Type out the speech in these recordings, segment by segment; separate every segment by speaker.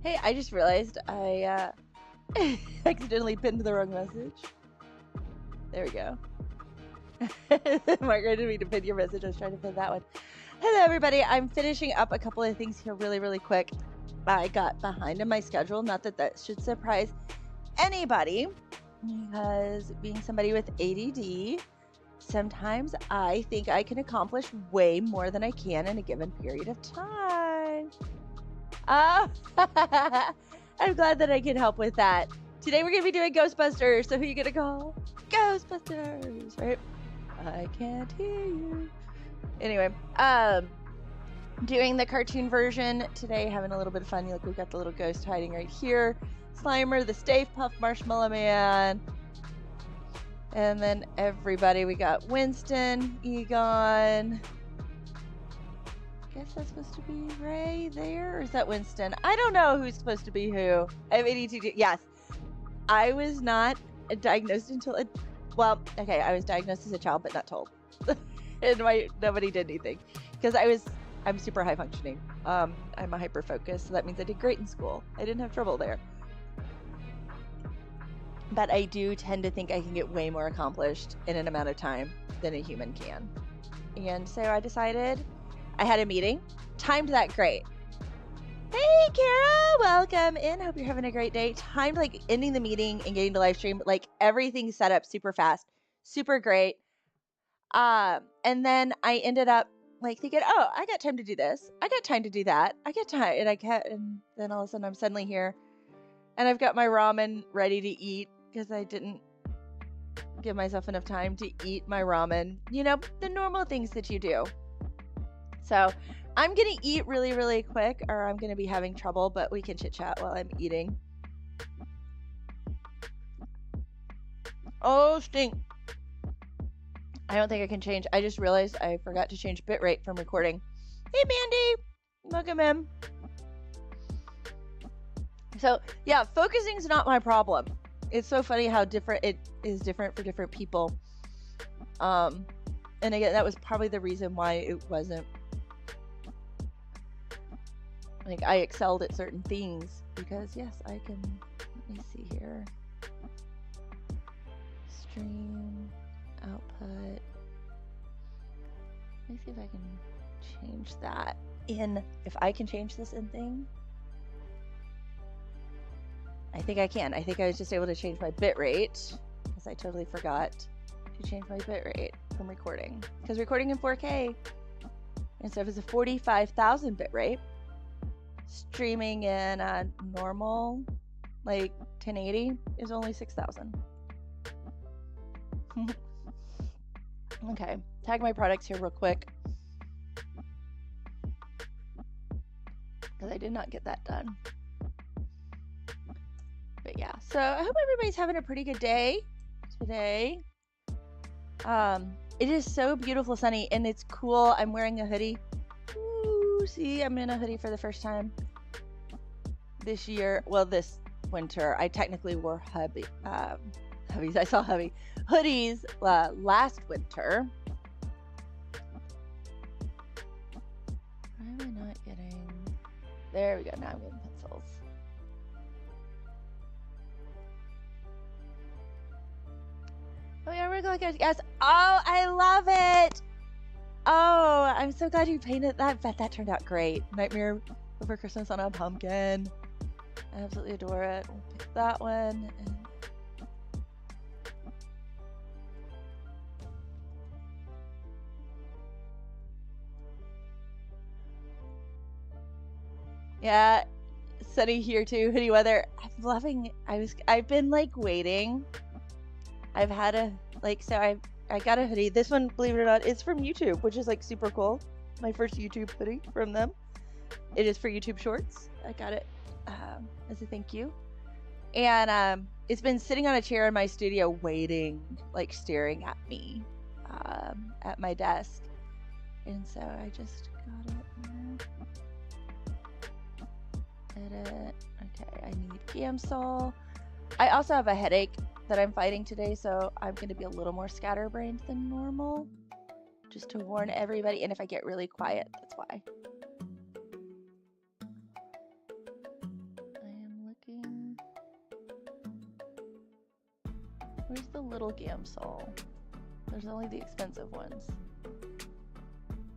Speaker 1: Hey, I just realized I accidentally pinned the wrong message. There we go. Margaret, didn't mean to pin your message. I was trying to pin that one. Hello, everybody. I'm finishing up a couple of things here really quick. I got behind in my schedule. Not that that should surprise anybody, because being somebody with ADD, sometimes I think I can accomplish way more than I can in a given period of time. I'm glad that I can help with that. Today we're going to be doing Ghostbusters. So who are you going to call? Ghostbusters, right? I can't hear you. Anyway, doing the cartoon version today, having a little bit of fun. Look, we've got the little ghost hiding right here. Slimer, the Stay Puft Marshmallow Man. And then everybody, we got Winston, Egon. I guess that's supposed to be Ray there, or is that Winston? I don't know who's supposed to be who. I have ADD. Yes, I was not diagnosed until well, okay, I was diagnosed as a child, but not told. And nobody did anything because I'm super high functioning. I'm a hyper focus, so that means I did great in school. I didn't have trouble there. But I do tend to think I can get way more accomplished in an amount of time than a human can. And so I decided, I had a meeting, timed that great. Hey, Kara, welcome in. Hope you're having a great day. Timed like ending the meeting and getting to live stream, like everything set up super fast, super great. And then I ended up like thinking, oh, I got time to do this. I got time to do that. I got time, and then all of a sudden I'm suddenly here, and I've got my ramen ready to eat because I didn't give myself enough time to eat my ramen. You know, the normal things that you do. So I'm going to eat really quick, or I'm going to be having trouble, but we can chit chat while I'm eating. Oh, stink. I don't think I can change. I just realized I forgot to change bitrate from recording. Hey, Mandy. Welcome in. So, yeah, focusing is not my problem. It's so funny how different it is different for different people. And again, that was probably the reason why it wasn't like I excelled at certain things, because yes, I can, let me see here. Stream, output. Let me see if I can change that in, if I can change this in thing. I think I can. I think I was just able to change my bitrate, because I totally forgot to change my bitrate from recording. Because recording in 4K, instead of a 45,000 bitrate, streaming in a normal, like 1080, is only 6,000. Okay, tag my products here real quick, because I did not get that done. But yeah, so I hope everybody's having a pretty good day today. It is so beautiful sunny, and it's cool. I'm wearing a hoodie. Ooh, see, I'm in a hoodie for the first time this year. Well, this winter. I technically wore hubbies. I saw hoodies last winter. Why am I not getting? There we go. Now I'm getting pencils. Oh yeah, we're going to go. Yes. Oh, I love it. Oh, I'm so glad you painted that. Bet that turned out great. Nightmare Before Christmas on a pumpkin. I absolutely adore it. We'll pick that one. And yeah, sunny here too. Hoodie weather. I'm loving. I've been like waiting. I've had a I got a hoodie. This one, believe it or not, is from YouTube, which is like super cool. My first YouTube hoodie from them. It is for YouTube Shorts. I got it as a thank you. And it's been sitting on a chair in my studio waiting, like staring at me at my desk. And so I just got it. Edit. Okay, I need Gamsol. I also have a headache that I'm fighting today, so I'm going to be a little more scatterbrained than normal, just to warn everybody. And if I get really quiet, that's why. Where's the little Gamsol? There's only the expensive ones.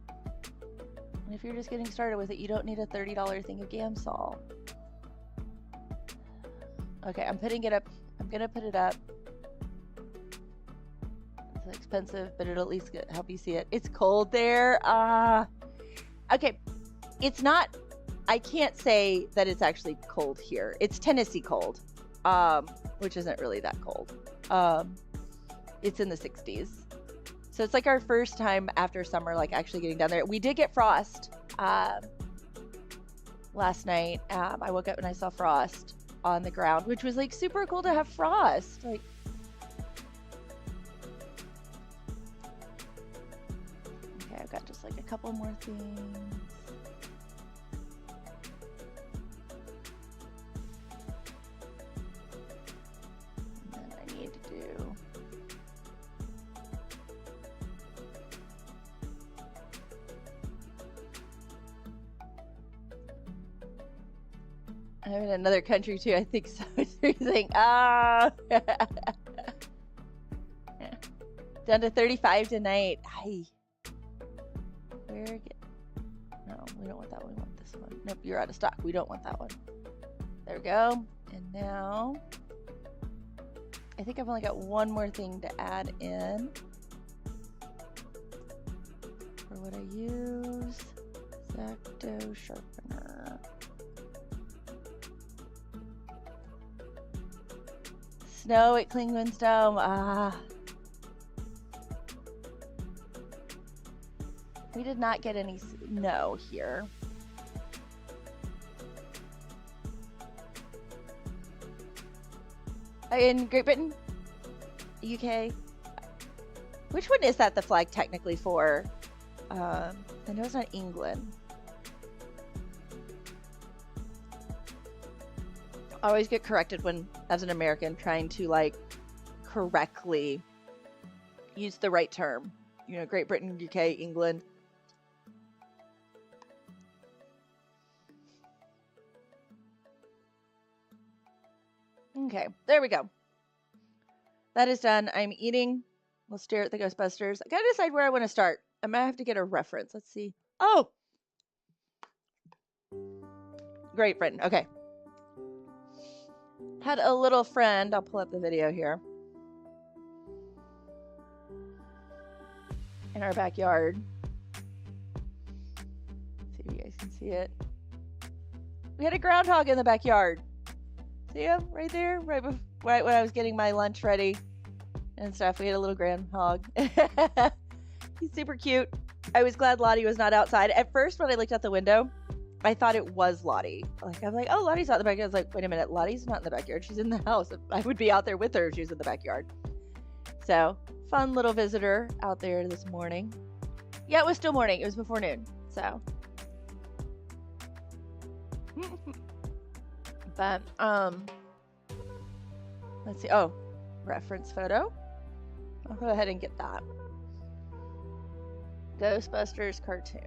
Speaker 1: And if you're just getting started with it, you don't need a $30 thing of Gamsol. Okay, I'm putting it up. I'm gonna put it up. It's expensive, but it'll at least help you see it. It's cold there. Okay, it's not. I can't say that it's actually cold here. It's Tennessee cold, which isn't really that cold. It's in the 60s. So it's like our first time after summer, like actually getting down there. We did get frost last night. I woke up and I saw frost on the ground, which was like super cool to have frost. Like, okay, I've got just like a couple more things. And then I need to do I'm in another country too, I think so. It's freezing. Down to 35 tonight. Hi. No, we don't want that one. We want this one. Nope, you're out of stock. We don't want that one. There we go. And now, I think I've only got one more thing to add in. For what I use, X-Acto sharpener. Snow at Klingman's Dome. We did not get any snow here. In Great Britain? UK? Which one is that the flag technically for? I know it's not England. I always get corrected when, as an American, trying to like correctly use the right term. You know, Great Britain, UK, England. Okay, there we go. That is done. I'm eating. We'll stare at the Ghostbusters. I gotta decide where I want to start. I might have to get a reference. Let's see. Oh! Great Britain. Okay. Had a little friend. I'll pull up the video here. In our backyard. See if you guys can see it. We had a groundhog in the backyard. See him right there? Right when I was getting my lunch ready and stuff. We had a little groundhog. He's super cute. I was glad Lottie was not outside. At first, when I looked out the window, I thought it was Lottie. Like, I'm like, oh, Lottie's out in the backyard. I was like, wait a minute, Lottie's not in the backyard. She's in the house. I would be out there with her if she was in the backyard. So, fun little visitor out there this morning. Yeah, it was still morning. It was before noon. So. But, let's see. Oh, reference photo. I'll go ahead and get that. Ghostbusters cartoon.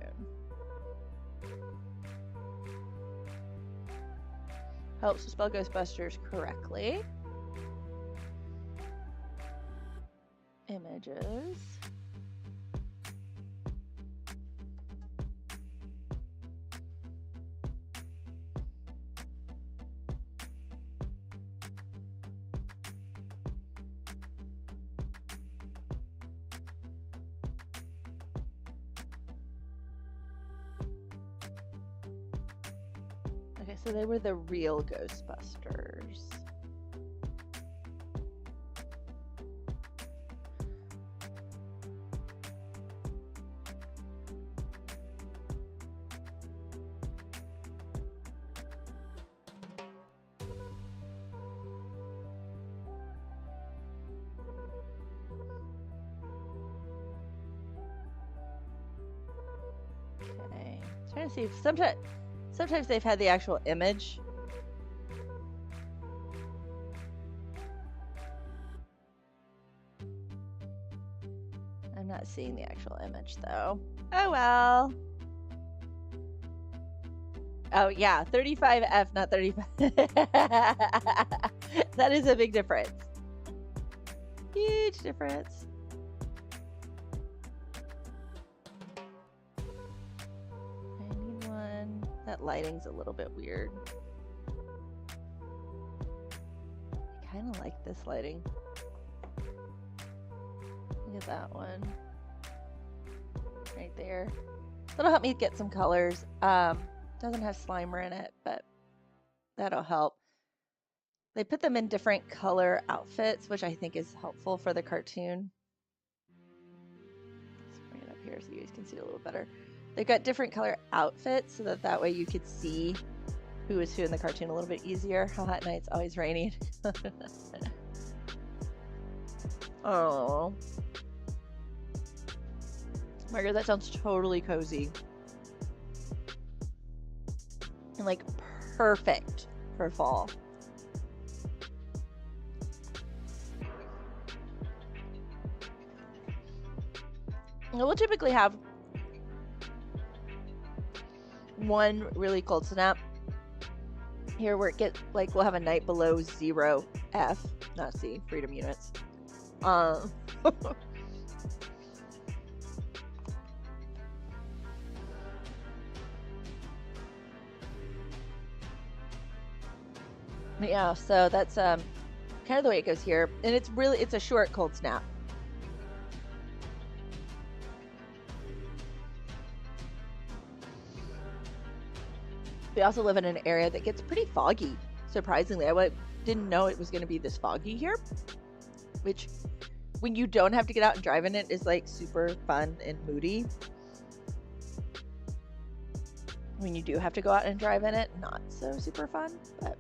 Speaker 1: Helps to spell Ghostbusters correctly. Images. Okay, so they were the real Ghostbusters. Okay, trying to see if sometimes they've had the actual image. I'm not seeing the actual image though. Oh well. Oh yeah, 35F, not 35. That is a big difference. Huge difference. I need one. That lighting's a little bit weird. I kind of like this lighting. Look at that one. Right there. That'll help me get some colors. Doesn't have Slimer in it, but that'll help. They put them in different color outfits, which I think is helpful for the cartoon. Let's bring it up here so you guys can see it a little better. They've got different color outfits so that way you could see who is who in the cartoon a little bit easier. How hot night's always raining. Oh. Margaret, that sounds totally cozy. And like perfect for fall. We'll typically have one really cold snap here where it gets like, we'll have a night below 0 F, not C, freedom units. Yeah, so that's kind of the way it goes here, and it's a short cold snap. We also live in an area that gets pretty foggy, surprisingly. I didn't know it was going to be this foggy here, which when you don't have to get out and drive in it is like super fun and moody. When you do have to go out and drive in it, not so super fun, but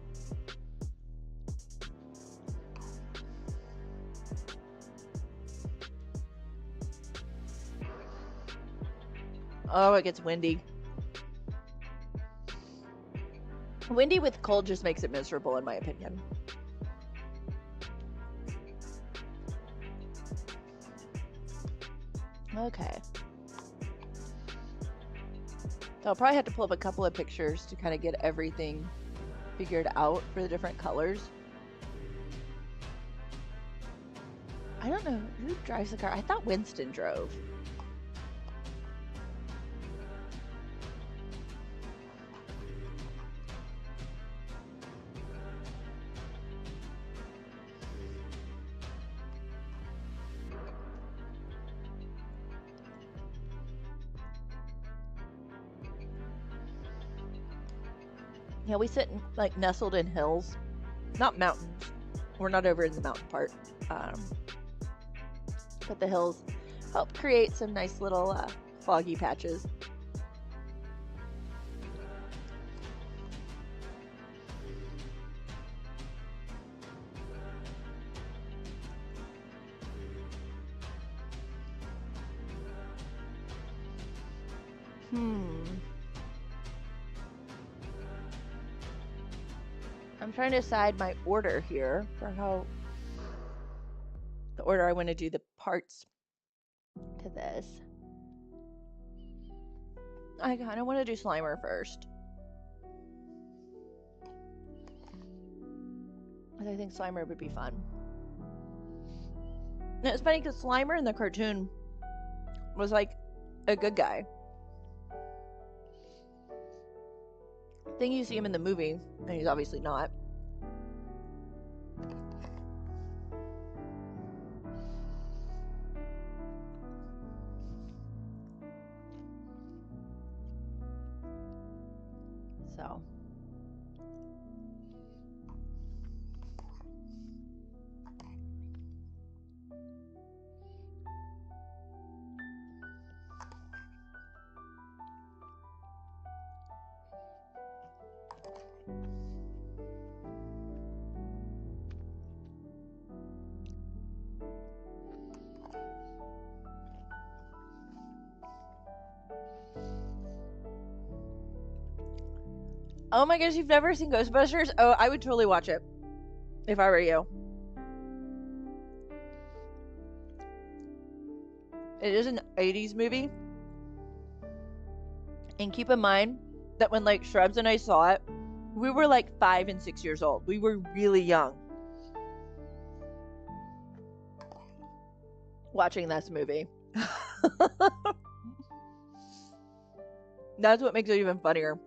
Speaker 1: oh, it gets windy. Windy with cold just makes it miserable, in my opinion. Okay. So I'll probably have to pull up a couple of pictures to kind of get everything figured out for the different colors. I don't know who drives the car. I thought Winston drove. Yeah, we sit like nestled in hills, not mountains. We're not over in the mountain part, but the hills help create some nice little foggy patches. I'm trying to decide my order here for how the order I want to do the parts to this. I kind of want to do Slimer first. I think Slimer would be fun. And it's funny because Slimer in the cartoon was like a good guy. I think you see him in the movie, and he's obviously not. So. Oh my gosh, you've never seen Ghostbusters? Oh, I would totally watch it if I were you. It is an 80s movie. And keep in mind that when like Shrubs and I saw it, we were like 5 and 6 years old. We were really young. watching this movie. That's what makes it even funnier.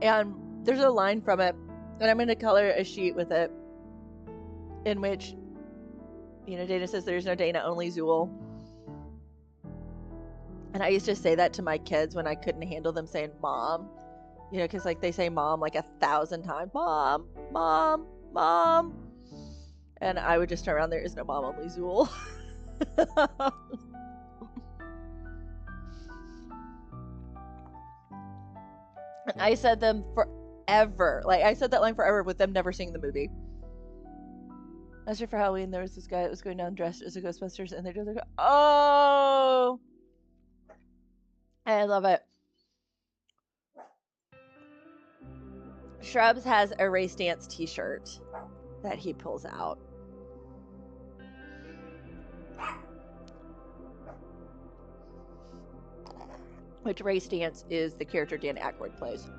Speaker 1: And there's a line from it, and I'm going to color a sheet with it, in which, you know, Dana says there's no Dana, only Zool. And I used to say that to my kids when I couldn't handle them saying mom. You know, because like they say mom like 1,000 times. Mom, mom, mom. And I would just turn around, there is no mom, only Zool. And I said them forever. Like, I said that line forever with them never seeing the movie. Last year for Halloween, there was this guy that was going down dressed as a Ghostbusters, and they're just like, oh! I love it. Shrubs has a Race Dance t-shirt that he pulls out. Which Race Dance is the character Dan Aykroyd plays.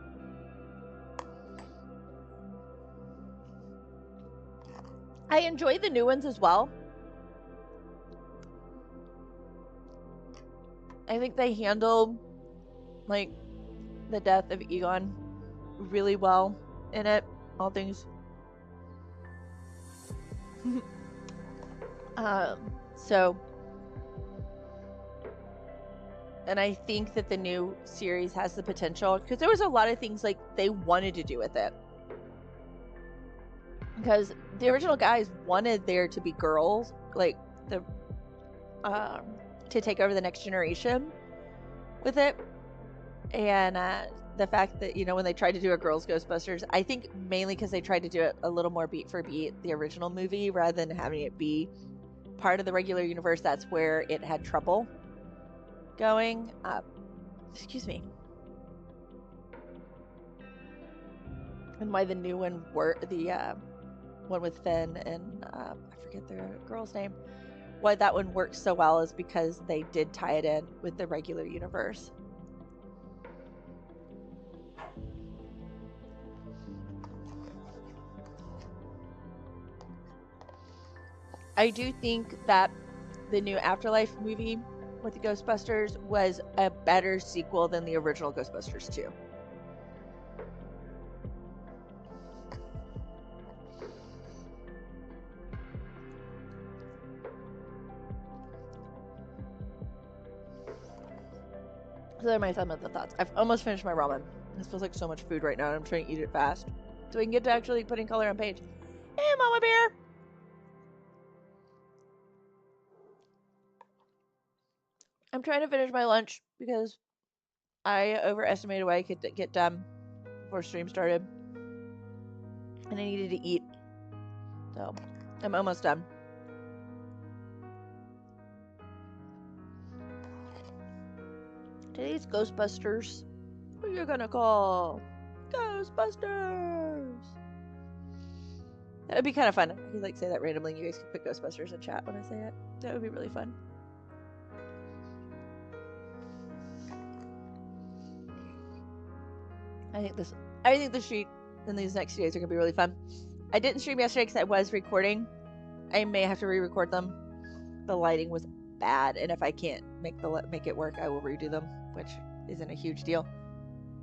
Speaker 1: I enjoy the new ones as well. I think they handle like the death of Egon really well in it. All things. So, and I think that the new series has the potential, because there was a lot of things like they wanted to do with it. Because the original guys wanted there to be girls, like the to take over the next generation with it. And the fact that, you know, when they tried to do a girls Ghostbusters, I think mainly because they tried to do it a little more beat for beat, the original movie, rather than having it be part of the regular universe, that's where it had trouble going. Excuse me. And why the new one the one with Finn and I forget the girl's name, why that one works so well is because they did tie it in with the regular universe. I do think that the new Afterlife movie with the Ghostbusters was a better sequel than the original Ghostbusters 2. So they're my fundamental thoughts. I've almost finished my ramen. This feels like so much food right now, and I'm trying to eat it fast so we can get to actually putting color on page. Hey, Mama Bear! I'm trying to finish my lunch because I overestimated what I could get done before stream started. And I needed to eat. So, I'm almost done. Today's Ghostbusters. Who are you gonna call? Ghostbusters! That would be kind of fun. I could like say that randomly and you guys could put Ghostbusters in chat when I say it. That would be really fun. I think the sheet in these next few days are gonna be really fun. I didn't stream yesterday because I was recording. I may have to re-record them. The lighting was bad, and if I can't make it work, I will redo them, which isn't a huge deal.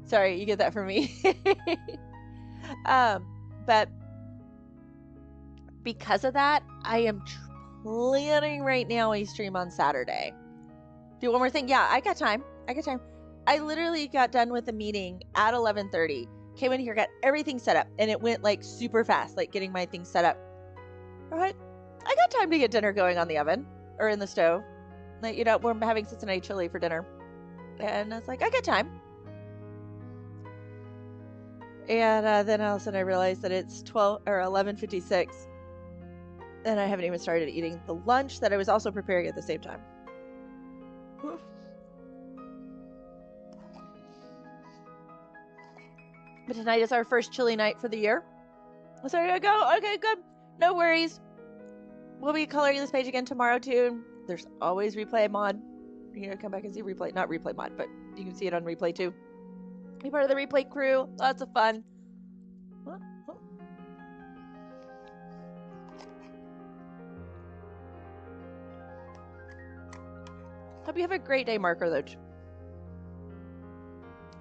Speaker 1: Sorry, you get that from me. But because of that, I am planning right now a stream on Saturday. Do one more thing. Yeah, I got time. I literally got done with the meeting at 11:30. Came in here, got everything set up, and it went like super fast, like getting my things set up. All right, I got time to get dinner going on the oven or in the stove. Like, you know, we're having Cincinnati chili for dinner, and it's like I got time. And then all of a sudden I realized that it's 11:56, and I haven't even started eating the lunch that I was also preparing at the same time. But tonight is our first chili night for the year. So there you go. Okay, good. No worries. We'll be coloring this page again tomorrow too. There's always replay mod. You know, come back and see replay. Not replay mod, but you can see it on replay too. Be part of the replay crew. Lots of fun. Hope you have a great day, Mark Roach.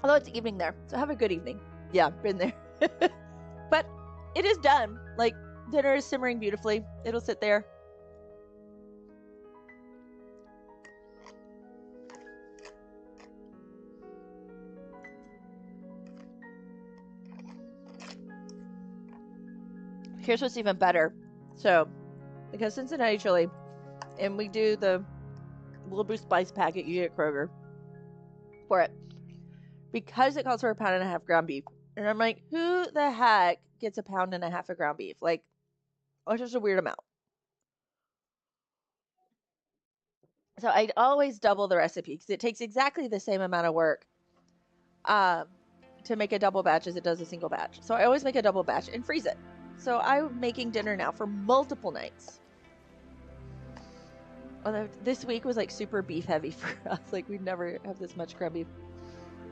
Speaker 1: Although it's evening there, so have a good evening. Yeah, been there. But it is done. Like, dinner is simmering beautifully. It'll sit there. Here's what's even better. So, because Cincinnati chili, and we do the little boost spice packet you get at Kroger for it, because it calls for 1.5 pounds ground beef. And I'm like, who the heck gets 1.5 pounds of ground beef? Like, it's just a weird amount. So I'd always double the recipe because it takes exactly the same amount of work to make a double batch as it does a single batch. So I always make a double batch and freeze it. So I'm making dinner now for multiple nights. Although this week was like super beef heavy for us. Like, we'd never have this much ground beef.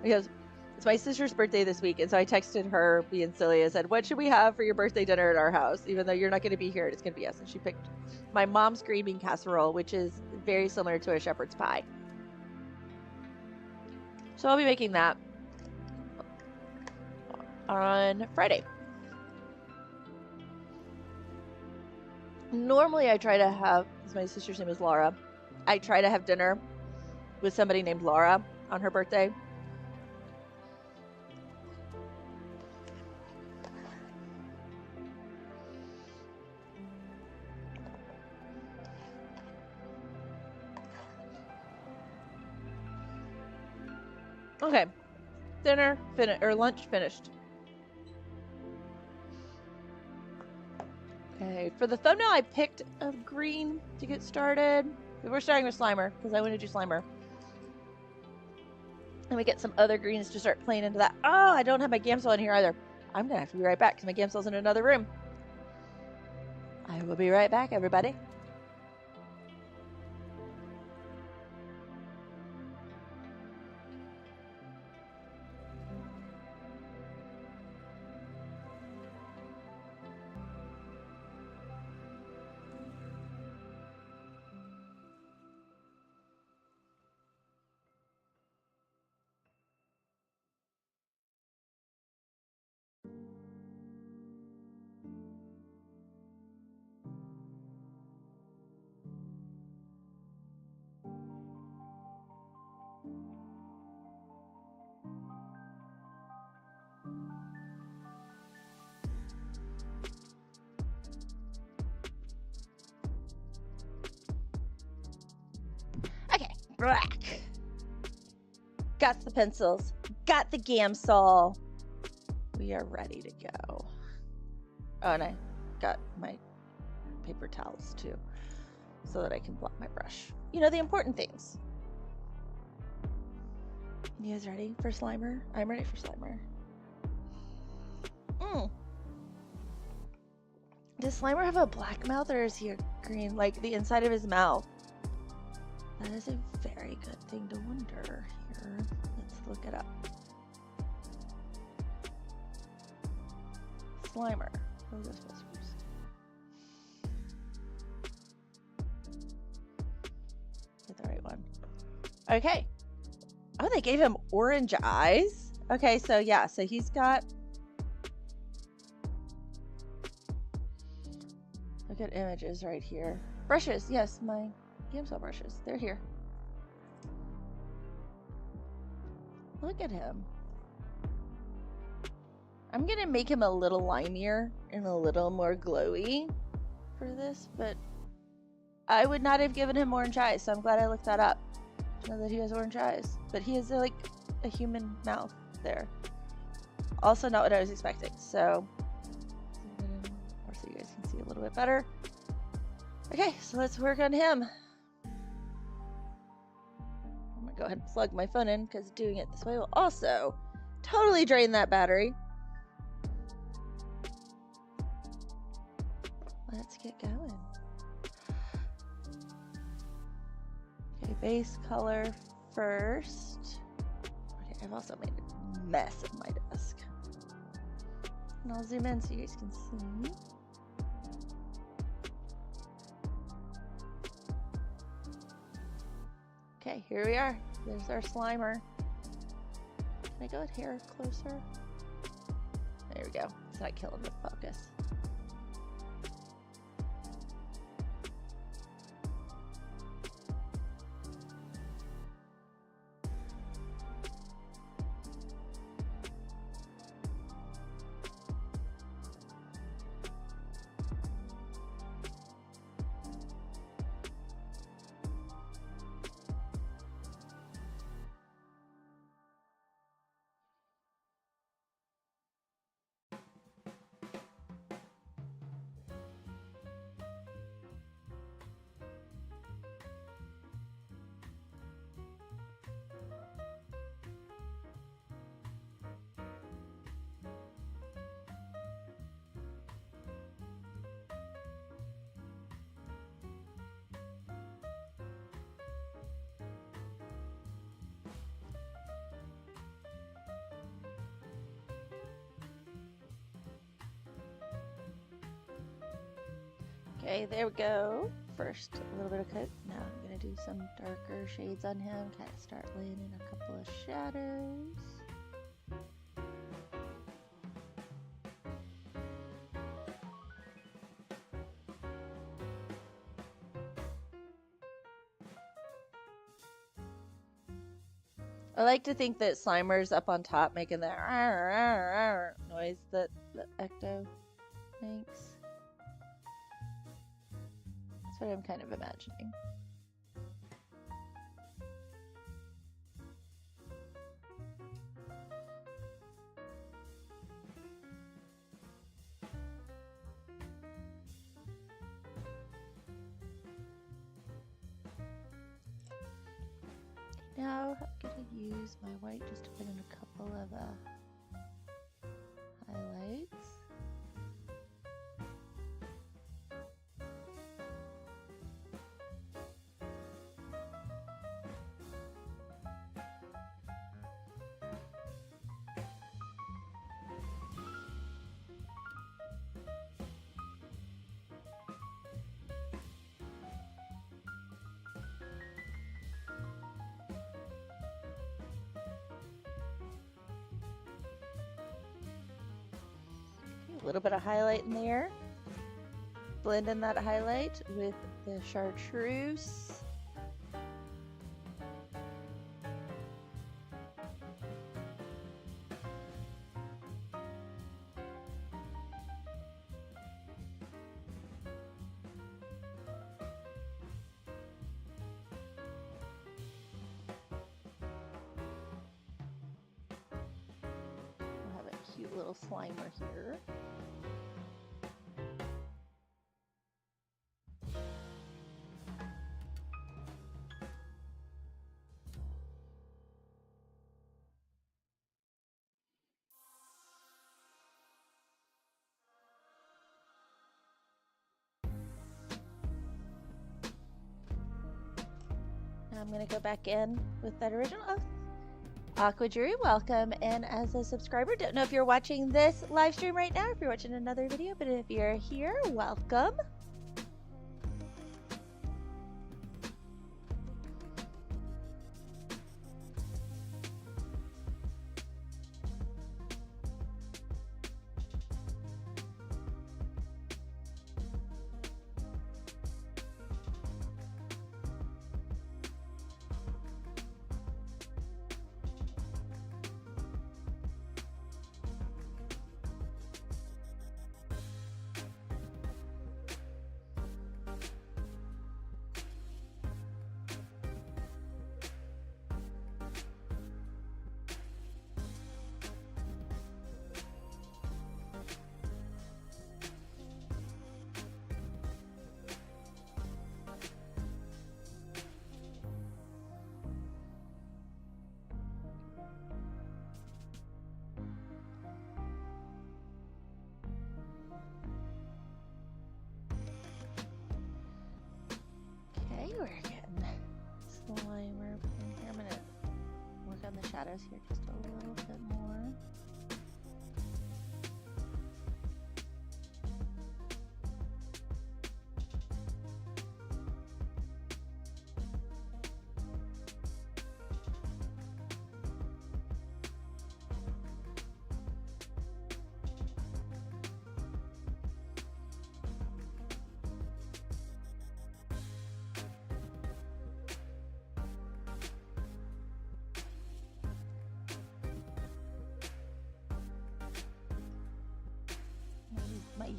Speaker 1: Because it's my sister's birthday this week. And so I texted her being silly. I said, what should we have for your birthday dinner at our house? Even though you're not going to be here, it's going to be us. And she picked my mom's green bean casserole, which is very similar to a shepherd's pie. So I'll be making that on Friday. Normally I try to have, because my sister's name is Laura, I try to have dinner with somebody named Laura on her birthday. Okay, dinner finished, or lunch finished. Okay, for the thumbnail, I picked a green to get started. We're starting with Slimer, because I want to do Slimer. And we get some other greens to start playing into that. Oh, I don't have my Gamsol in here either. I'm going to have to be right back, because my Gamsol's in another room. I will be right back, everybody. Back. Got the pencils. Got the Gamsol. We are ready to go. Oh, and I got my paper towels too, so that I can blot my brush. You know, the important things. You guys ready for Slimer? I'm ready for Slimer. Does Slimer have a black mouth, or is he a green? Like the inside of his mouth. That is a very good thing to wonder here. Let's look it up. Slimer. Oh, this was first. Get the right one. Okay. Oh, they gave him orange eyes? Okay, so yeah, so he's got... Look at images right here. Brushes, yes, my Gamsol brushes. They're here. Look at him. I'm going to make him a little limier and a little more glowy for this, but I would not have given him orange eyes, so I'm glad I looked that up to know that he has orange eyes. But he has like a human mouth there. Also not what I was expecting, so you guys can see a little bit better. Okay, so let's work on him. I'm gonna go ahead and plug my phone in because doing it this way will also totally drain that battery. Let's get going. Okay, base color first. Okay, I've also made a mess of my desk. And I'll zoom in so you guys can see. Okay, Okay, here we are. There's our Slimer. Can I go here closer? There we go. It's not killing the focus. Okay, there we go. First, a little bit of coat. Now I'm going to do some darker shades on him. Kind of start laying in a couple of shadows. I like to think that Slimer's up on top making that noise that Ecto makes. That's what I'm kind of imagining. Now I'm going to use my white just to put in a couple of highlights. A little bit of highlight in there. Blend in that highlight with the chartreuse. We'll have a cute little Slimer here. I'm going to go back in with that original. Oh, Aqua Jury, welcome. And as a subscriber, don't know if you're watching this live stream right now, if you're watching another video, but if you're here, welcome. We're getting Slimer in here. I'm going to work on the shadows here just a little bit more.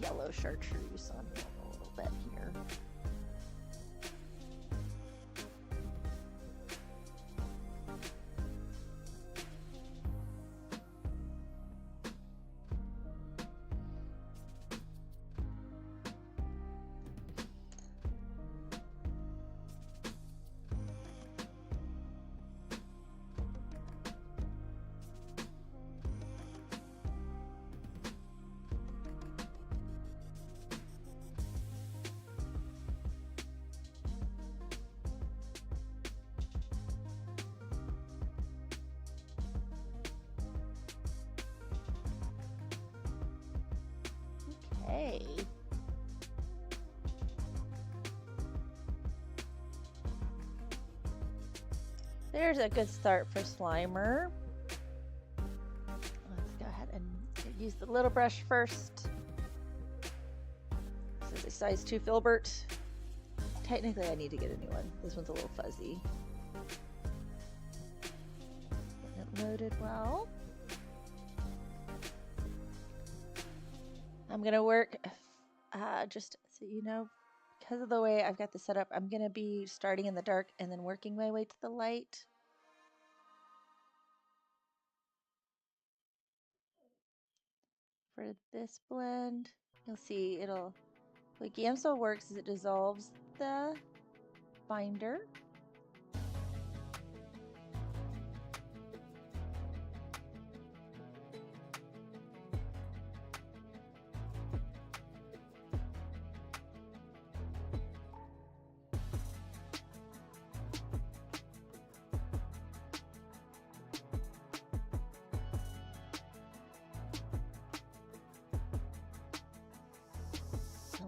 Speaker 1: yellow chartreuse on him a little bit here. Okay. There's a good start for Slimer. Let's go ahead and use the little brush first. This is a size 2 filbert. Technically, I need to get a new one. This one's a little fuzzy. It loaded well. I'm gonna work, just so you know, because of the way I've got this set up, I'm gonna be starting in the dark and then working my way to the light. For this blend, you'll see the way Gamsol works is it dissolves the binder.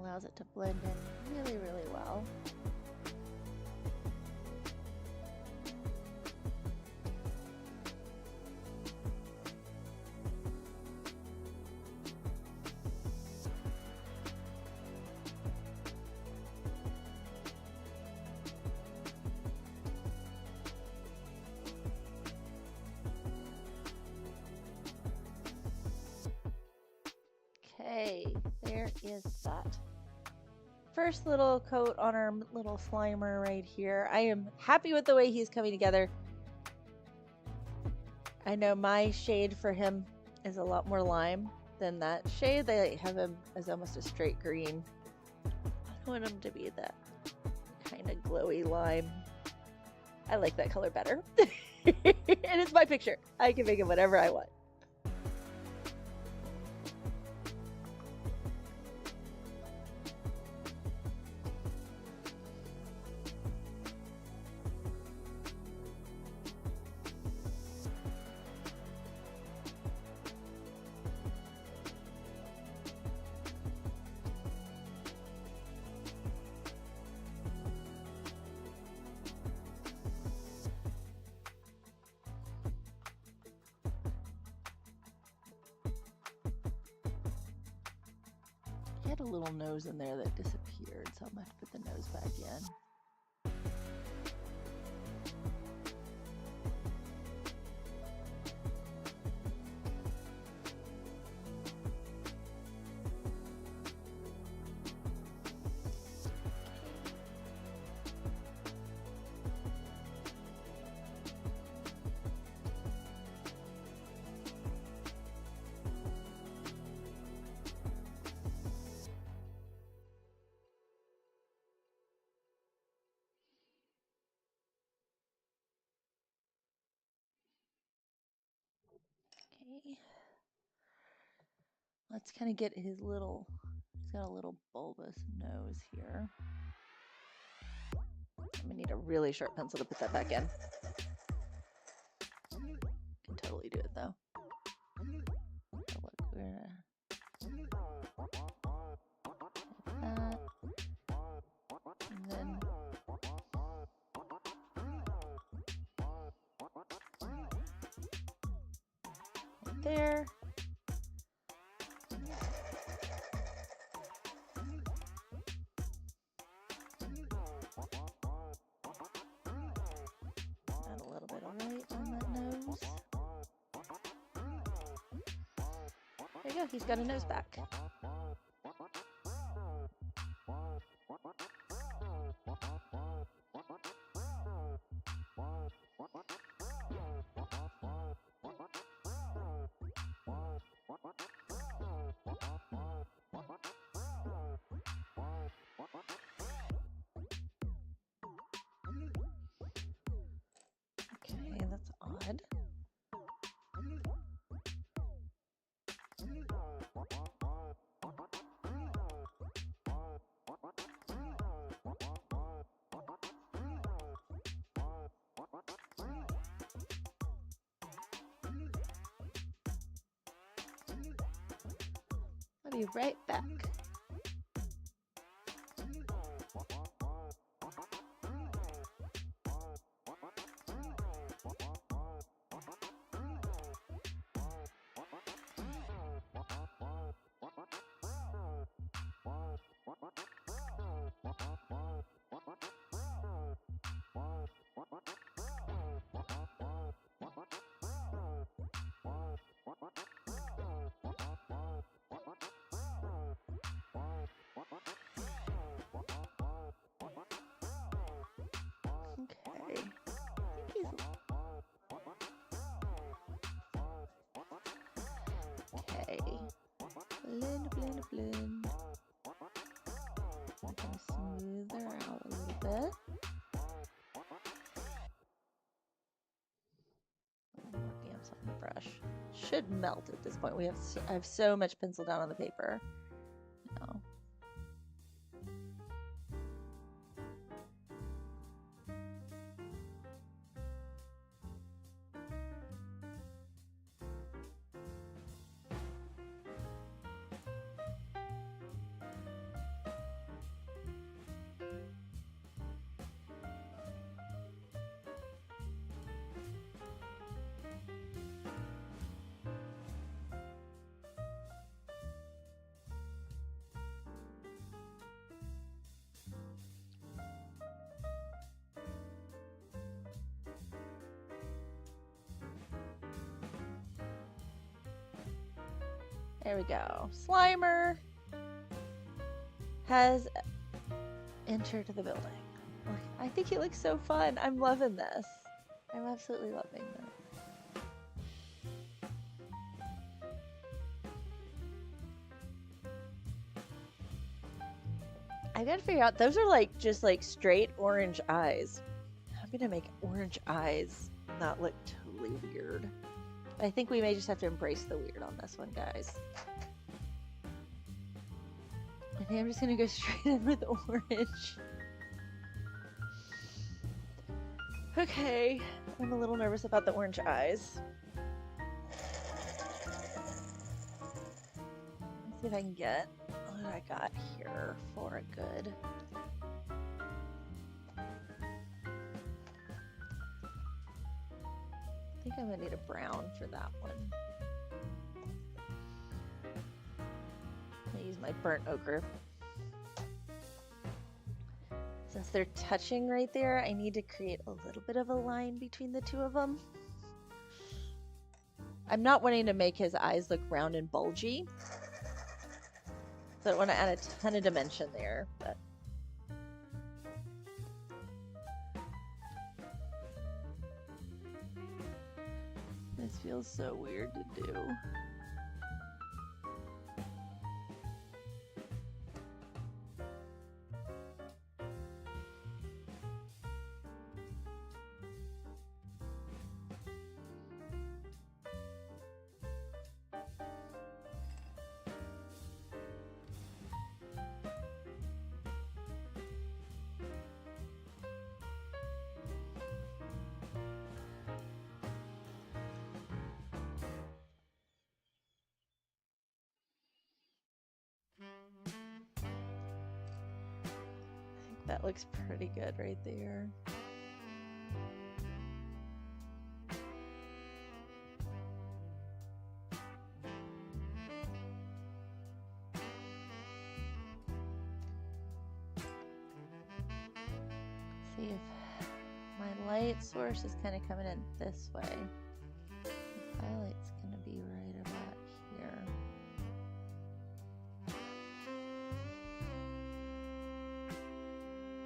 Speaker 1: Allows it to blend in really, really well. Okay, there is that first little coat on our little Slimer right here. I am happy with the way he's coming together. I know my shade for him is a lot more lime than that shade. They have him as almost a straight green. I want him to be that kind of glowy lime. I like that color better. And it's my picture. I can make it whatever I want. He had a little nose in there that disappeared, so I'm going to put the nose back in. Okay. Let's kind of get his little, he's got a little bulbous nose here. I'm gonna need a really sharp pencil to put that back in. Can totally do it though. So look, we're gonna like that. And then right there. Add a little bit of white on that nose. There you go, he's got a nose back. I'll be right back. Okay. Okay. Blend, blend, blend. I'm gonna smooth her out a little bit. More damps on the brush. Should melt at this point. I have so much pencil down on the paper. No. There we go. Slimer has entered the building. I think he looks so fun. I'm loving this. I'm absolutely loving this. I gotta figure out, those are like just like straight orange eyes. I'm gonna make orange eyes not look totally weird. I think we may just have to embrace the weird on this one, guys. I think I'm just gonna go straight in with orange. Okay, I'm a little nervous about the orange eyes. Let's see if I can get what I got here for a good. I think I'm gonna need a brown for that one. I'm gonna use my burnt ochre. Since they're touching right there, I need to create a little bit of a line between the two of them. I'm not wanting to make his eyes look round and bulgy, so I want to add a ton of dimension there, but this feels so weird to do. That looks pretty good right there. See if my light source is kind of coming in this way. The highlight's going to be right about here.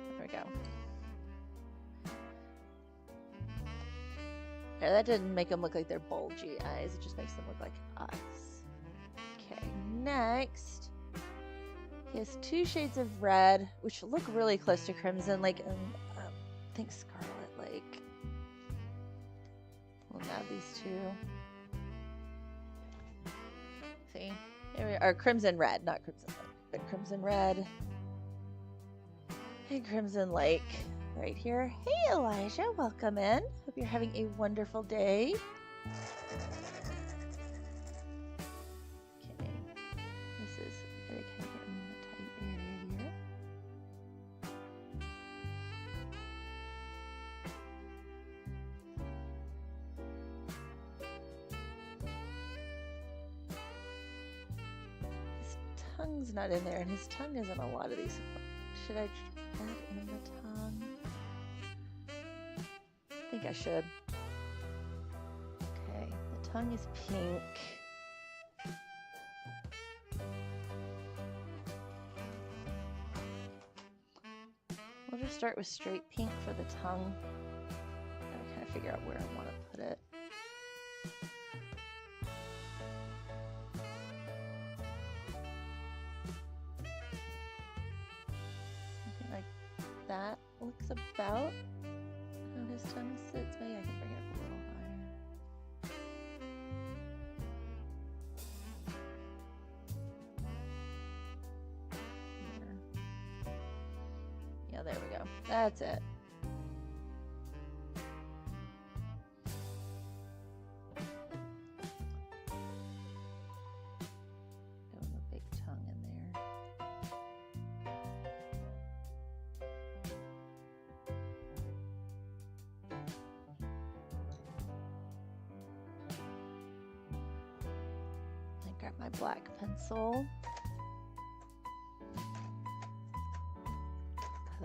Speaker 1: There we go. Okay, that didn't make them look like they're bulgy eyes. It just makes them look like us. Okay, next. He has two shades of red, which look really close to crimson, like, I think Scarlet Lake. We'll add these two. See? Here we are. Crimson red, not crimson lake, but crimson red. And crimson lake right here. Hey Elijah, welcome in. Hope you're having a wonderful day. Okay. This is tongue's not in there, and his tongue is in a lot of these. Should I add in the tongue? I think I should. Okay, the tongue is pink. We'll just start with straight pink for the tongue. I'm trying to figure out where I want to put it. Something like that looks about how his tongue sits. Maybe I can bring it up a little higher. Yeah, there we go. That's it. Give him a big tongue in there. I grab my black pencil.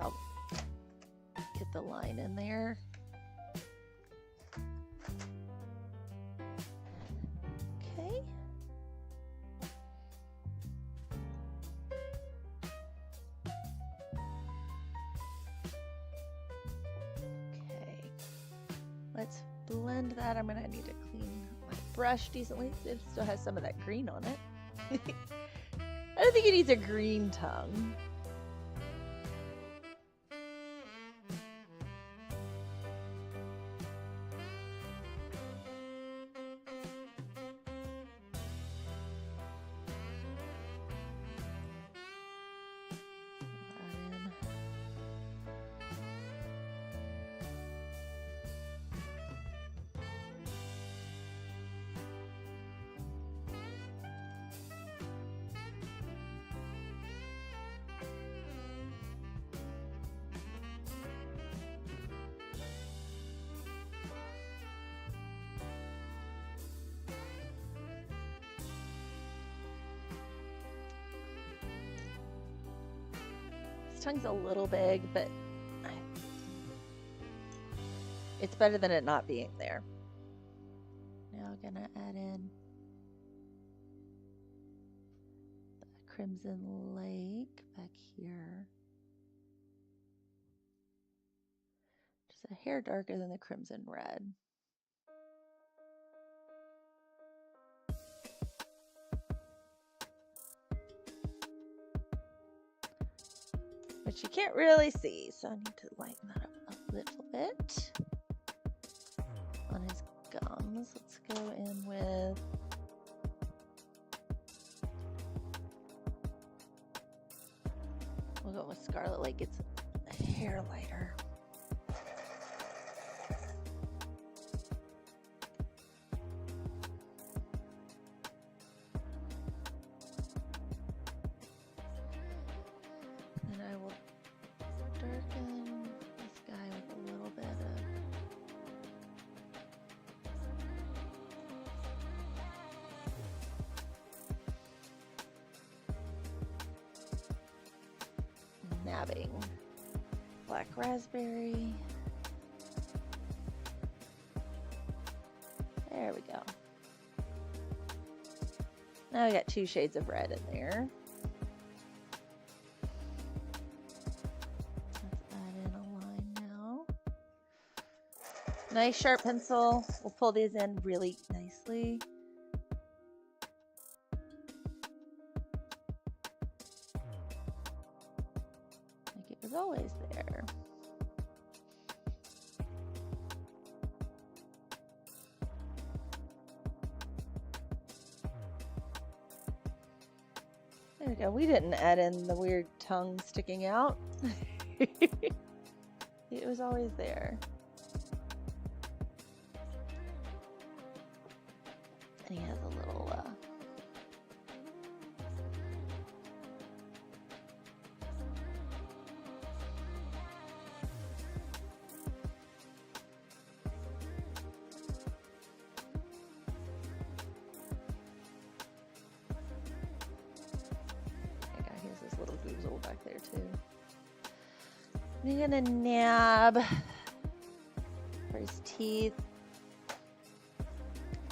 Speaker 1: I'll get the line in there. Okay. Okay. Let's blend that. I'm gonna need to clean my brush decently. It still has some of that green on it. I don't think it needs a green tongue. His tongue's a little big, but it's better than it not being there. Now I'm gonna add in the Crimson Lake back here. Just a hair darker than the Crimson Red. Which you can't really see, so I need to lighten that up a little bit. On his gums, let's go in with we'll go with Scarlet Lake. It's a hair lighter. And I will darken this guy with a little bit of nabbing. Black raspberry. There we go. Now we got 2 shades of red in there. Let's add in a line now. Nice sharp pencil. We'll pull these in really nicely. Like it was always there. There we go. We didn't add in the weird tongue sticking out. It was always there. And he has a little too. I'm gonna nab for his teeth.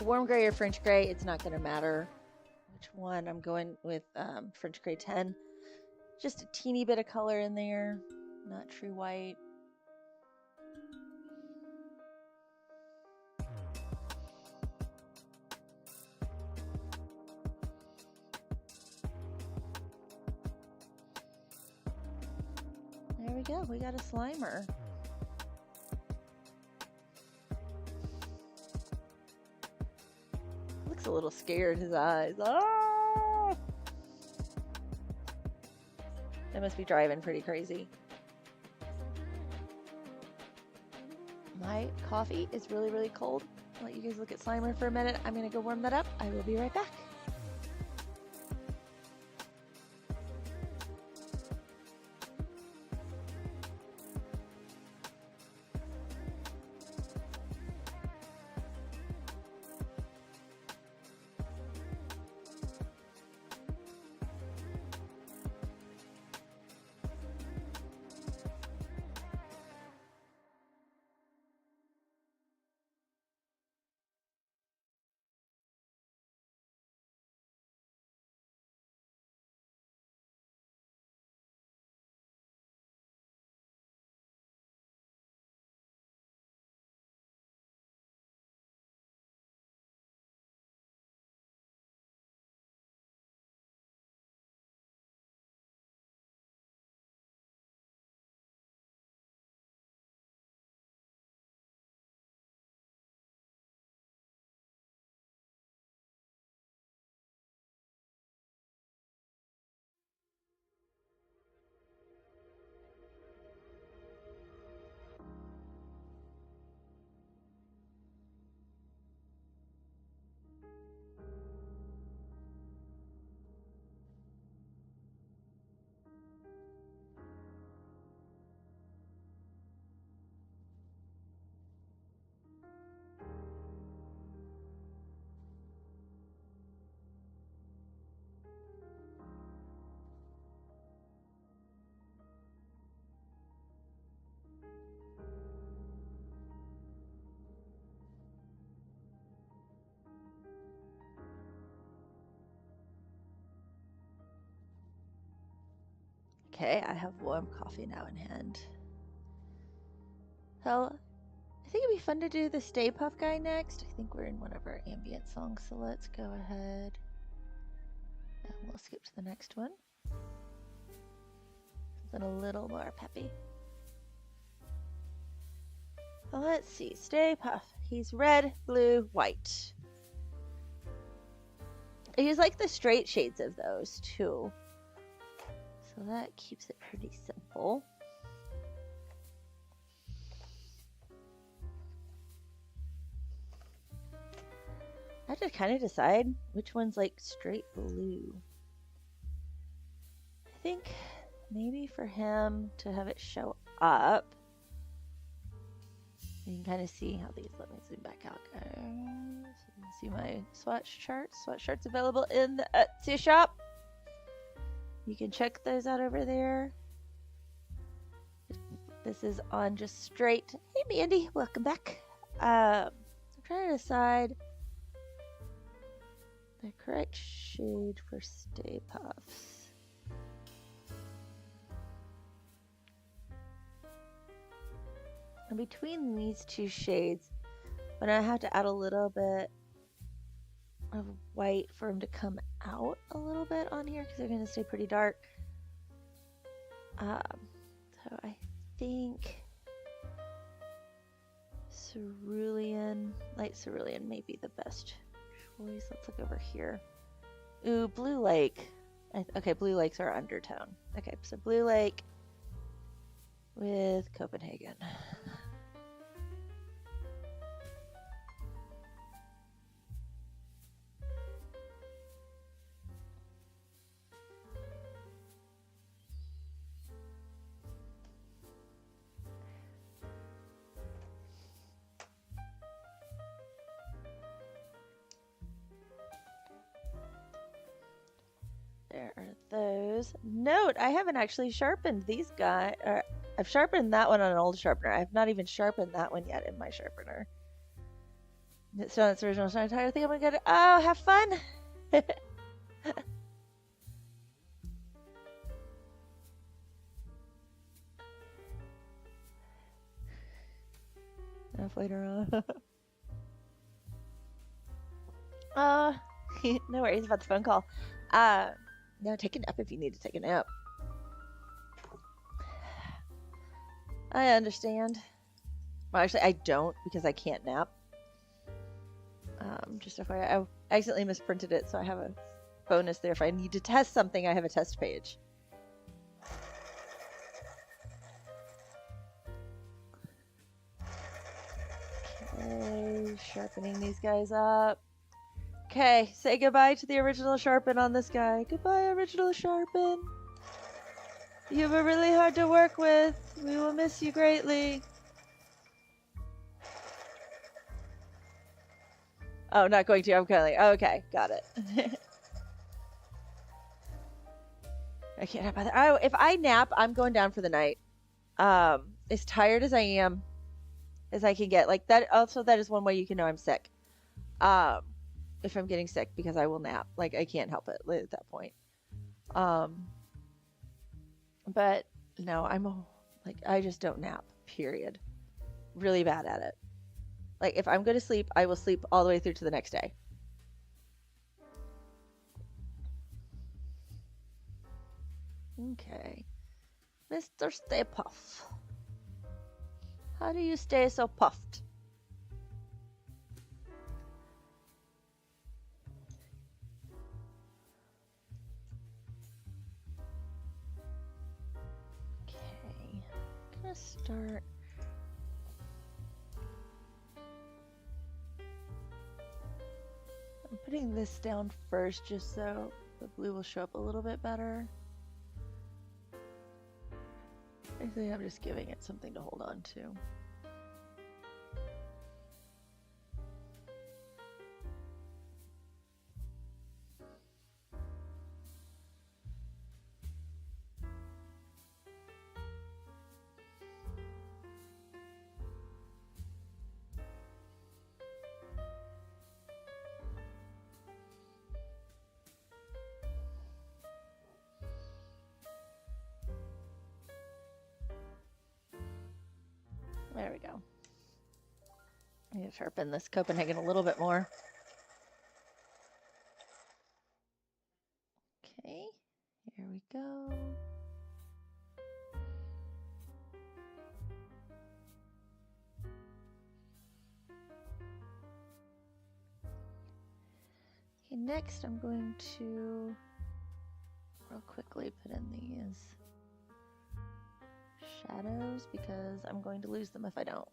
Speaker 1: Warm gray or French gray, it's not gonna matter which one. I'm going with French gray 10. Just a teeny bit of color in there, not true white. There we go, we got a Slimer. Looks a little scared, his eyes. Ah! They must be driving pretty crazy. My coffee is really, really cold. I'll let you guys look at Slimer for a minute. I'm gonna go warm that up. I will be right back. Okay, I have warm coffee now in hand. So, I think it'd be fun to do the Stay Puft guy next. I think we're in one of our ambient songs, so let's go ahead and we'll skip to the next one. Something a little more peppy. So let's see, Stay Puft. He's red, blue, white. He's like the straight shades of those too. So that keeps it pretty simple. I have to kind of decide which one's like straight blue. I think maybe for him to have it show up. You can kind of see how these, let me zoom back out, guys. So you can see my swatch charts. Swatch charts available in the Etsy shop. You can check those out over there. This is on just straight. Hey, Mandy, welcome back. I'm trying to decide the correct shade for Stay Puffs. And between these two shades, but I have to add a little bit of white for them to come out a little bit on here because they're going to stay pretty dark. So I think cerulean, light cerulean may be the best choice. Let's look over here. Ooh, Blue Lake. Okay, Blue Lakes are undertone. Okay, so Blue Lake with Copenhagen. Where are those? Note, I haven't actually sharpened these guys. I've sharpened that one on an old sharpener. I have not even sharpened that one yet in my sharpener. It's not its original shine tire. I think I'm gonna get it. Oh, have fun! Enough later on. No worries about the phone call. No, take a nap if you need to take a nap. I understand. Well, actually, I don't because I can't nap. Just FYI, I accidentally misprinted it, so I have a bonus there. If I need to test something, I have a test page. Okay, sharpening these guys up. Okay, say goodbye to the original sharpen on this guy. Goodbye, original sharpen. You were really hard to work with. We will miss you greatly. Oh, not going to. I'm kind of like, oh, okay, got it. I can't nap either. Oh, if I nap, I'm going down for the night. As tired as I am, as I can get. Like that. Also, that is one way you can know I'm sick. If I'm getting sick, because I will nap. Like I can't help it at that point. But no, like I just don't nap. Period. Really bad at it. Like if I'm going to sleep, I will sleep all the way through to the next day. Okay. Mr. Stay Puft. How do you stay so puffed? Okay. I'm gonna start. I'm putting this down first just so the blue will show up a little bit better. Actually, I'm just giving it something to hold on to. There we go. I need to sharpen this Copenhagen a little bit more. Okay, here we go. Okay, next I'm going to real quickly put in these shadows because I'm going to lose them if I don't.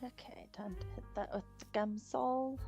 Speaker 1: Okay, time to hit that with the gum solve.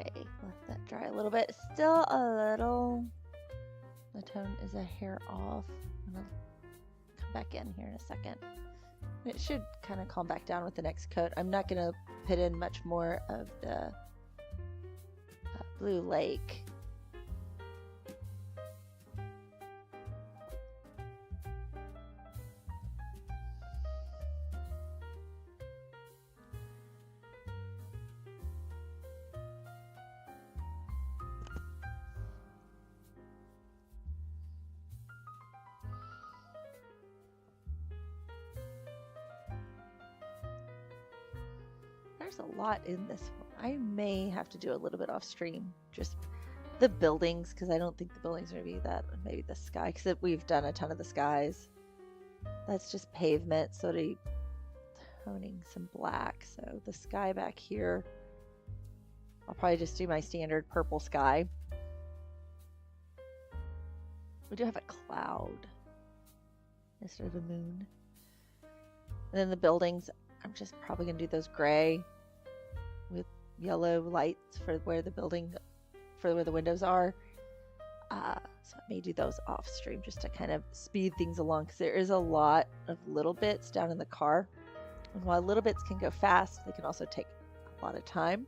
Speaker 1: Okay, let that dry a little bit. Still a little, the tone is a hair off. I'm gonna come back in here in a second. It should kind of calm back down with the next coat. I'm not gonna put in much more of the Blue Lake. There's a lot in this one. I may have to do a little bit off stream, just the buildings, because I don't think the buildings are going to be that. Maybe the sky, because we've done a ton of the skies. That's just pavement, so toning some black. So the sky back here, I'll probably just do my standard purple sky. We do have a cloud instead of a moon. And then the buildings, I'm just probably going to do those gray with yellow lights for where the building, for where the windows are. So I may do those off stream just to kind of speed things along, because there is a lot of little bits down in the car. And while little bits can go fast, they can also take a lot of time.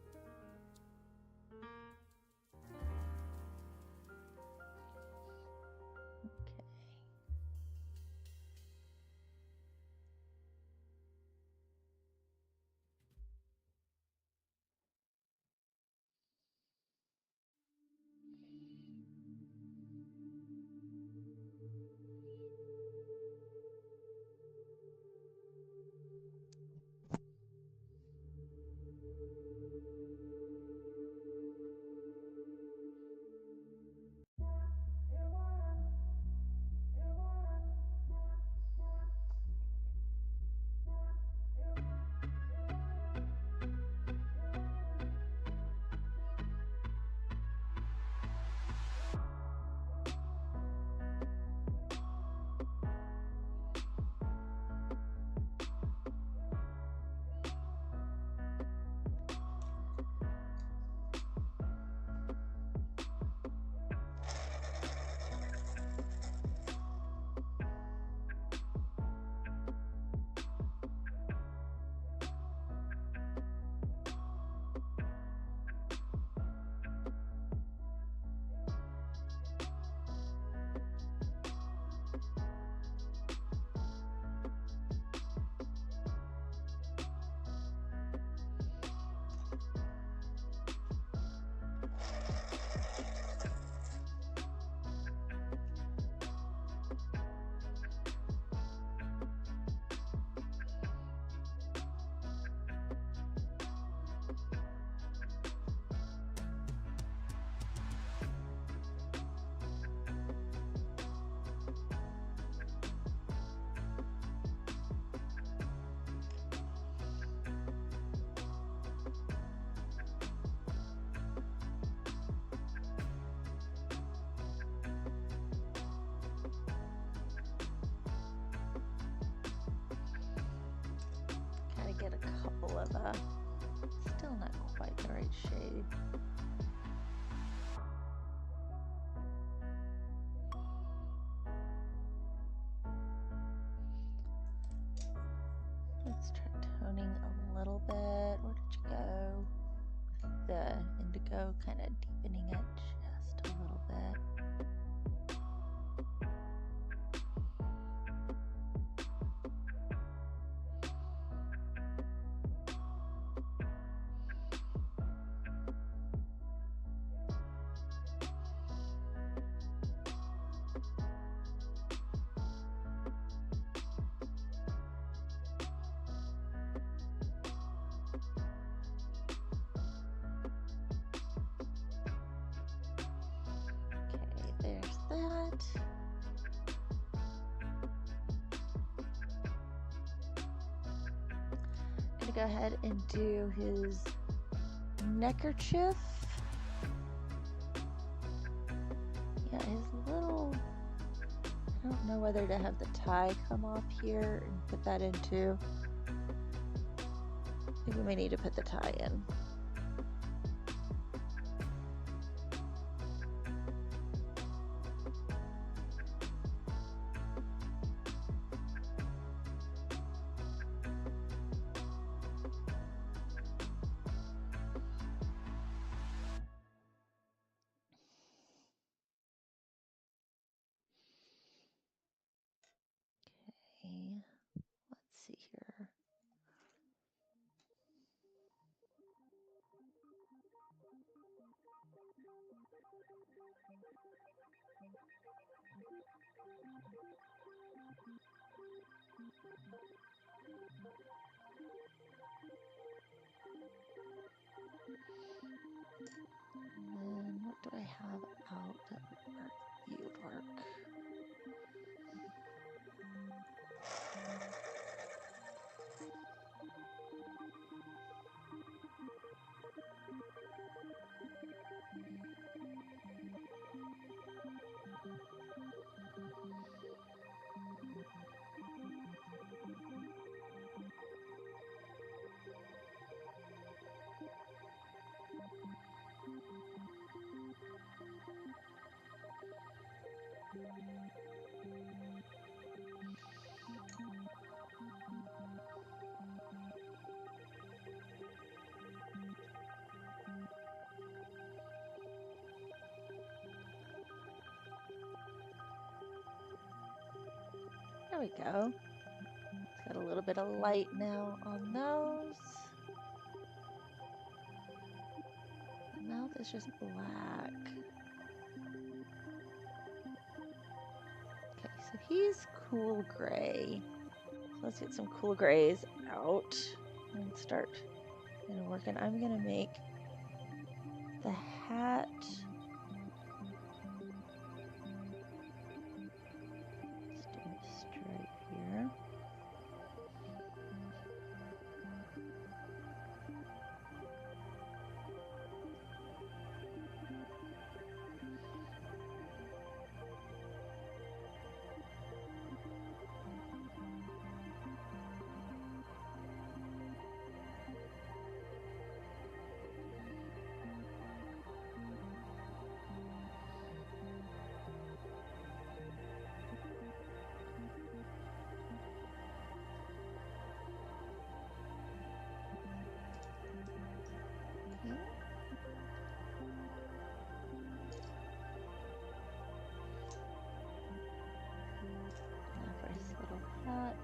Speaker 1: Get a couple of still not quite the right shade. Let's try toning a little bit. Where did you go? With the indigo, kind of deepening it just a little bit. There's that. I'm gonna go ahead and do his neckerchief. Yeah, his little, I don't know whether to have the tie come off here and put that in too. I think we may need to put the tie in. And then what do I have out that you work? There we go. It's got a little bit of light now on those. The mouth is just black. Okay, so he's cool gray. So let's get some cool grays out and start working. I'm gonna make the hat. Let's do a stripe here. Hat.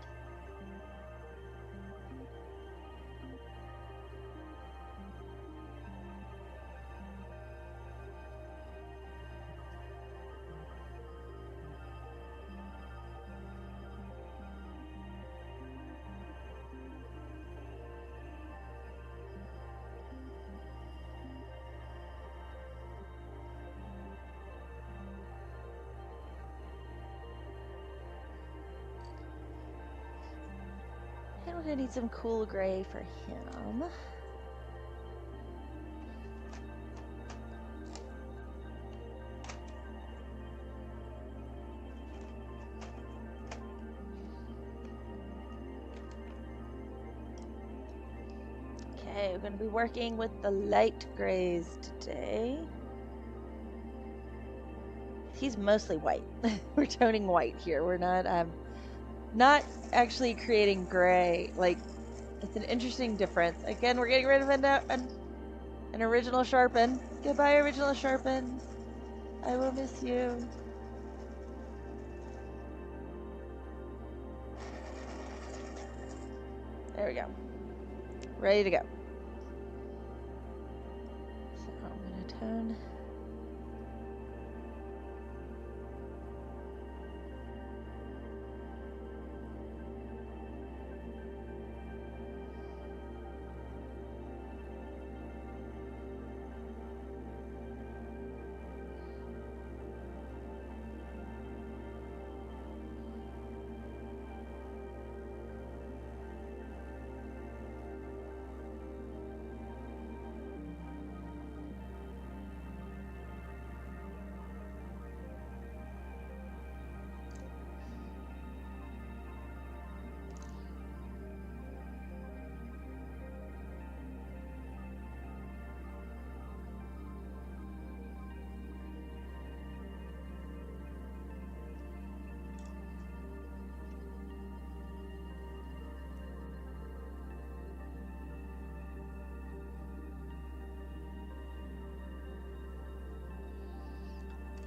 Speaker 1: And we're gonna need some cool gray for him. Okay, we're gonna be working with the light grays today. He's mostly white. We're toning white here. We're not actually creating gray. Like, it's an interesting difference. Again, we're getting rid of an original sharpen. Goodbye, original sharpen. I will miss you. There we go. Ready to go. So I'm gonna tone.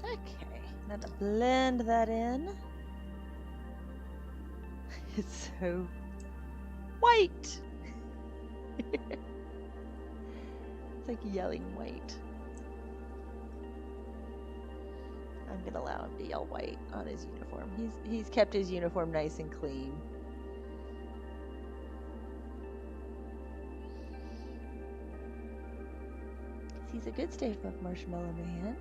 Speaker 1: Okay, I'm going to blend that in. It's so white. It's like yelling white. I'm gonna allow him to yell white on his uniform. He's kept his uniform nice and clean. He's a good Stay Puft Marshmallow Man.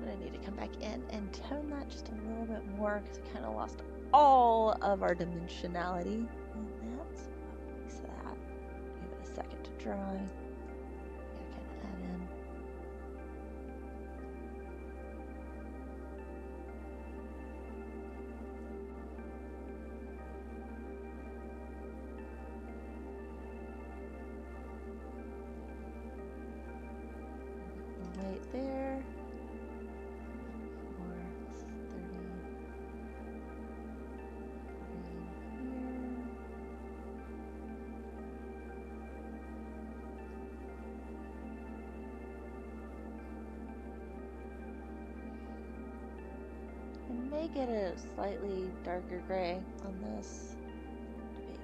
Speaker 1: I need to come back in and tone that just a little bit more because we kind of lost all of our dimensionality. And that's a piece of that. Give it a second to dry. Yeah, kind of add in. Right there. May get a slightly darker gray on this. Debating.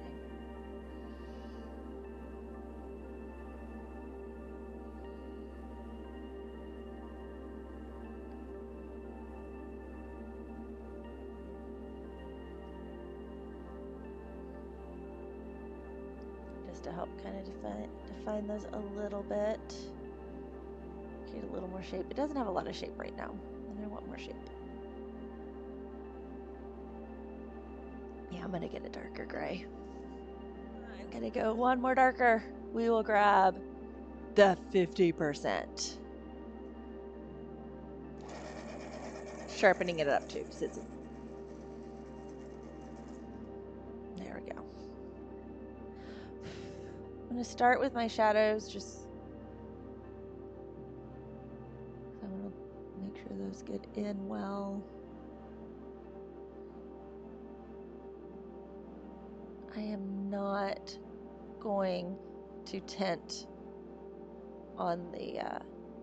Speaker 1: Just to help kind of define those a little bit. Create a little more shape. It doesn't have a lot of shape right now, and I want more shape. Yeah, I'm gonna get a darker gray. I'm gonna go one more darker. We will grab the 50%. Sharpening it up too, because there we go. I'm gonna start with my shadows, just I want to make sure those get in well. I am not going to tint on the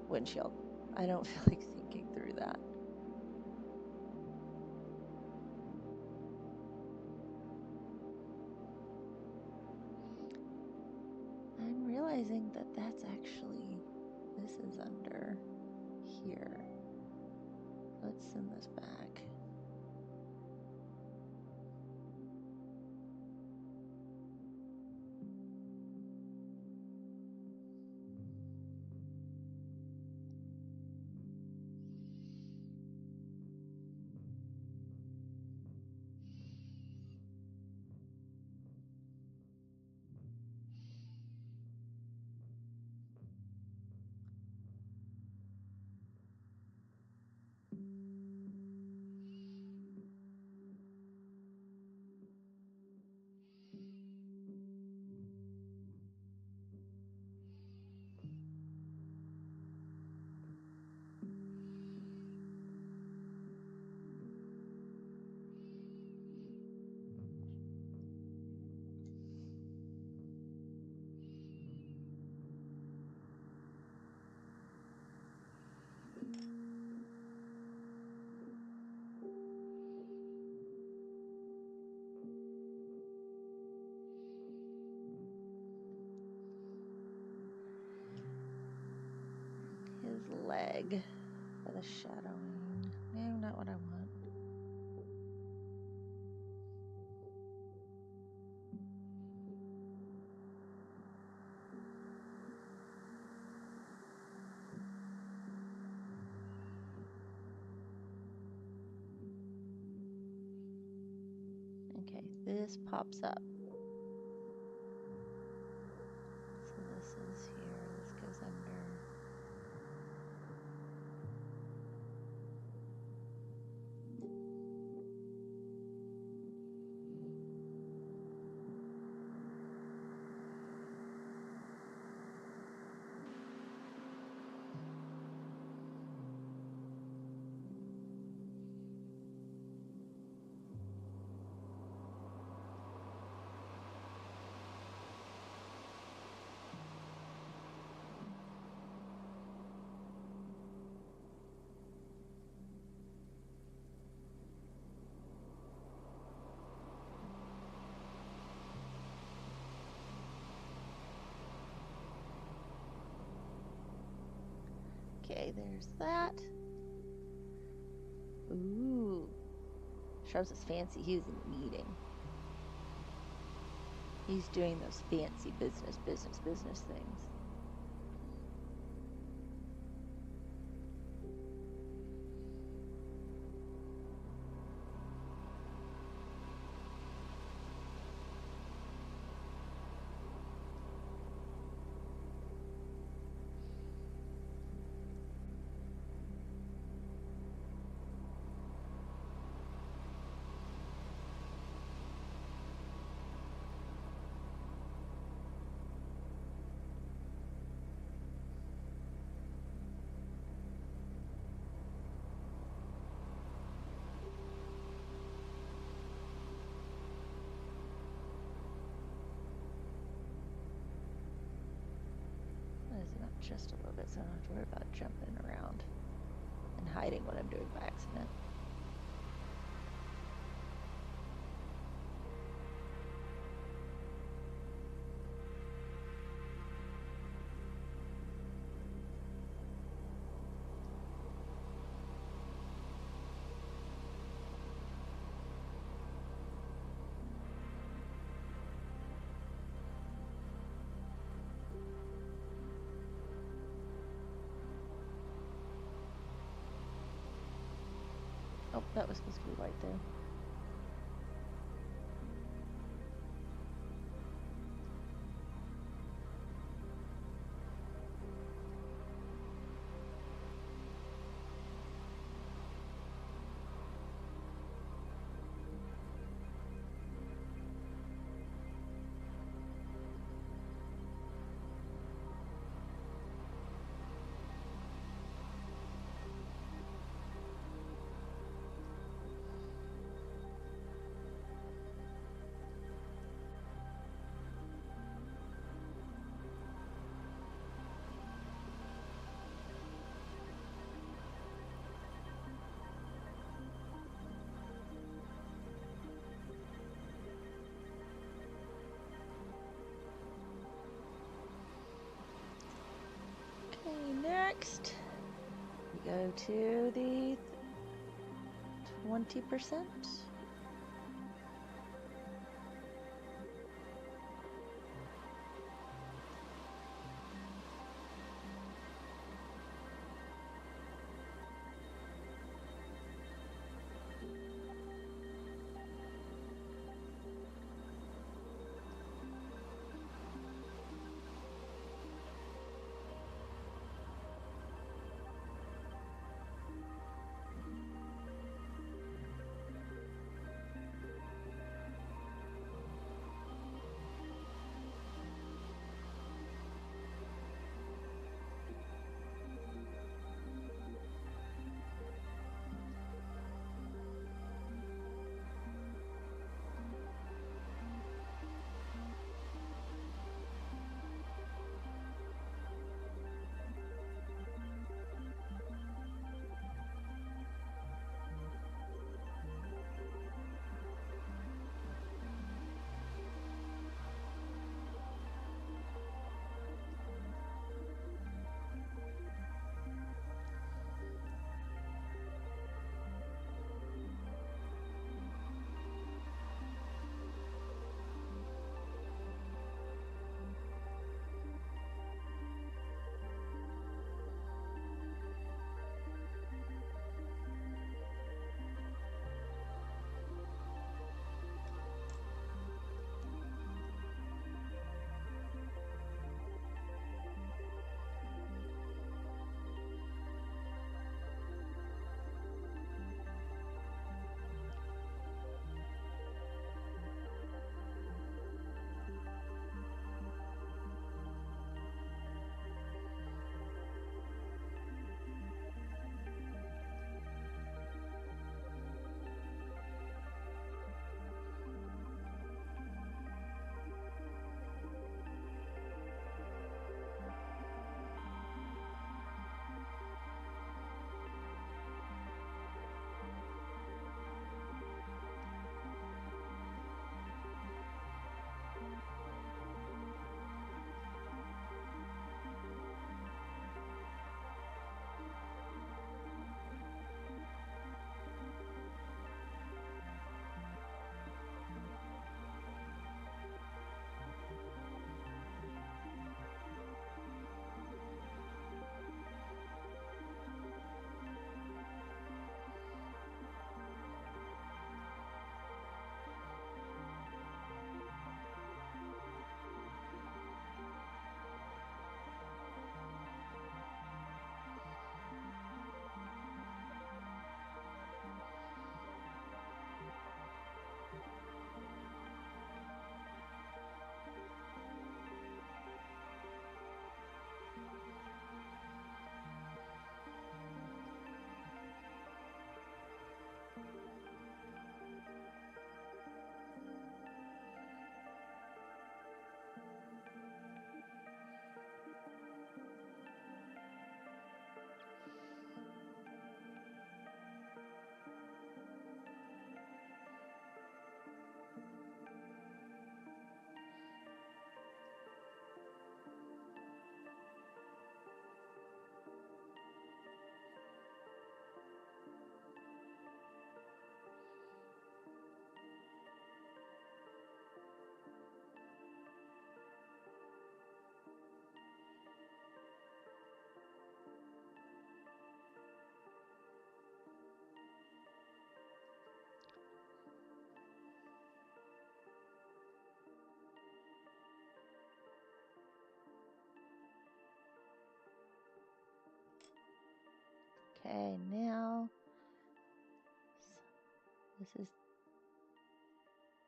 Speaker 1: windshield. I don't feel like thinking through that. I'm realizing that that's actually, this is under here. Let's send this back. His leg for the shadowing. No, not what I want. Okay, this pops up. So this is here, this goes under. Okay, there's that. Ooh. Shows us fancy. He's in a meeting. He's doing those fancy business things. Just a little bit, so I don't have to worry about jumping around and hiding what I'm doing by accident. Oh, that was supposed to be white there. Okay, next we go to the 20%.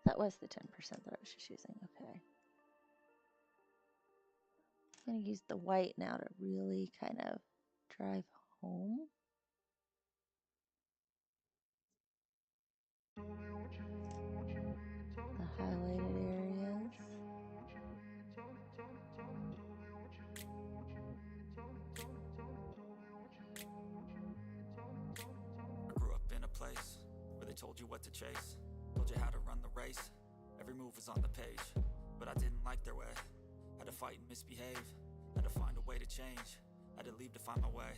Speaker 1: That was the 10% that I was just using. Okay. I'm going to use the white now to really kind of drive home. The highlighted areas.
Speaker 2: I grew up in a place where they told you what to chase, told you how to run the race. Every move was on the page, but I didn't like their way. Had to fight and misbehave, had to find a way to change, had to leave to find my way.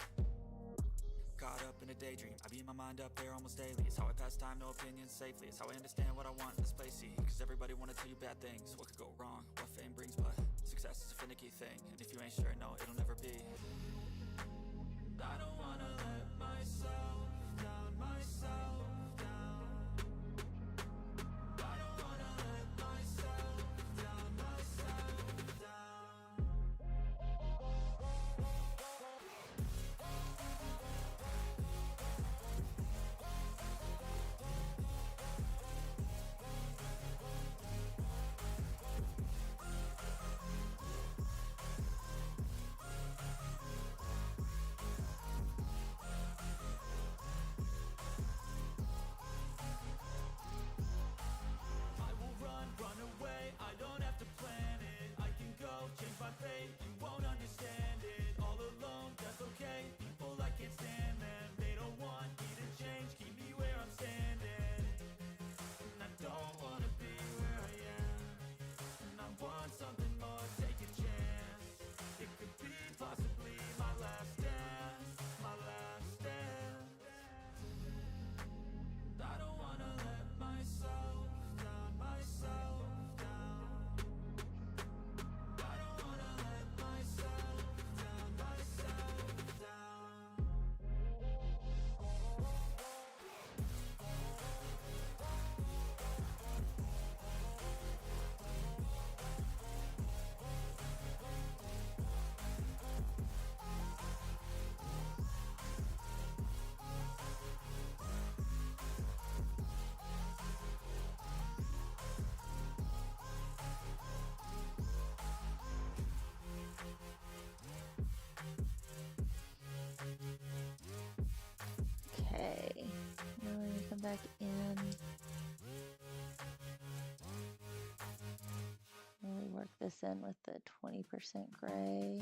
Speaker 2: Caught up in a daydream, I beat my mind up there almost daily. It's how I pass time, no opinions safely. It's how I understand what I want in this place, see. Cause everybody wanna tell you bad things, what could go wrong, what fame brings. But success is a finicky thing, and if you ain't sure, no, it'll never be. I don't wanna let myself down, myself down. I don't wanna let myself down, myself down. I will run away, I don't have to plan it. I can go, change my fate, you won't understand it. All alone, that's okay, people I can't stand them. They don't want me to change, keep me where I'm standing. And I don't wanna be where I am, and I want something more, take a chance. It could be possibly my last dance, my last dance. I don't wanna let myself down, myself down. I don't wanna let myself down, myself down.
Speaker 1: Okay. Now we're going to come back in. Really work this in with the 20% gray.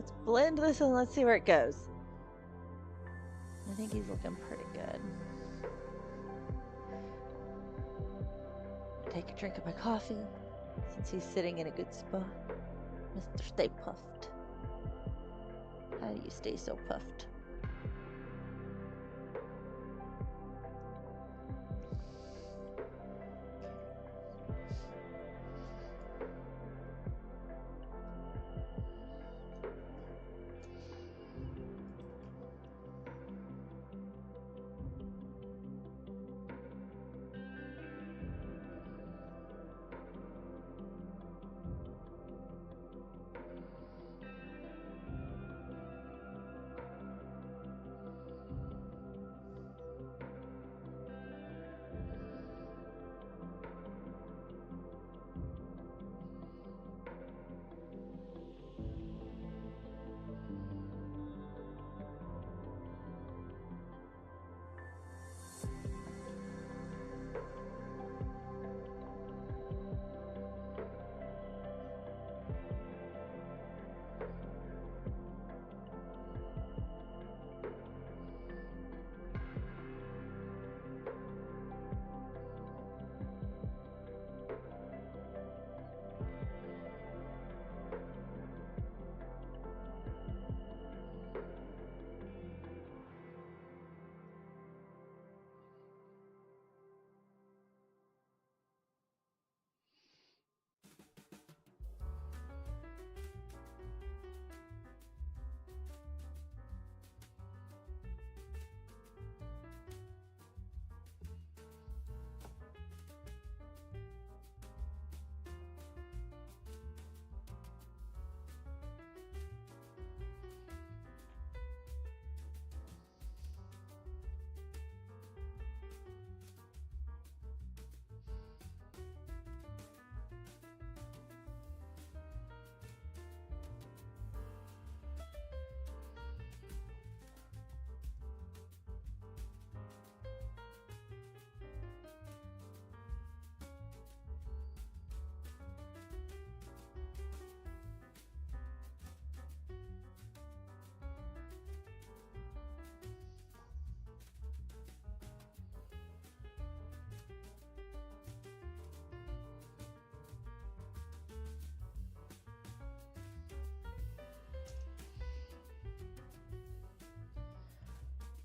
Speaker 1: let's blend this and let's see where it goes. I think he's looking pretty good. Take a drink of my coffee since he's sitting in a good spot. Mr. Stay Puft. How do you stay so puffed?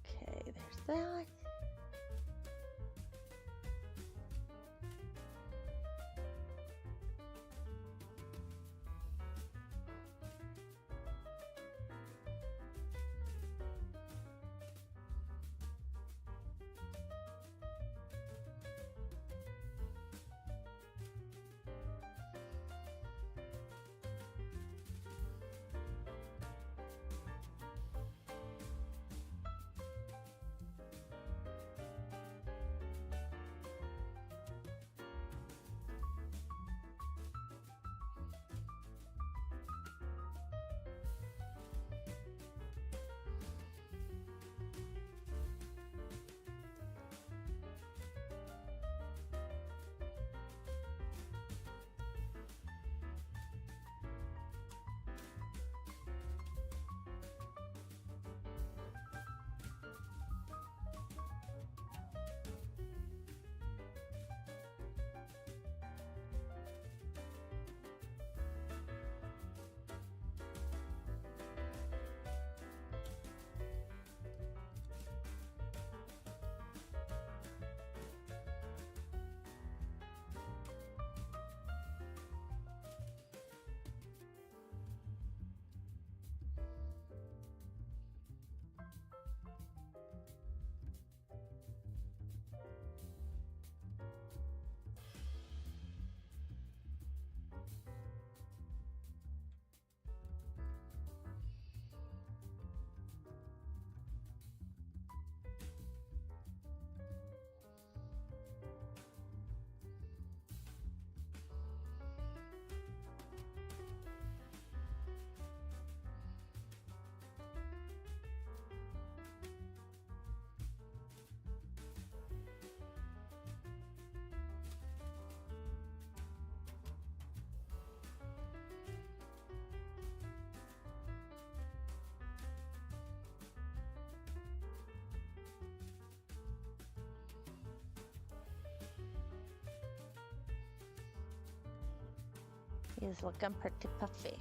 Speaker 1: Okay, there's that. He's looking pretty puffy.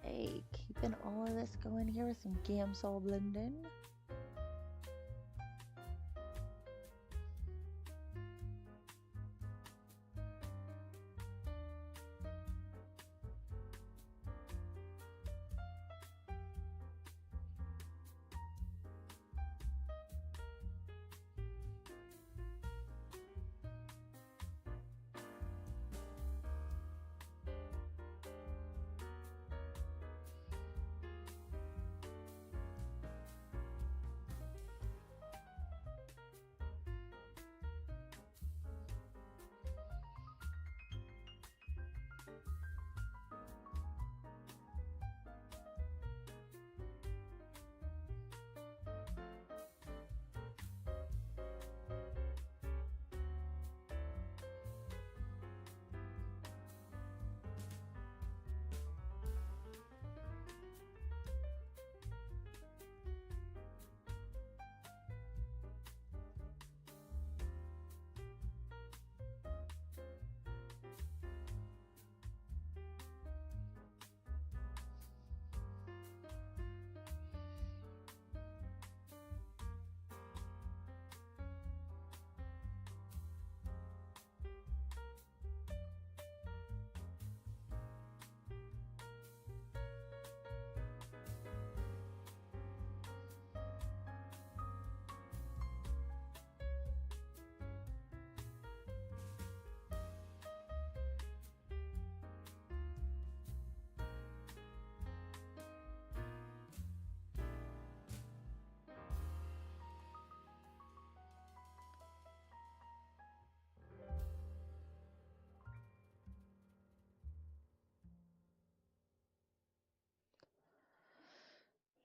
Speaker 1: Okay, keeping all of this going here with some Gamsol blending.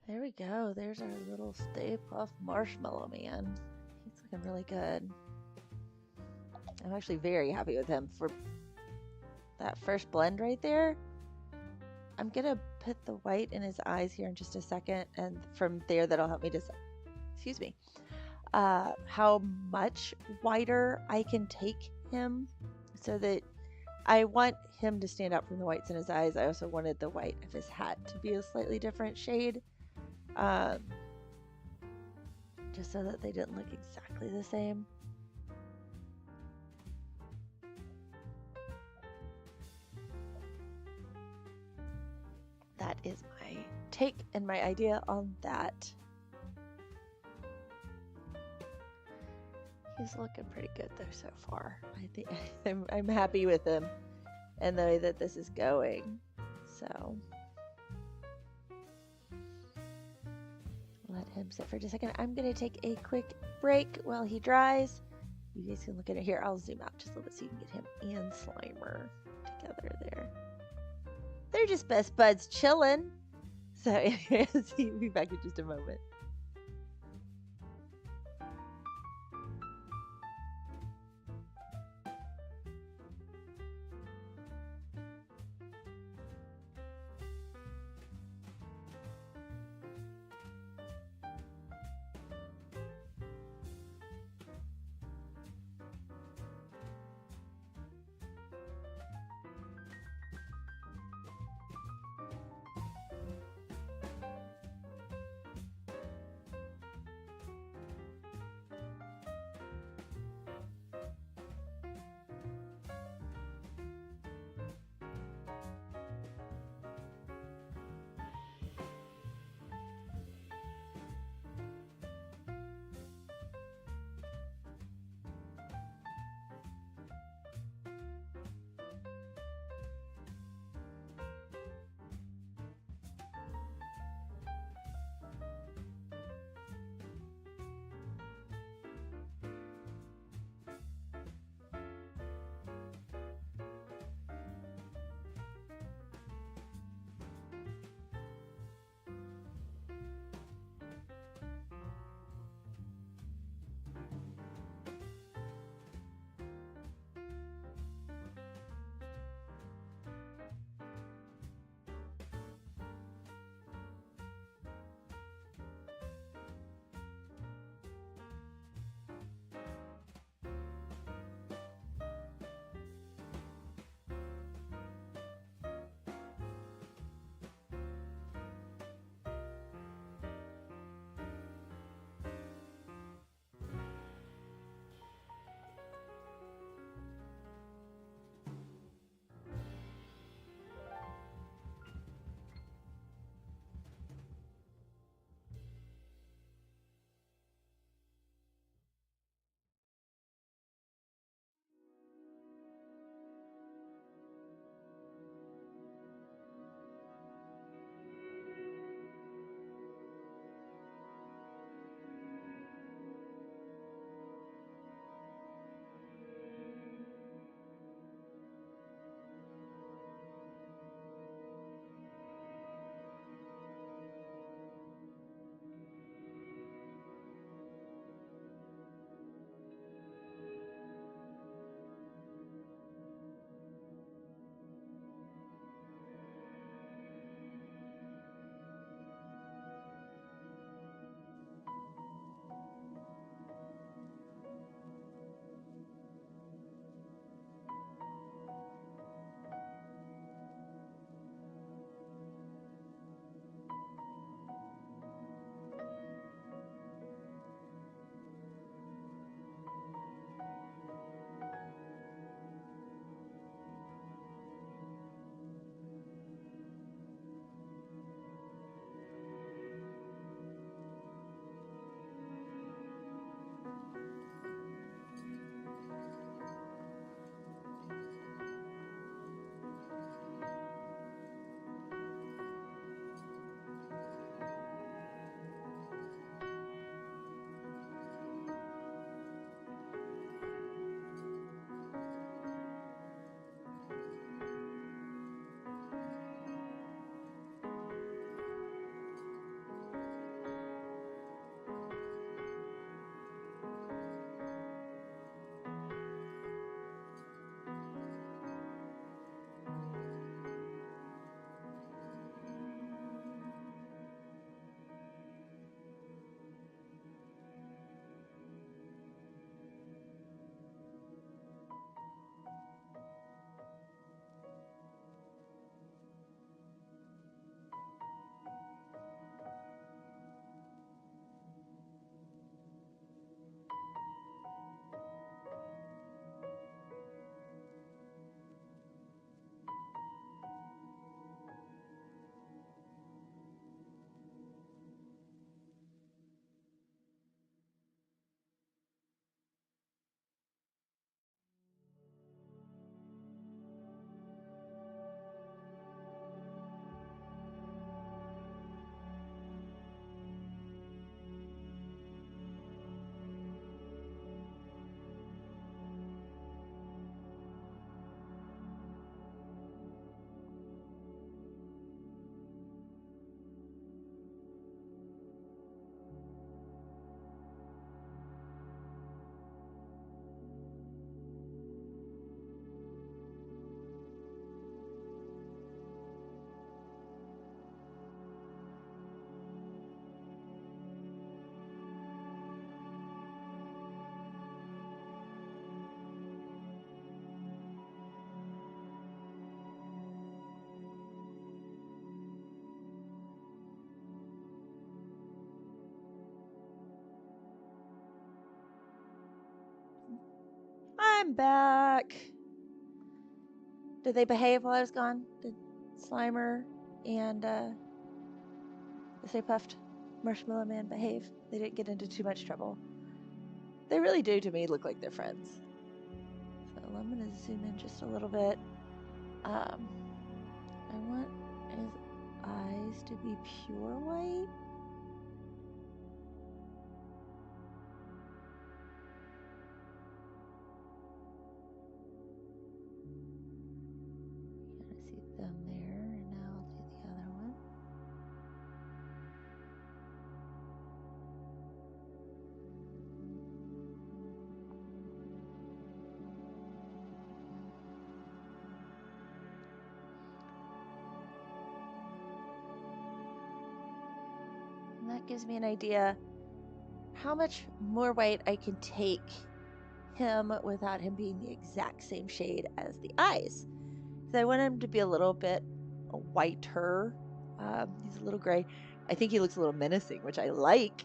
Speaker 1: There we go. There's our little Stay Puft Marshmallow Man. He's looking really good. I'm actually very happy with him for that first blend right there. I'm gonna put the white in his eyes here in just a second, and from there that'll help me decide, excuse me, how much whiter I can take him so that I want him to stand out from the whites in his eyes. I also wanted the white of his hat to be a slightly different shade. Just so that they didn't look exactly the same. That is my take and my idea on that. He's looking pretty good though so far. I think I'm happy with him and the way that this is going. So let him sit for just a second. I'm gonna take a quick break while he dries. You guys can look at it here. I'll zoom out just a little bit so you can get him and Slimer together there. They're just best buds chilling. So anyways, he'll be back in just a moment. I'm back. Did they behave while I was gone? Did Slimer and the Stay Puft Marshmallow Man behave? They didn't get into too much trouble. They really do, to me, look like they're friends. So I'm going to zoom in just a little bit. I want his eyes to be pure white. You see them there, and now I'll do the other one. And that gives me an idea how much more white I can take him without him being the exact same shade as the eyes. So I want him to be a little bit whiter. He's a little gray. I think he looks a little menacing, which I like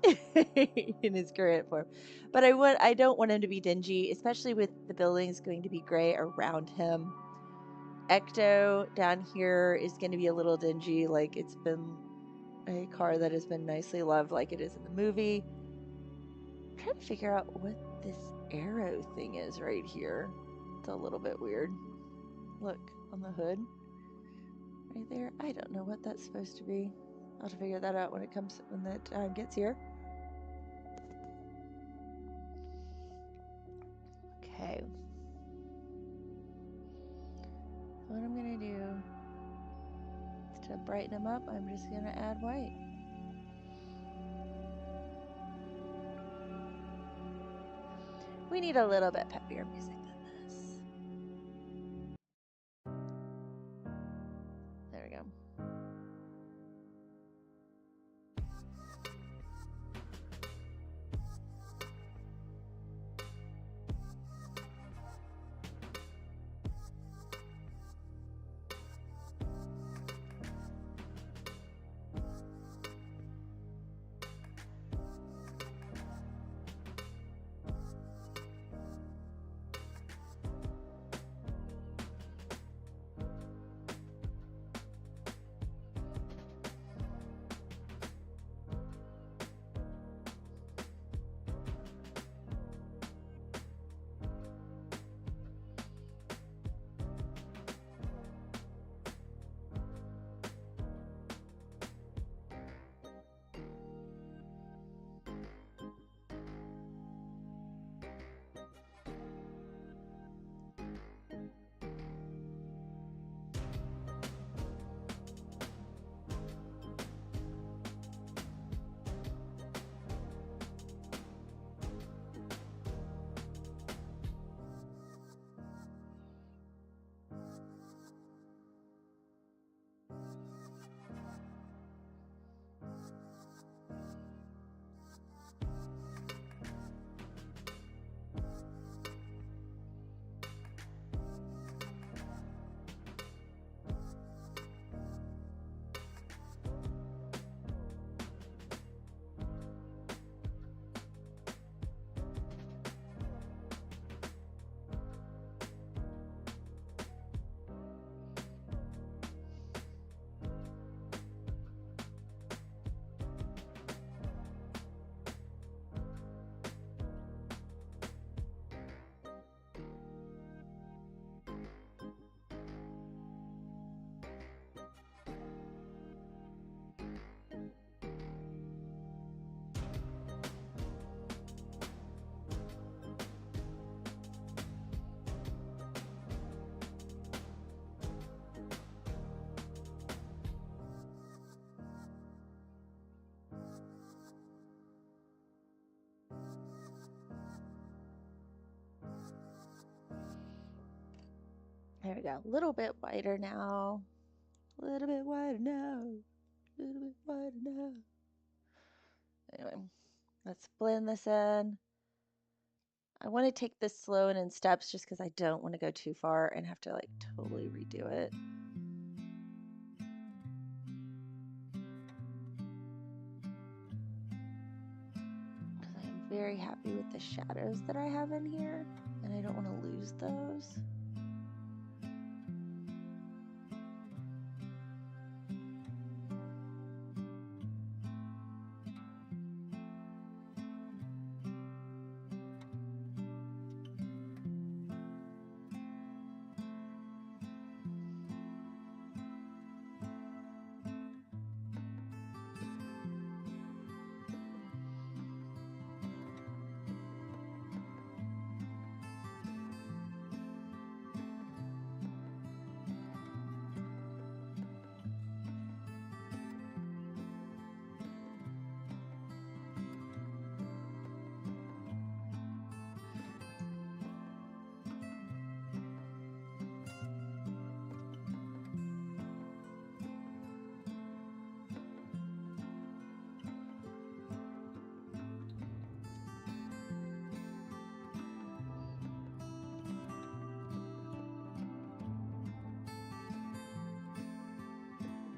Speaker 1: in his current form. But I don't want him to be dingy, especially with the buildings going to be gray around him. Ecto down here is going to be a little dingy, like it's been a car that has been nicely loved like it is in the movie. I'm trying to figure out what this arrow thing is right here. It's a little bit weird. Look on the hood right there. I don't know what that's supposed to be. I'll have to figure that out when the time gets here. Okay. So what I'm gonna do is to brighten them up, I'm just gonna add white. We need a little bit peppier music than this. There we go. There we go. A little bit whiter now. A little bit whiter now. A little bit whiter now. Anyway, let's blend this in. I want to take this slow and in steps just because I don't want to go too far and have to like totally redo it. Because I am very happy with the shadows that I have in here, and I don't want to lose those.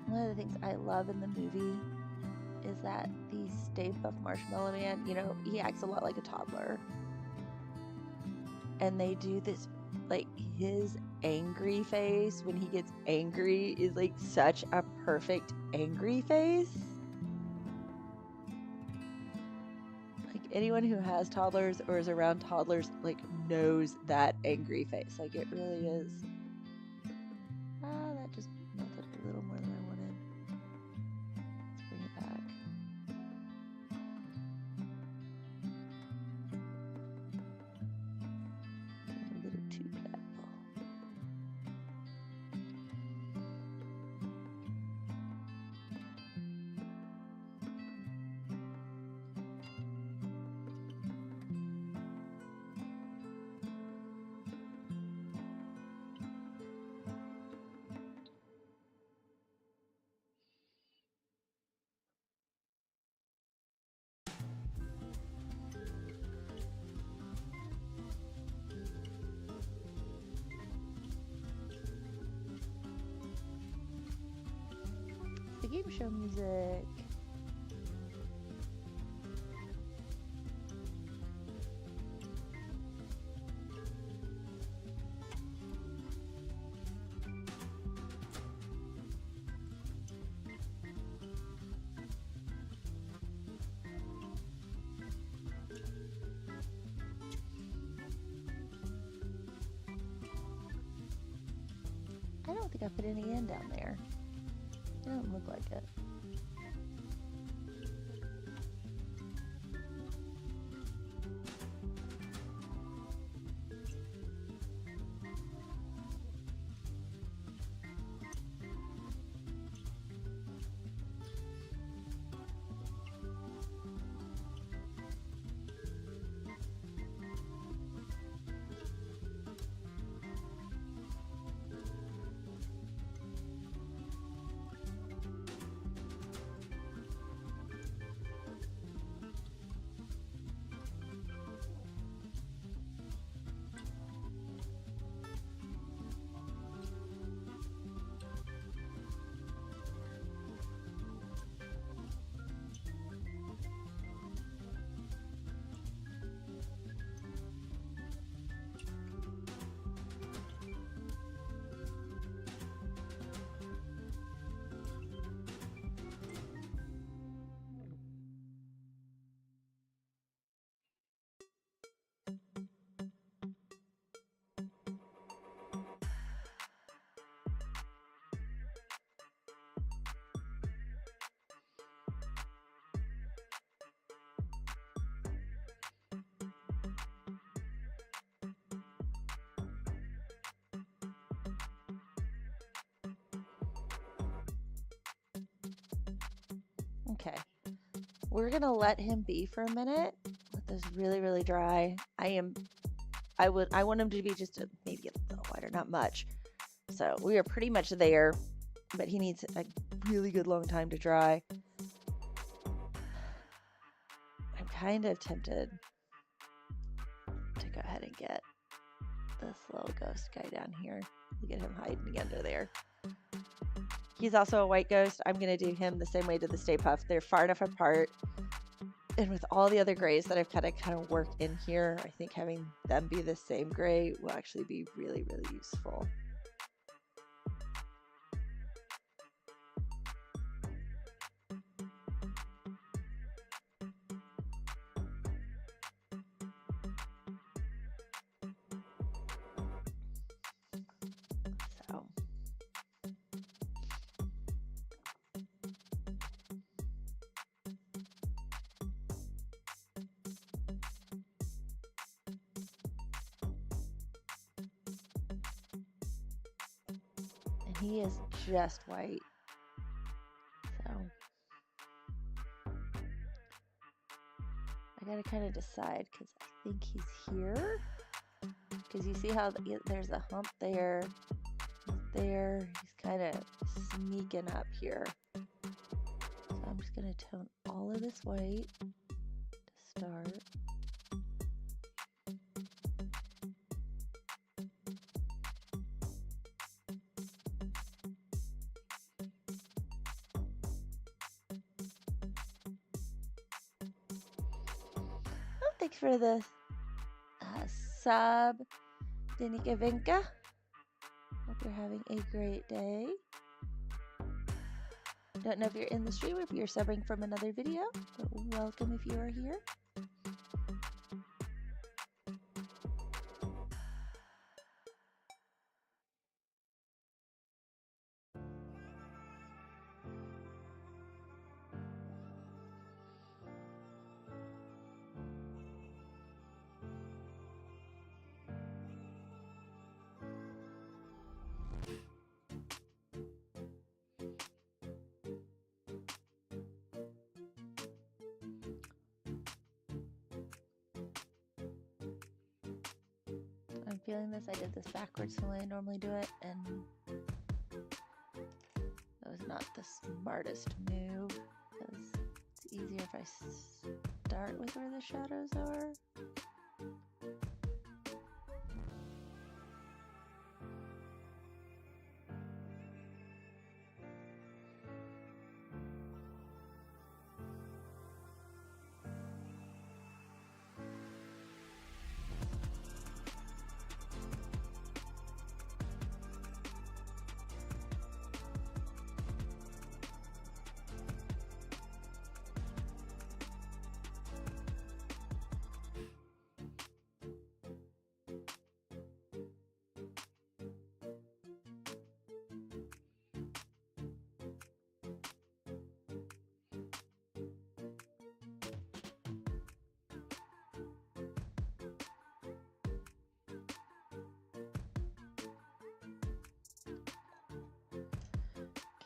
Speaker 1: One of the things I love in the movie is that the Stay Puft Marshmallow Man, you know, he acts a lot like a toddler. And they do this, like, his angry face when he gets angry is like such a perfect angry face. Like, anyone who has toddlers or is around toddlers, like, knows that angry face. Like, it really is. That just melted a little more than I wanted. Let's bring it back. A little too playful. The game show music. I don't think I put any in down there. It doesn't look like it. Okay, we're gonna let him be for a minute. Let this really, really dry. I want him to be just maybe a little wider, not much. So we are pretty much there, but he needs a really good long time to dry. I'm kind of tempted to go ahead and get this little ghost guy down here. Look at him hiding under there. He's also a white ghost. I'm going to do him the same way to the Stay Puft. They're far enough apart And with all the other grays that I've kind of worked in here, I think having them be the same gray will actually be really, really useful. So. And he is just white. So I gotta kind of decide because I think he's here. Because you see how there's a hump there, there. He's kind of sneaking up here. So I'm just gonna tone all of this white to start. Oh, thanks for the sub, Danica Vinka. Hope you're having a great day. Don't know if you're in the stream or if you're subbing from another video, but welcome if you are here. I'm feeling this. I did this backwards from the way I normally do it, and that was not the smartest move because it's easier if I start with where the shadows are.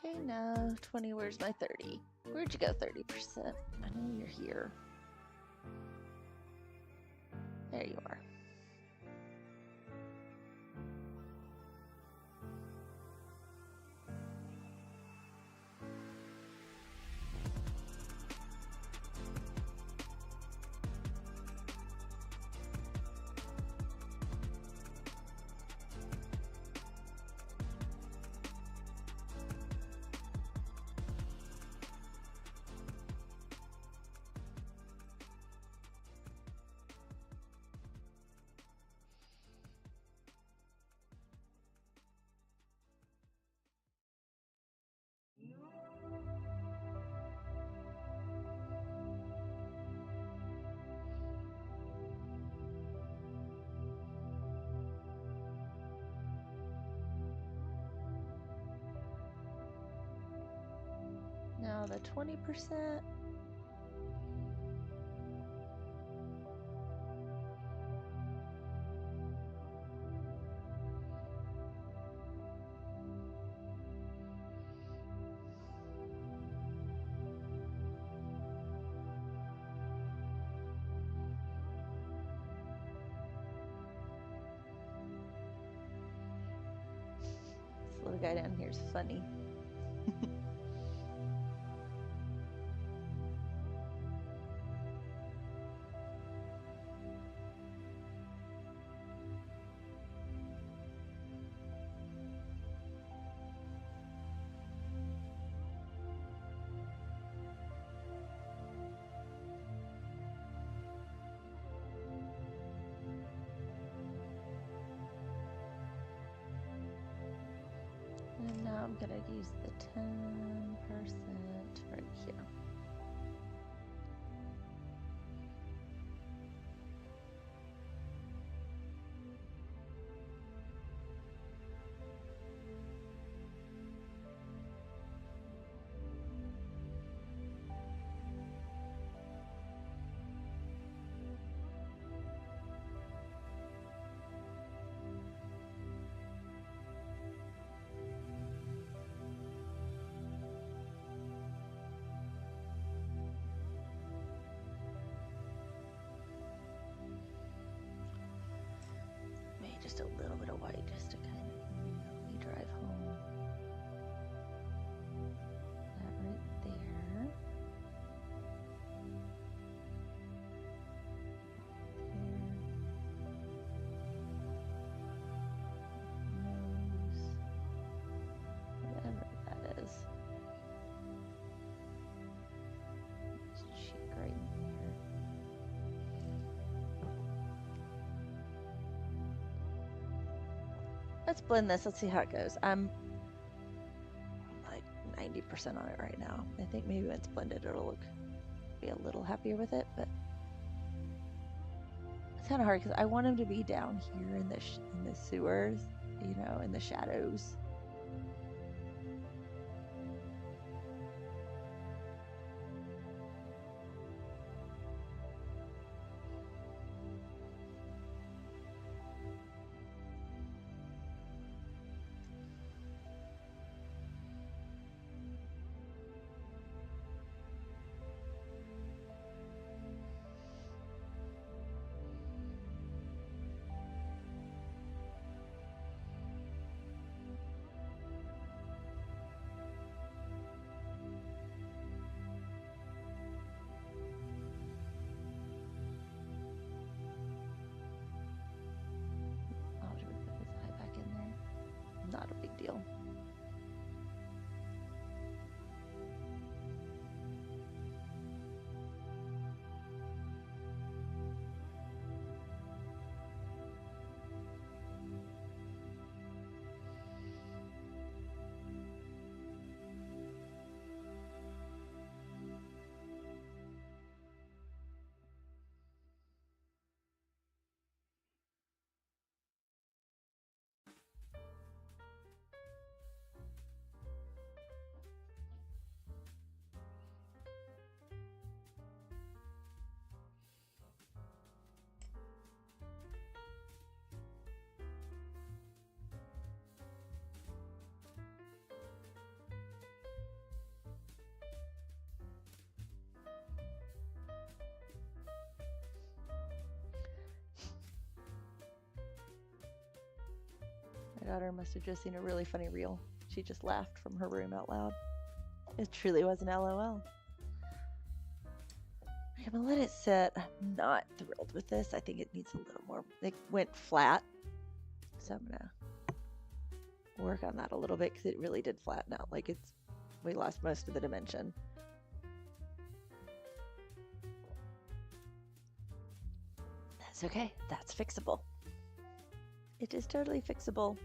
Speaker 1: Okay, now 20, where's my 30? Where'd you go, 30%? I know you're here. There you are. Now the 20%. This little guy down here is funny. I'm gonna use the 10% right here. Just a little bit of white just to kind of drive home that right there. Nose, whatever that is. Cheek right in there. Let's blend this. Let's see how it goes. I'm like 90% on it right now. I think maybe when it's blended, it'll be a little happier with it, but it's kind of hard because I want him to be down here in the sewers, you know, in the shadows. Not a big deal. My daughter must have just seen a really funny reel. She just laughed from her room out loud. It truly was an LOL. I'm gonna let it sit. I'm not thrilled with this. I think it needs a little more. It went flat, so I'm gonna work on that a little bit because it really did flatten out. Like we lost most of the dimension. That's okay. That's fixable. It is totally fixable.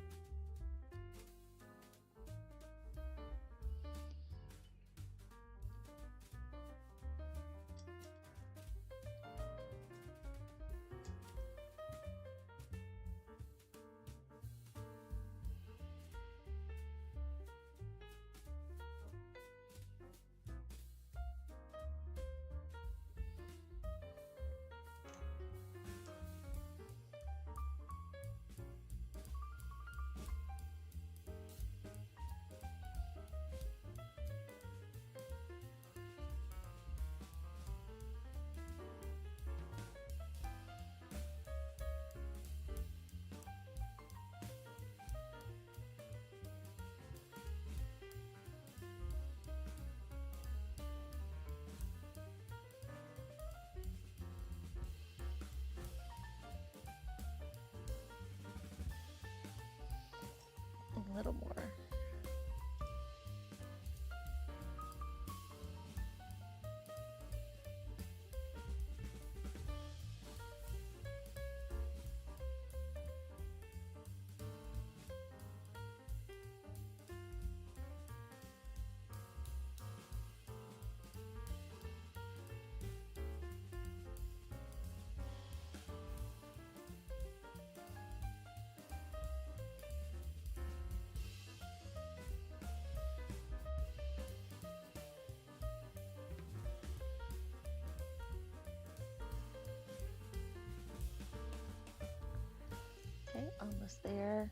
Speaker 1: Almost there.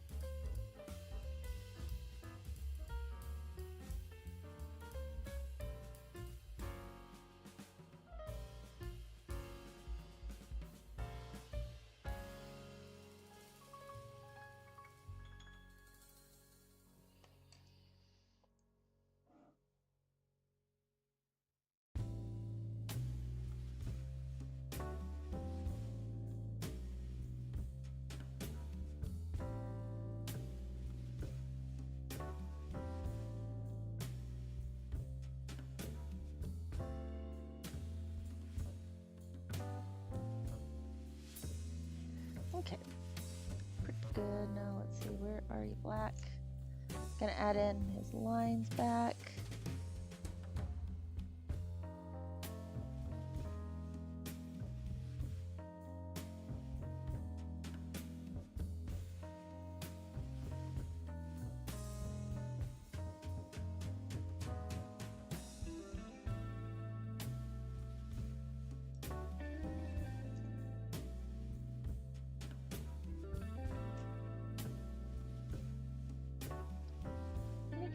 Speaker 1: Okay, pretty good. Now let's see, where are you, black? Gonna add in his lines back.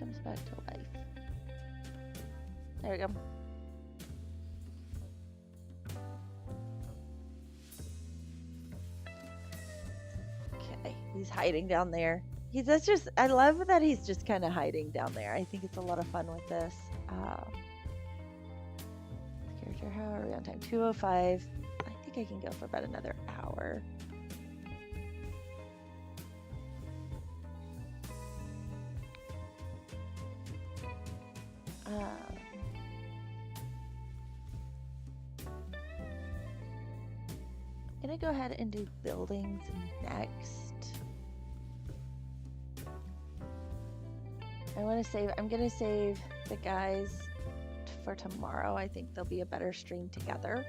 Speaker 1: Comes back to life. There we go. Okay, he's hiding down there. That's just, I love that he's just kind of hiding down there. I think it's a lot of fun with this. Character, how are we on time? 2:05. I think I can go for about another hour. I'm gonna go ahead and do buildings next. I'm gonna save the guys for tomorrow. I think they'll be a better stream together.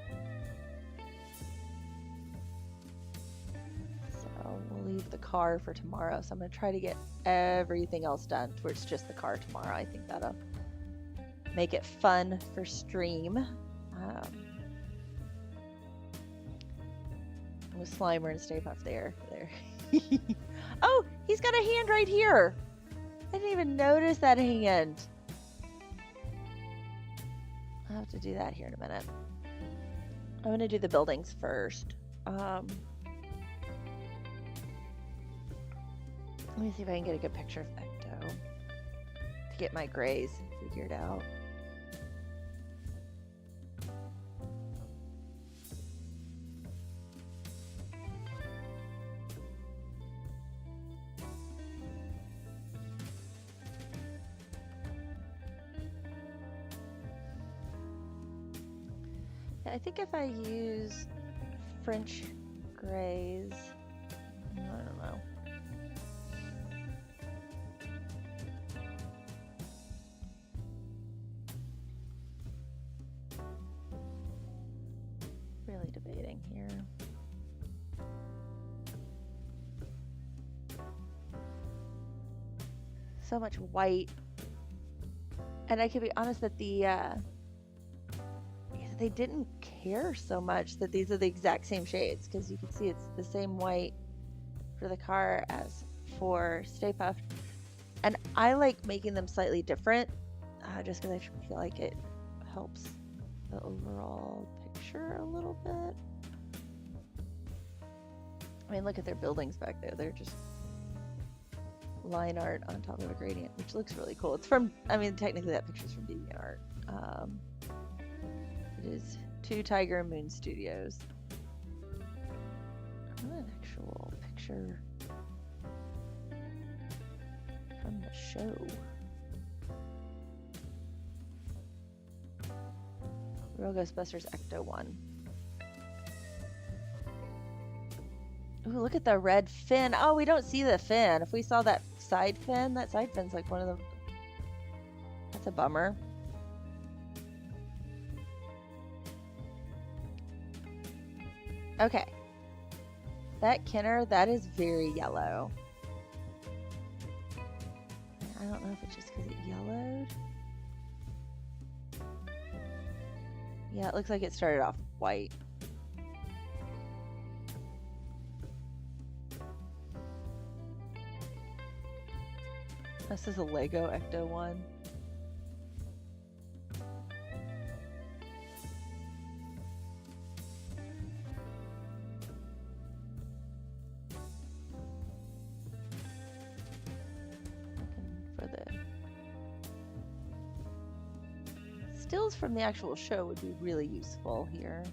Speaker 1: So we'll leave the car for tomorrow. So I'm gonna try to get everything else done towards just the car tomorrow. I think that'll make it fun for stream. With Slimer and Stay Puft there. Oh, he's got a hand right here. I didn't even notice that hand. I'll have to do that here in a minute. I'm gonna do the buildings first. Let me see if I can get a good picture of Ecto to get my grays figured out. I think if I use French grays, I don't know. Really debating here. So much white. And I can be honest that they didn't care so much that these are the exact same shades, because you can see it's the same white for the car as for Stay Puft. And I like making them slightly different just because I feel like it helps the overall picture a little bit. I mean, look at their buildings back there. They're just line art on top of a gradient, which looks really cool. It's from, I mean, technically that picture's from DeviantArt. It is 2 Tiger and Moon Studios. I want an actual picture from the show. Real Ghostbusters Ecto 1. Ooh, look at the red fin. Oh, we don't see the fin. If we saw that side fin's like one of the... That's a bummer. Okay. That Kenner, that is very yellow. I don't know if it's just because it yellowed. Yeah, it looks like it started off white. This is a Lego Ecto one. For the stills from the actual show would be really useful here.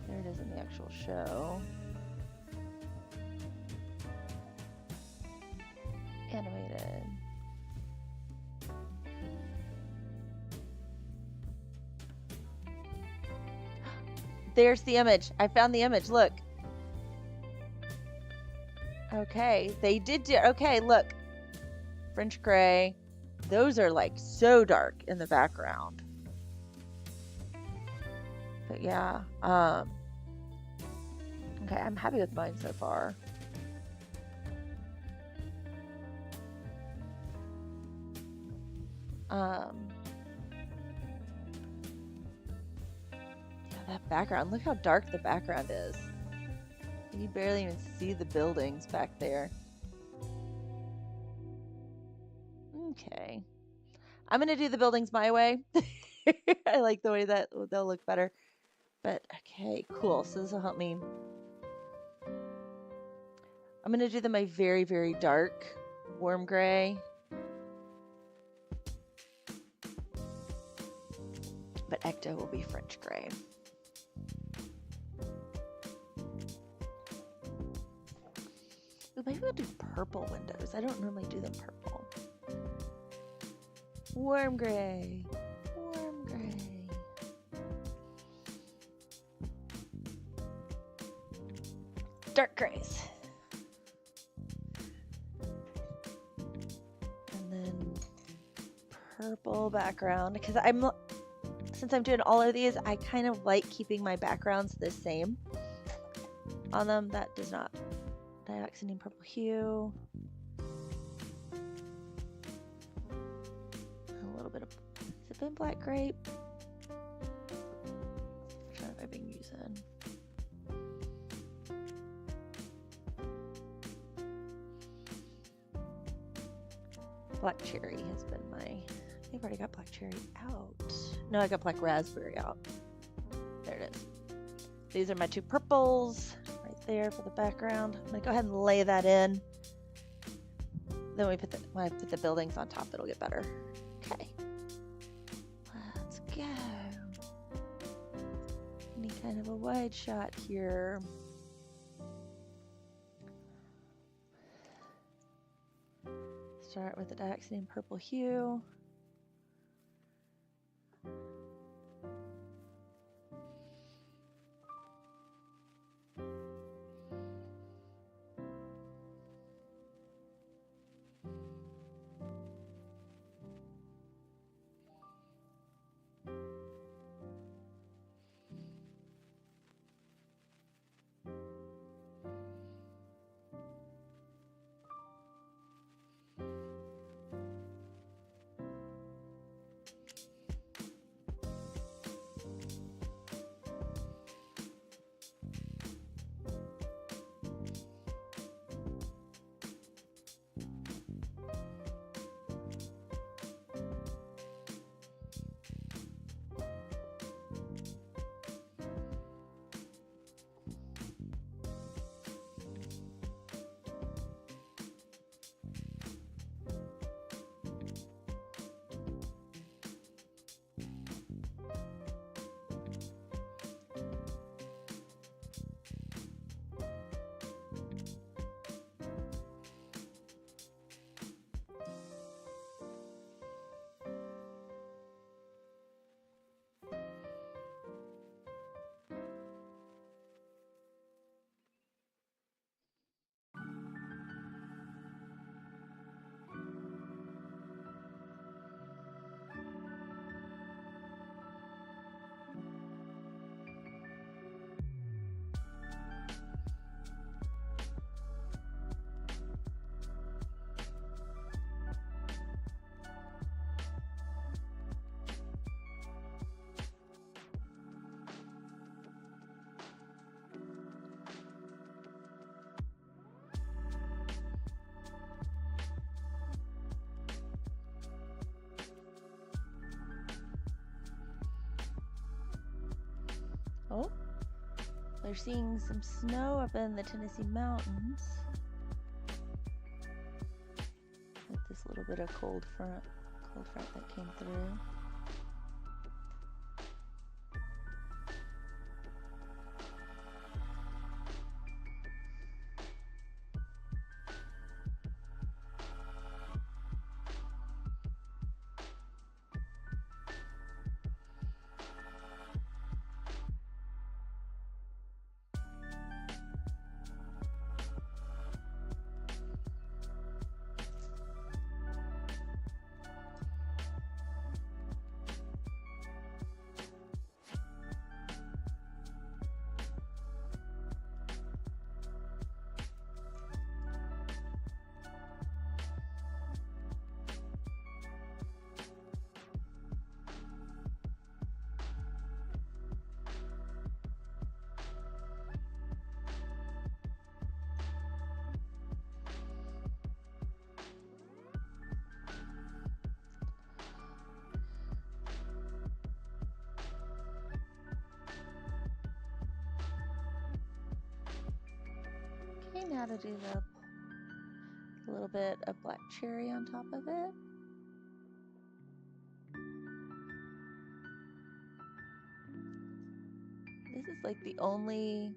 Speaker 1: There it is in the actual show. Animated. There's the image. I found the image. Look. Okay, they did do. Okay, look. French gray. Those are like so dark in the background. But yeah. Okay, I'm happy with mine so far. Yeah, that background. Look how dark the background is. You barely even see the buildings back there. Okay. I'm going to do the buildings my way. I like the way that they'll look better. But, okay, cool. So this will help me. I'm going to do them a very, very dark warm gray. But Ecto will be French gray. Maybe we'll do purple windows. I don't normally do them purple. Warm gray. Warm gray. Dark grays. And then purple background. Because since I'm doing all of these, I kind of like keeping my backgrounds the same on them. That does not. Dioxazine purple hue. A little bit of, has it been black grape? Which one have I been using? Black cherry has been my, I think I've already got black cherry out. No, I got black raspberry out. There it is. These are my two purples. There for the background. I'm gonna go ahead and lay that in. Then when I put the buildings on top, it'll get better. Okay. Let's go. Need kind of a wide shot here. Start with the dioxazine purple hue. So we're seeing some snow up in the Tennessee mountains with this little bit of cold front that came through. Okay, now to do a little bit of black cherry on top of it. This is like the only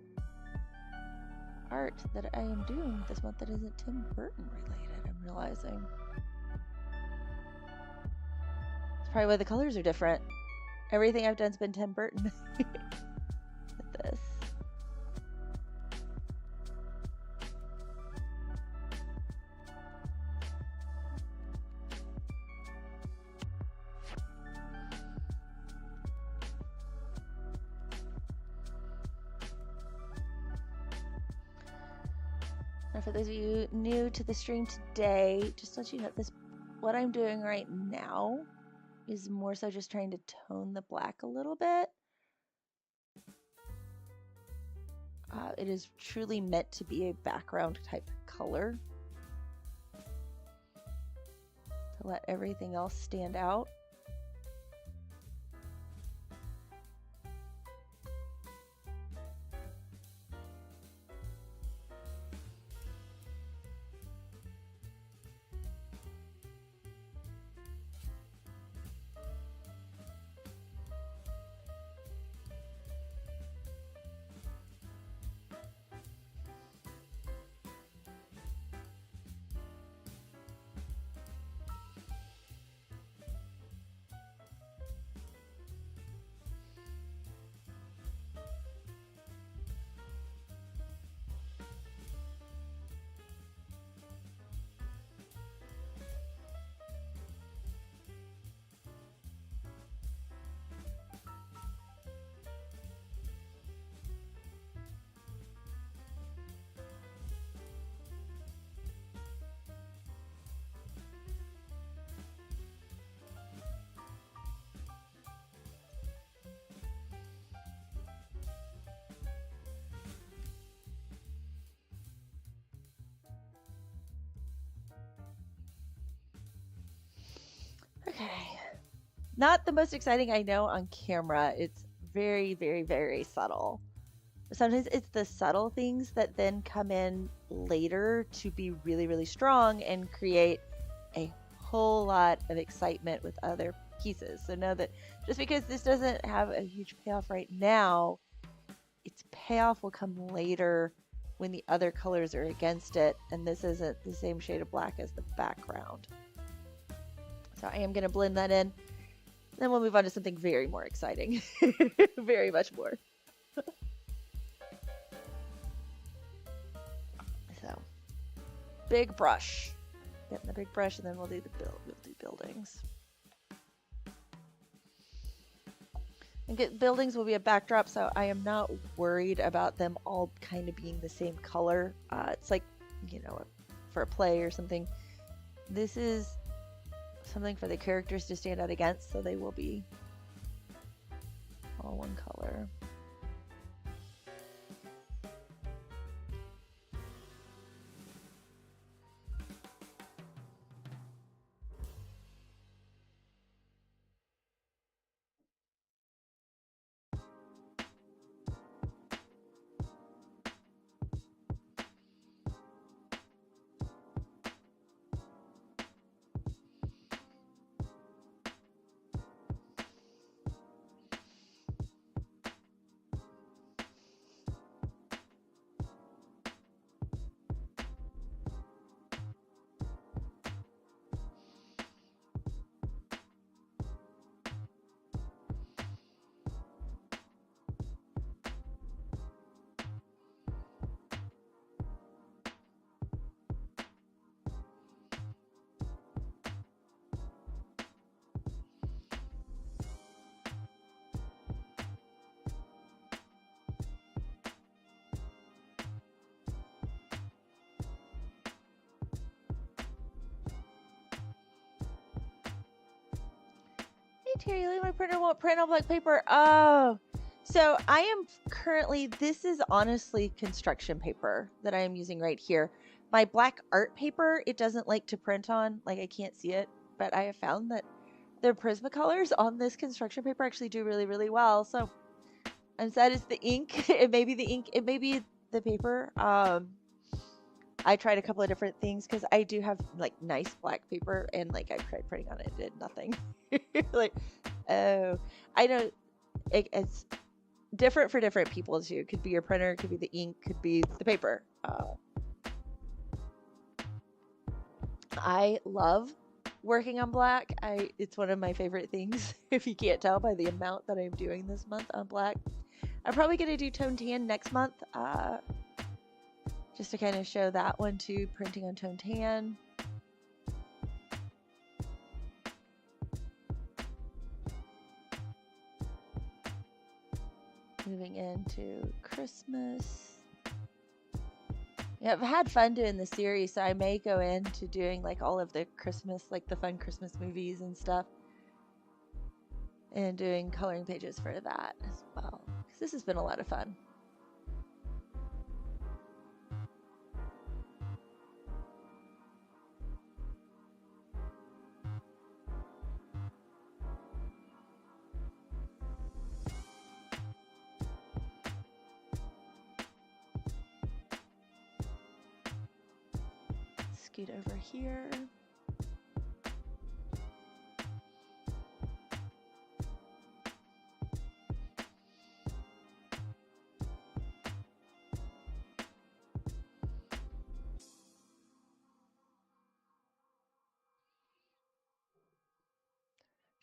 Speaker 1: art that I am doing this month that isn't Tim Burton related, I'm realizing. It's probably why the colors are different. Everything I've done's been Tim Burton with this. Now for those of you new to the stream today, just to let you know, what I'm doing right now is more so just trying to tone the black a little bit. It is truly meant to be a background type color to let everything else stand out. Okay. Not the most exciting, I know, on camera. It's very, very, very subtle. Sometimes it's the subtle things that then come in later to be really, really strong and create a whole lot of excitement with other pieces. So know that just because this doesn't have a huge payoff right now, its payoff will come later when the other colors are against it and this isn't the same shade of black as the background. So I am going to blend that in. Then we'll move on to something very more exciting. Very much more. So, big brush. Getting the big brush, and then we'll do buildings. And buildings will be a backdrop, so I am not worried about them all kind of being the same color. It's like, you know, for a play or something. This is something for the characters to stand out against, so they will be all one color. Terry Lee, my printer won't print on black paper. Oh, so I am currently, this is honestly construction paper that I am using right here. My black art paper, it doesn't like to print on, like I can't see it, but I have found that the Prismacolors on this construction paper actually do really, really well. So I'm sad it's the ink. It may be the ink, it may be the paper. I tried a couple of different things because I do have like nice black paper, and like I tried printing on it, it did nothing. Like, oh, I know it's different for different people too. Could be your printer, could be the ink, could be the paper. I love working on black. It's one of my favorite things. If you can't tell by the amount that I'm doing this month on black, I'm probably gonna do tone tan next month. Just to kind of show that one too, printing on tone tan. Moving into Christmas. Yeah, I've had fun doing the series, so I may go into doing like all of the Christmas, like the fun Christmas movies and stuff. And doing coloring pages for that as well. Because this has been a lot of fun. Scoot over here.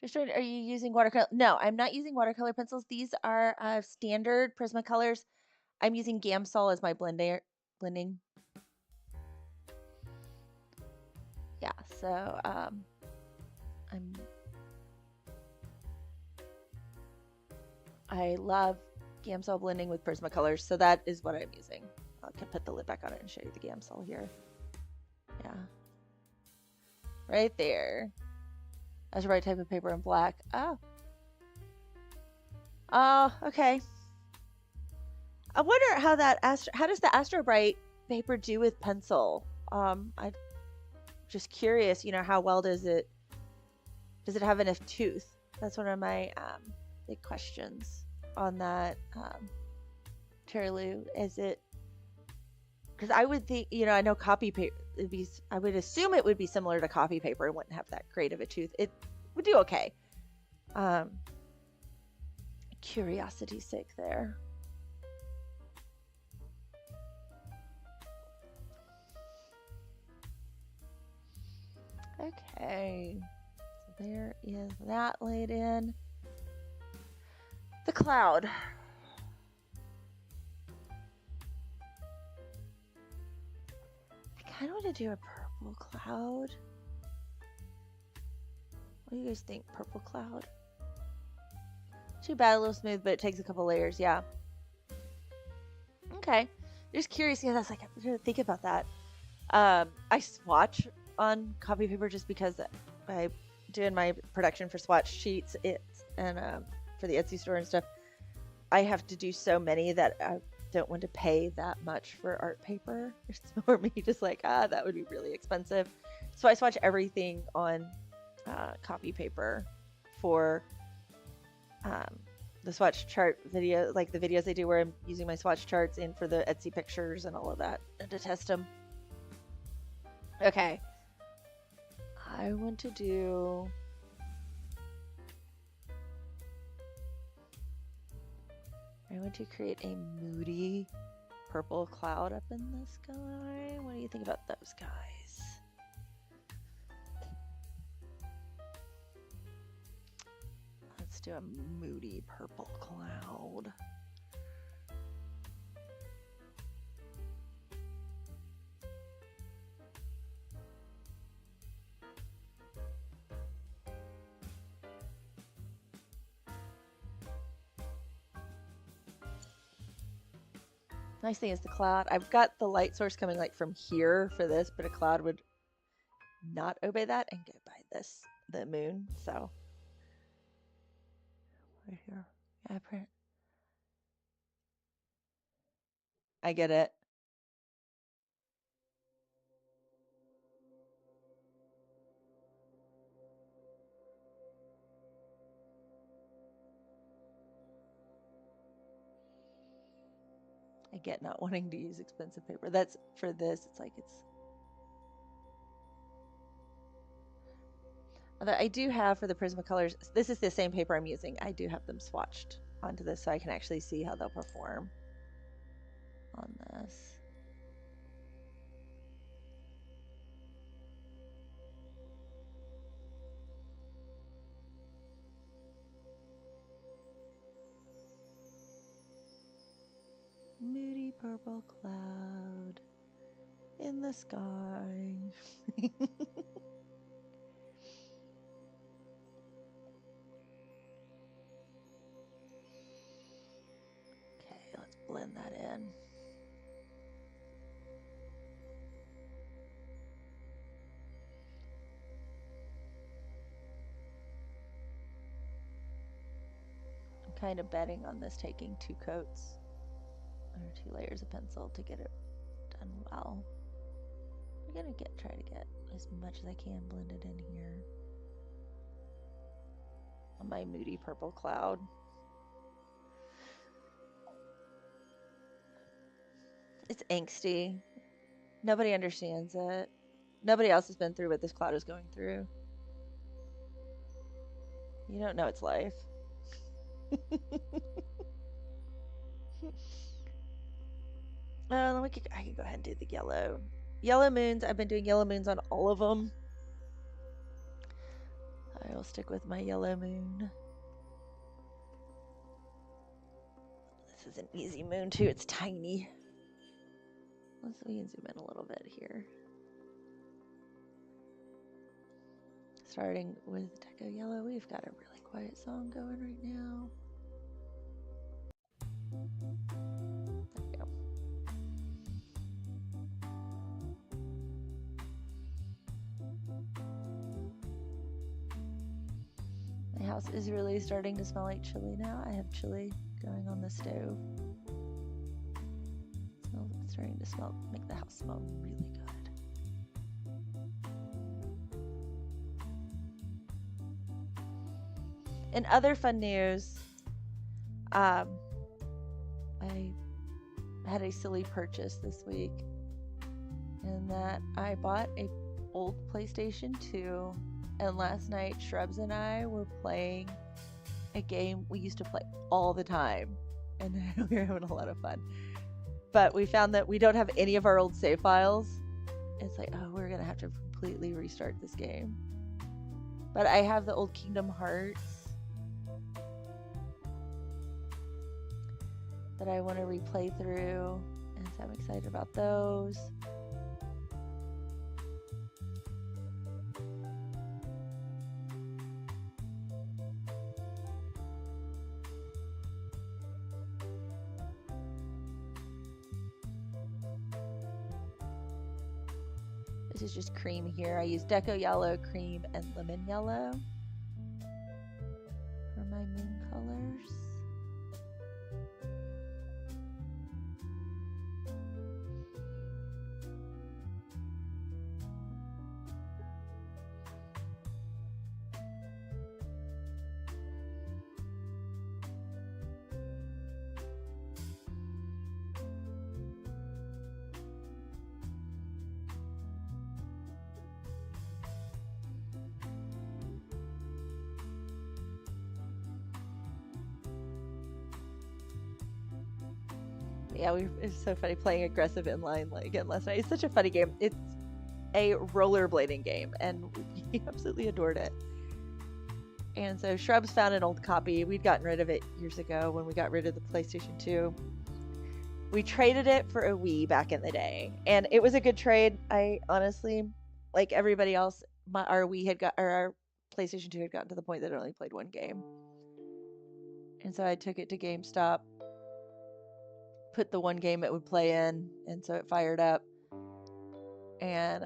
Speaker 1: Just trying, are you using watercolor? No, I'm not using watercolor pencils. These are standard Prismacolors. I'm using Gamsol as my blending. Yeah, so I love Gamsol blending with Prismacolors, so that is what I'm using. I can put the lid back on it and show you the Gamsol here. Yeah, right there. That's the right type of paper in black. Oh. Oh, okay. I wonder how that how does the Astro Bright paper do with pencil? I'm just curious, you know, how well does it have enough tooth? That's one of my big questions on that. Terry Lou, is it, because I would think, you know, I know copy paper, I would assume it would be similar to copy paper. It wouldn't have that great of a tooth. It would do okay. Curiosity's sake there. Okay, so there is that laid in. The cloud. I kind of want to do a purple cloud. What do you guys think? Purple cloud? Too bad, a little smooth, but it takes a couple layers. Yeah. Okay. Just curious. Yeah, that's like, I didn't think about that. I swatch on copy paper just because I doing my production for swatch sheets and for the Etsy store and stuff. I have to do so many that I don't want to pay that much for art paper. It's more me just like, that would be really expensive. So I swatch everything on copy paper for the swatch chart video, like the videos I do where I'm using my swatch charts, and for the Etsy pictures and all of that, and to test them. Okay. I want to do... I want to create a moody purple cloud up in the sky. What do you think about those guys? Let's do a moody purple cloud. Nice thing is the cloud. I've got the light source coming like from here for this, but a cloud would not obey that and go by the moon. So Right here. Yeah, print. I get it. I get not wanting to use expensive paper. That's for this. It's like it's. Although I do have for the Prismacolors, this is the same paper I'm using. I do have them swatched onto this so I can actually see how they'll perform on this. Moody purple cloud in the sky. Okay, let's blend that in. I'm kind of betting on this taking 2 coats or 2 layers of pencil to get it done well. I'm gonna try to get as much as I can blended in here on my moody purple cloud. It's angsty. Nobody understands it. Nobody else has been through what this cloud is going through. You don't know its life. I can go ahead and do the yellow. Yellow moons, I've been doing yellow moons on all of them. I will stick with my yellow moon. This is an easy moon too, it's tiny. We can zoom in a little bit here. Starting with Deco Yellow, we've got a really quiet song going right now. There we go. My house is really starting to smell like chili now. I have chili going on the stove. It's starting to make the house smell really good. In other fun news, I had a silly purchase this week in that I bought a old PlayStation 2, and last night Shrubs and I were playing a game we used to play all the time, and we were having a lot of fun. But we found that we don't have any of our old save files. It's like, oh, we're gonna have to completely restart this game. But I have the old Kingdom Hearts that I want to replay through, and so I'm excited about those. This is just cream here. I use Deco Yellow, cream, and lemon yellow for my moon colors. Yeah, it's so funny playing aggressive inline again last night. It's such a funny game. It's a rollerblading game, and we absolutely adored it. And so Shrubs found an old copy. We'd gotten rid of it years ago when we got rid of the PlayStation 2. We traded it for a Wii back in the day, and it was a good trade. I honestly, like everybody else, our PlayStation 2 had gotten to the point that it only played one game. And so I took it to GameStop, put the one game it would play in, and so it fired up, and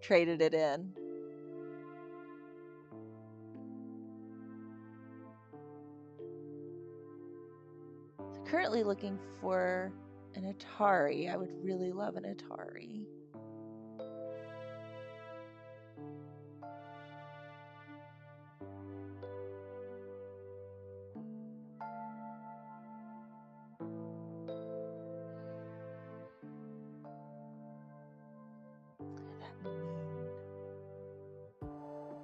Speaker 1: traded it in. currently looking for an Atari. I would really love an Atari. That moon.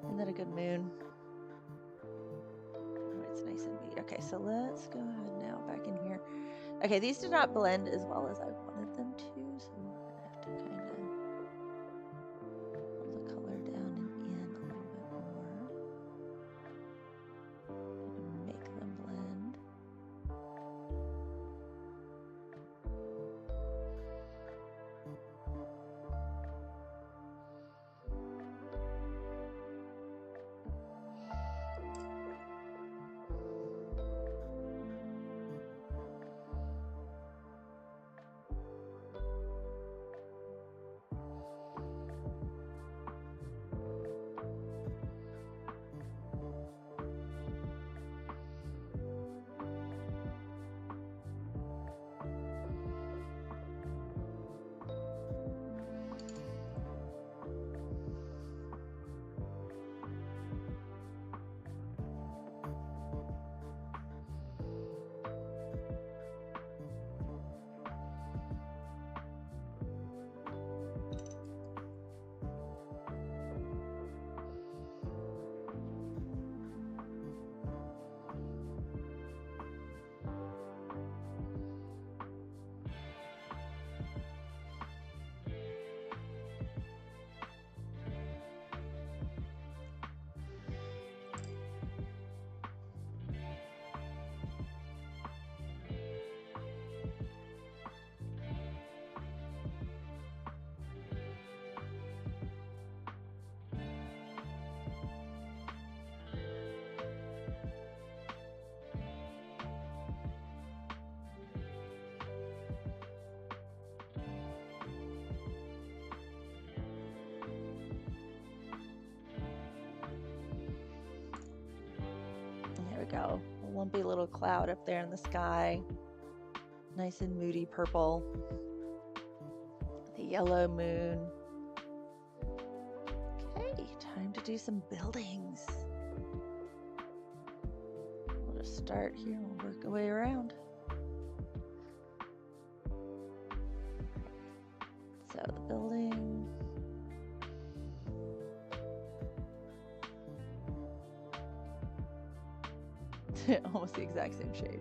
Speaker 1: Isn't that a good moon? Oh, it's nice and big. Okay, so let's go ahead now back in here. Okay, these did not blend as well as I wanted them to, so we're gonna have to kind of pull the color down and in a little bit more. Kind of make them blend. There we go. A lumpy little cloud up there in the sky. Nice and moody purple. The yellow moon. Okay, time to do some buildings. We'll just start here and we'll work our way around. So the building. Almost the exact same shade.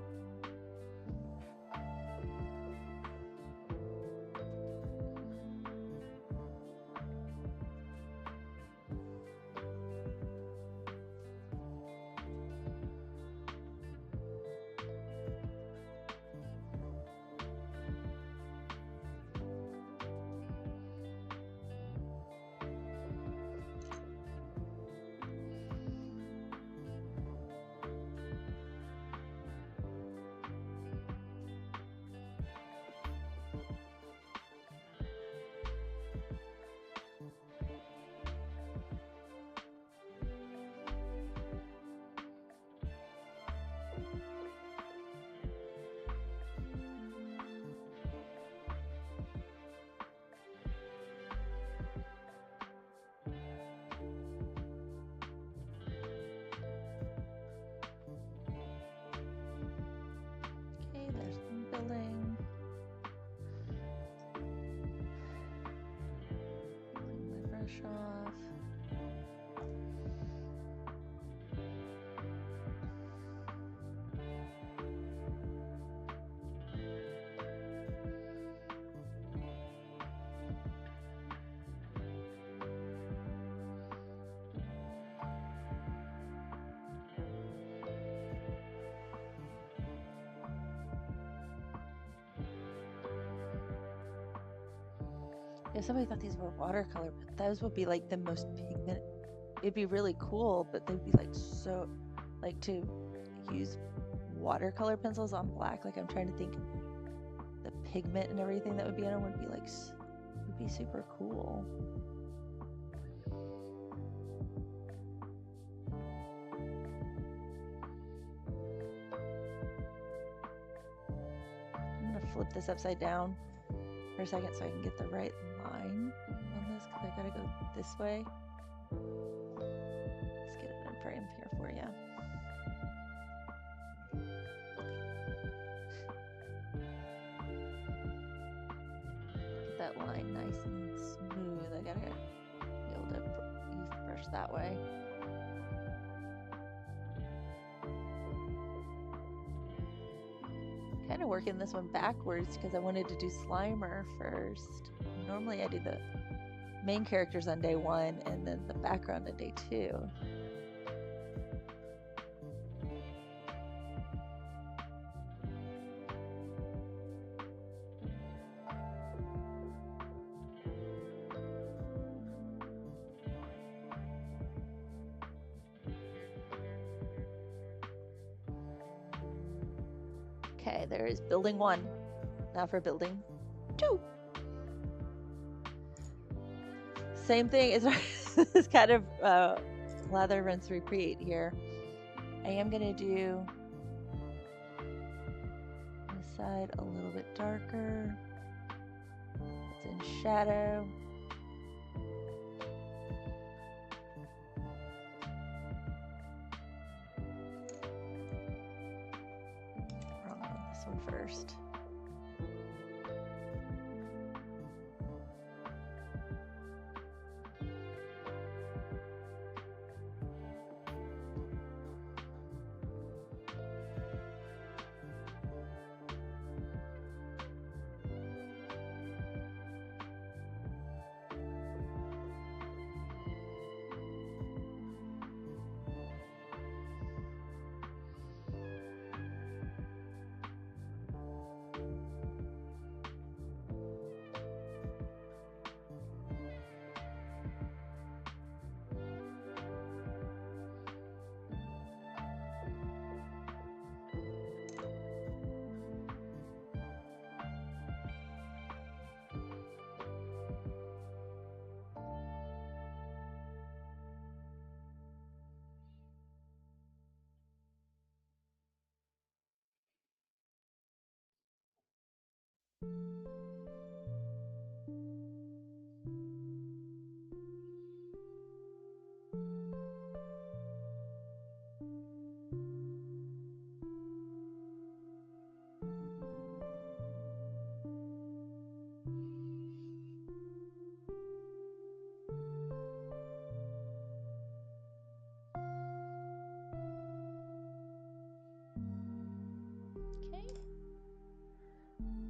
Speaker 1: Building. Clean my brush off. If somebody thought these were watercolor, but those would be like the most pigment. It'd be really cool, but they'd be like so, like to use watercolor pencils on black. Like I'm trying to think, the pigment and everything that would be in them would be like, would be super cool. flip this upside down for a second so I can get the right line on this, because I gotta go this way. Let's get it in frame here for you. Get that line nice and smooth. I gotta be able to use the brush that way. Kind of working this one backwards because I wanted to do Slimer first. Normally I do the main characters on day 1 and then the background on day 2. Okay, there is building 1. Now for building 2. Same thing as this kind of lather, rinse, repeat here. I am going to do this side a little bit darker. It's in shadow. First.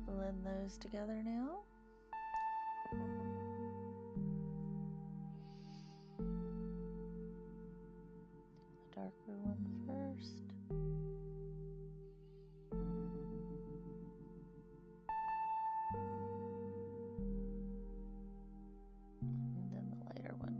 Speaker 1: Blend those together now. The darker one first. And then the lighter one.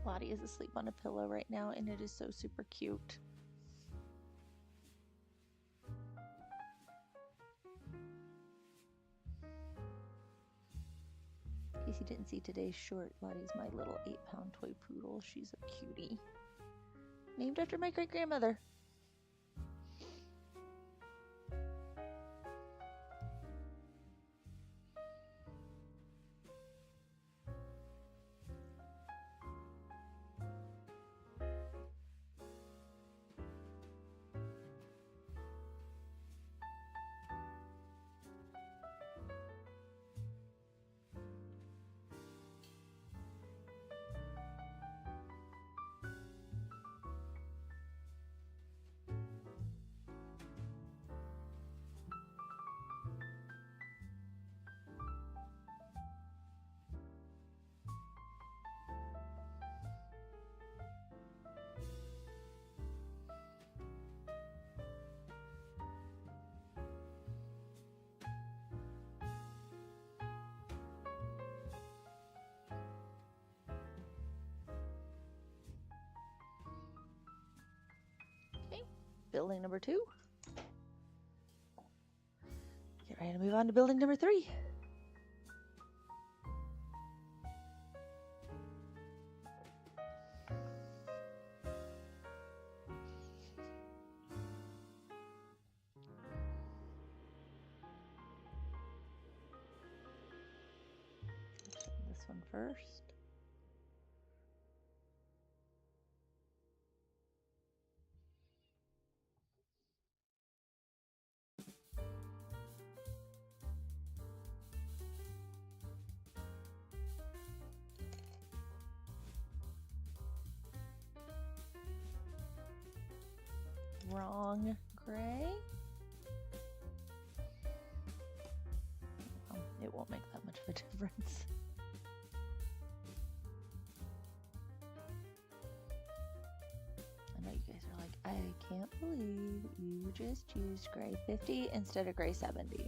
Speaker 1: Lottie is asleep on a pillow right now, and it is so super cute. In case you didn't see today's short, Lottie's my little 8-pound toy poodle. She's a cutie. Named after my great-grandmother. building number 2. Get ready to move on to building number 3. This one first. Wrong gray. It won't make that much of a difference. I know you guys are like, I can't believe you just used gray 50 instead of gray 70.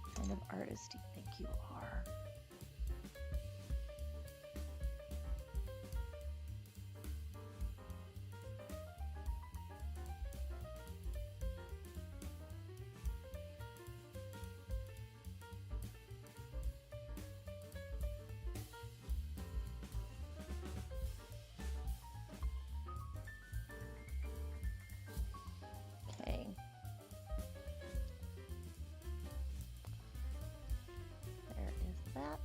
Speaker 1: What kind of artist do you think you are? Okay. There is that.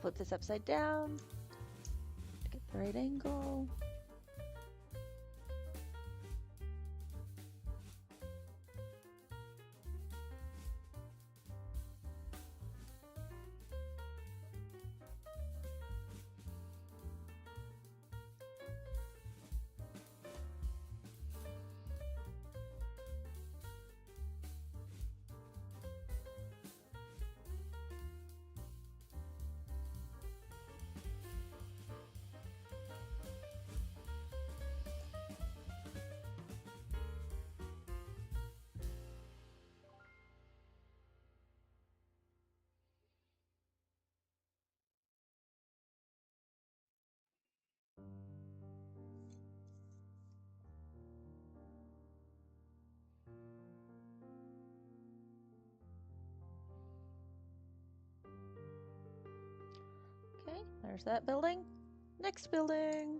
Speaker 1: Flip this upside down to get the right angle. Okay, there's that building. Next building.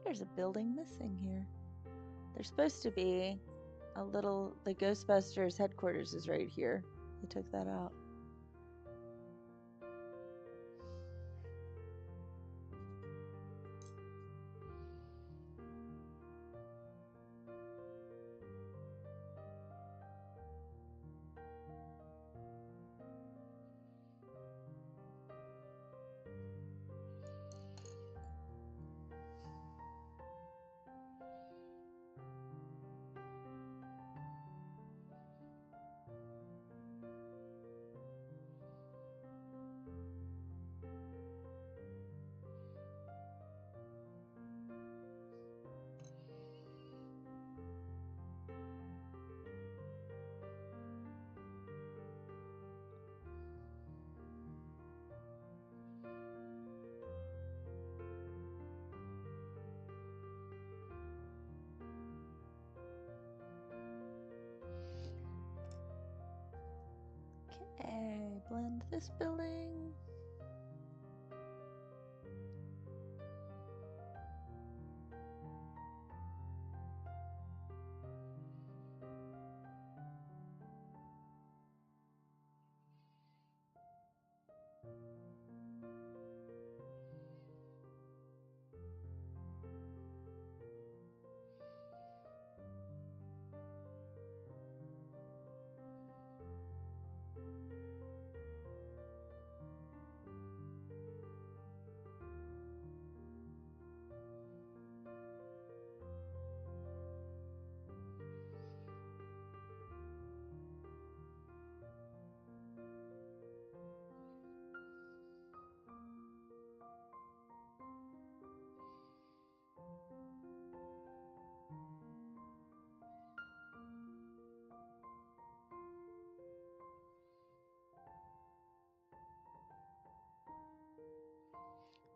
Speaker 1: There's a building missing here. There's supposed to be a little, the Ghostbusters headquarters is right here. They took that out. this building.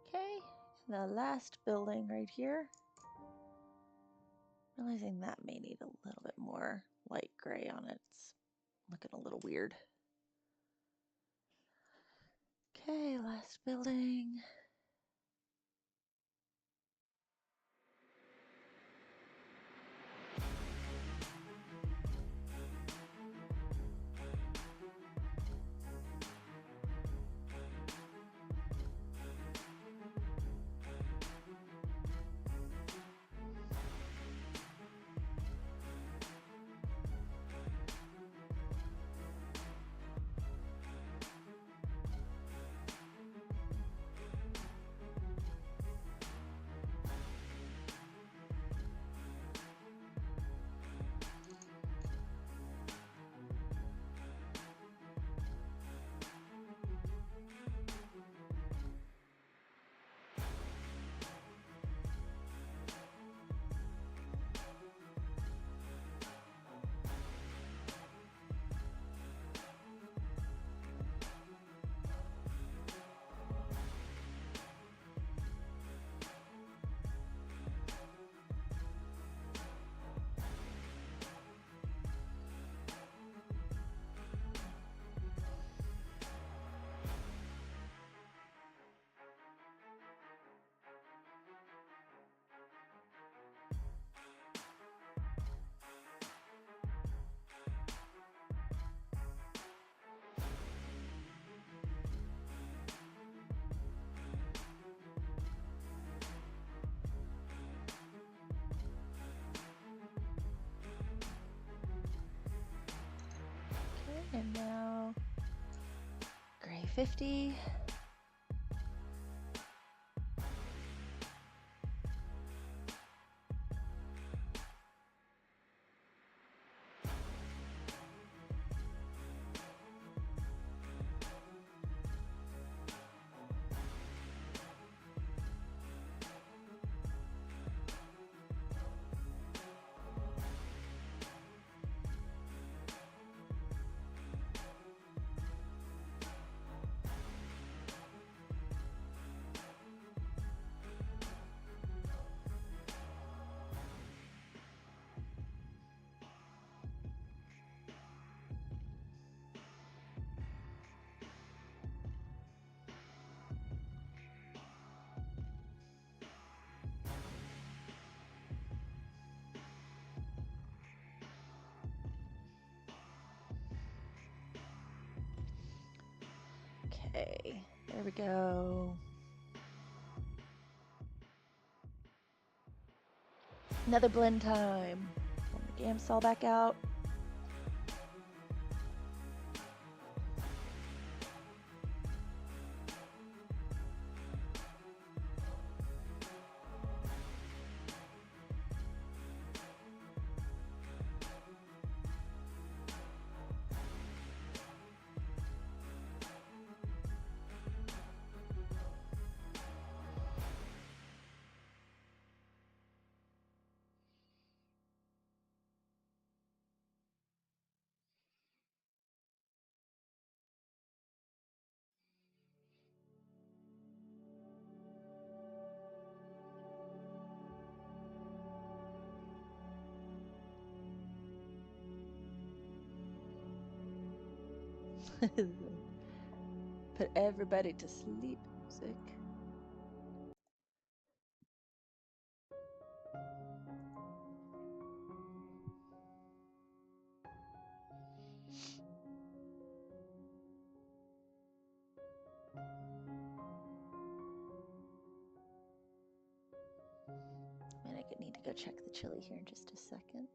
Speaker 1: Okay, the last building right here. Realizing that may need a little bit more light gray on it. It's looking a little weird. Okay, last building. And now gray 50. Okay, there we go. Another blend time. Pull the Gamsol back out. Put everybody to sleep. Music. And I need to go check the chili here in just a second.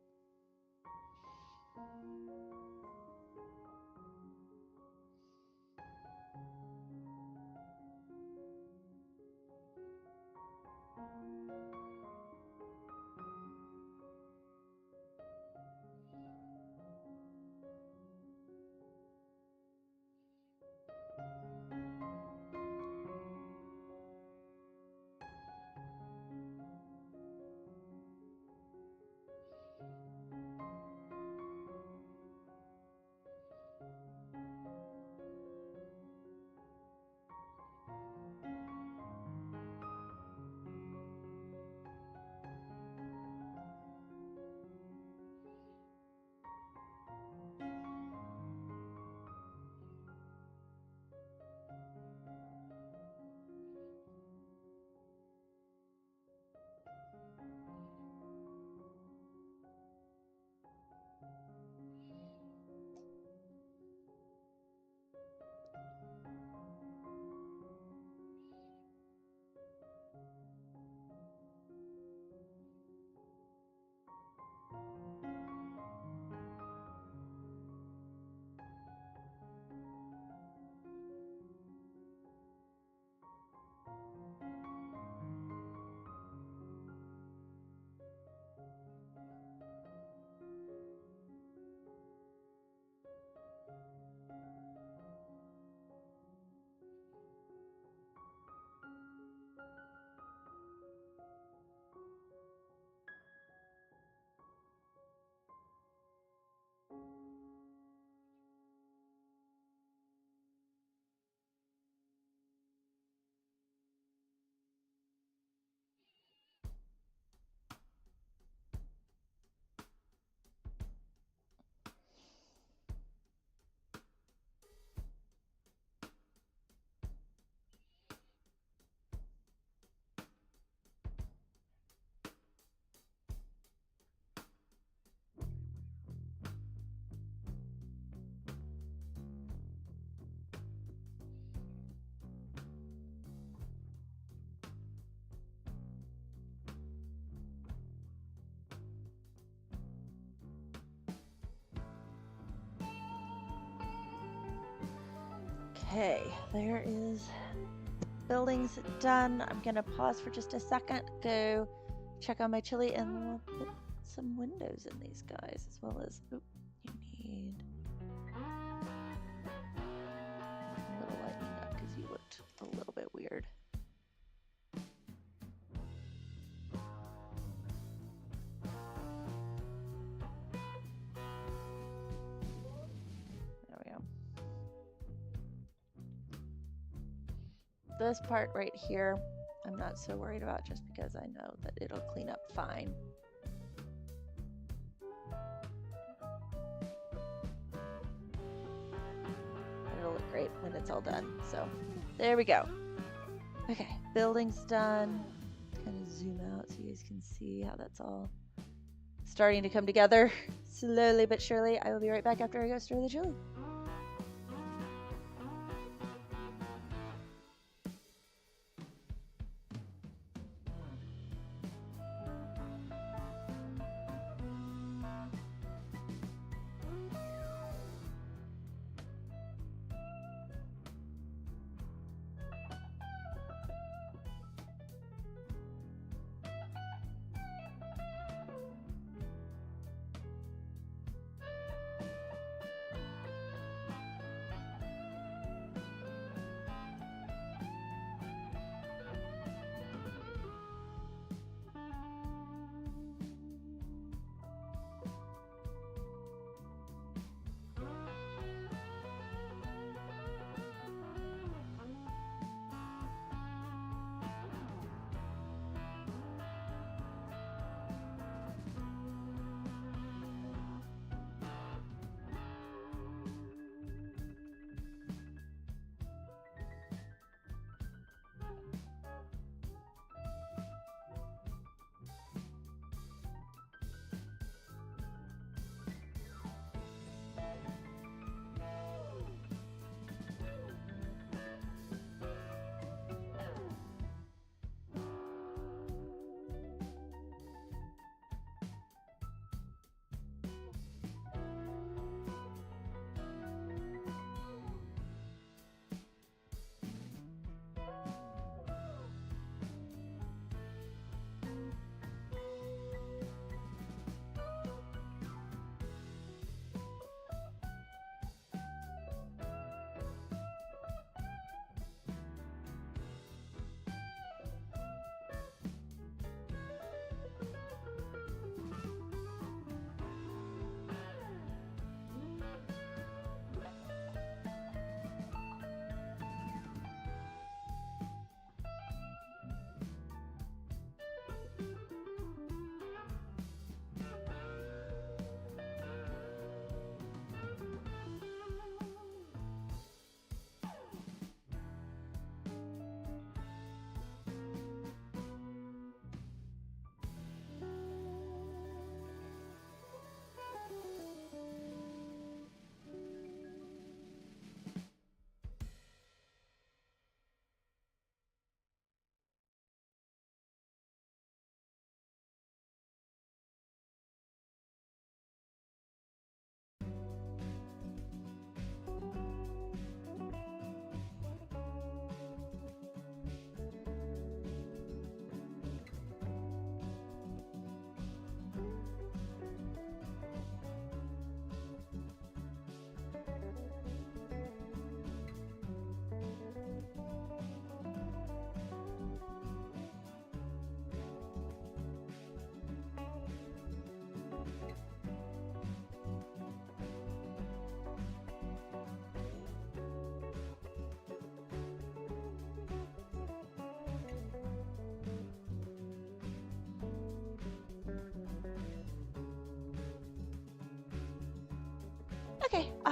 Speaker 1: Okay, there is buildings done. I'm gonna pause for just a second, go check on my chili, and we'll put some windows in these guys as well as, you need a little lightening up because you looked a little bit weird. There we go. This part right here, I'm not so worried about just because I know that it'll clean up fine. It'll look great when it's all done. So there we go. Okay, building's done. Kind of zoom out so you guys can see how that's all starting to come together slowly but surely. I will be right back after I go stir the chili.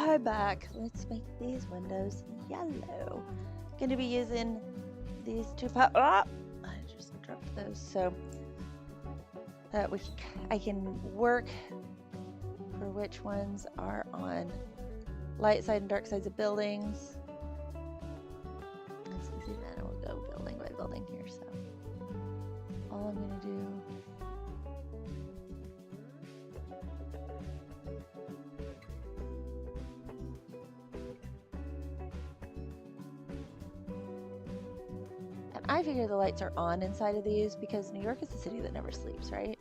Speaker 1: are back. Let's make these windows yellow. Gonna be using these two I just dropped those so that I can work for which ones are on light side and dark sides of buildings. Let's see, then we'll go building by building here. So all I'm gonna do. And I figure the lights are on inside of these because New York is a city that never sleeps, right?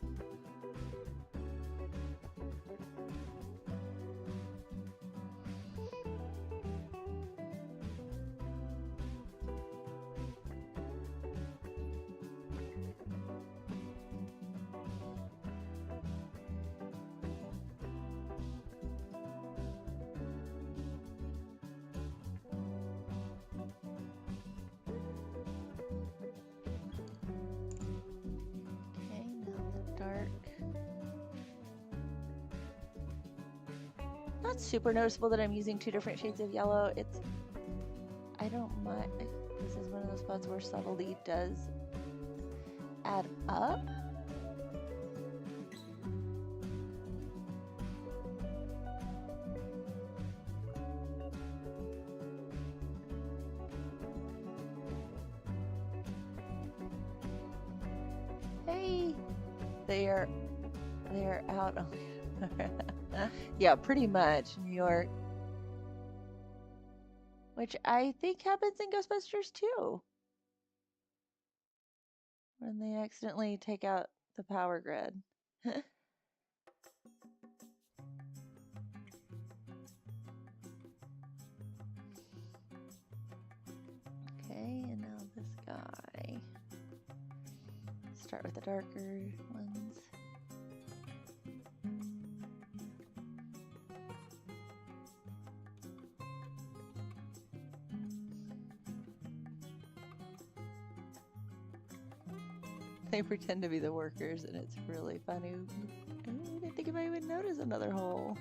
Speaker 1: Not super noticeable that I'm using two different shades of yellow. I don't mind. This is one of those spots where subtlety does add up. Hey, they are out. Yeah, pretty much New York, which I think happens in Ghostbusters too, when they accidentally take out the power grid. Okay, and now this guy. Start with the darker ones. They pretend to be the workers, and it's really funny. I didn't think I would notice another hole.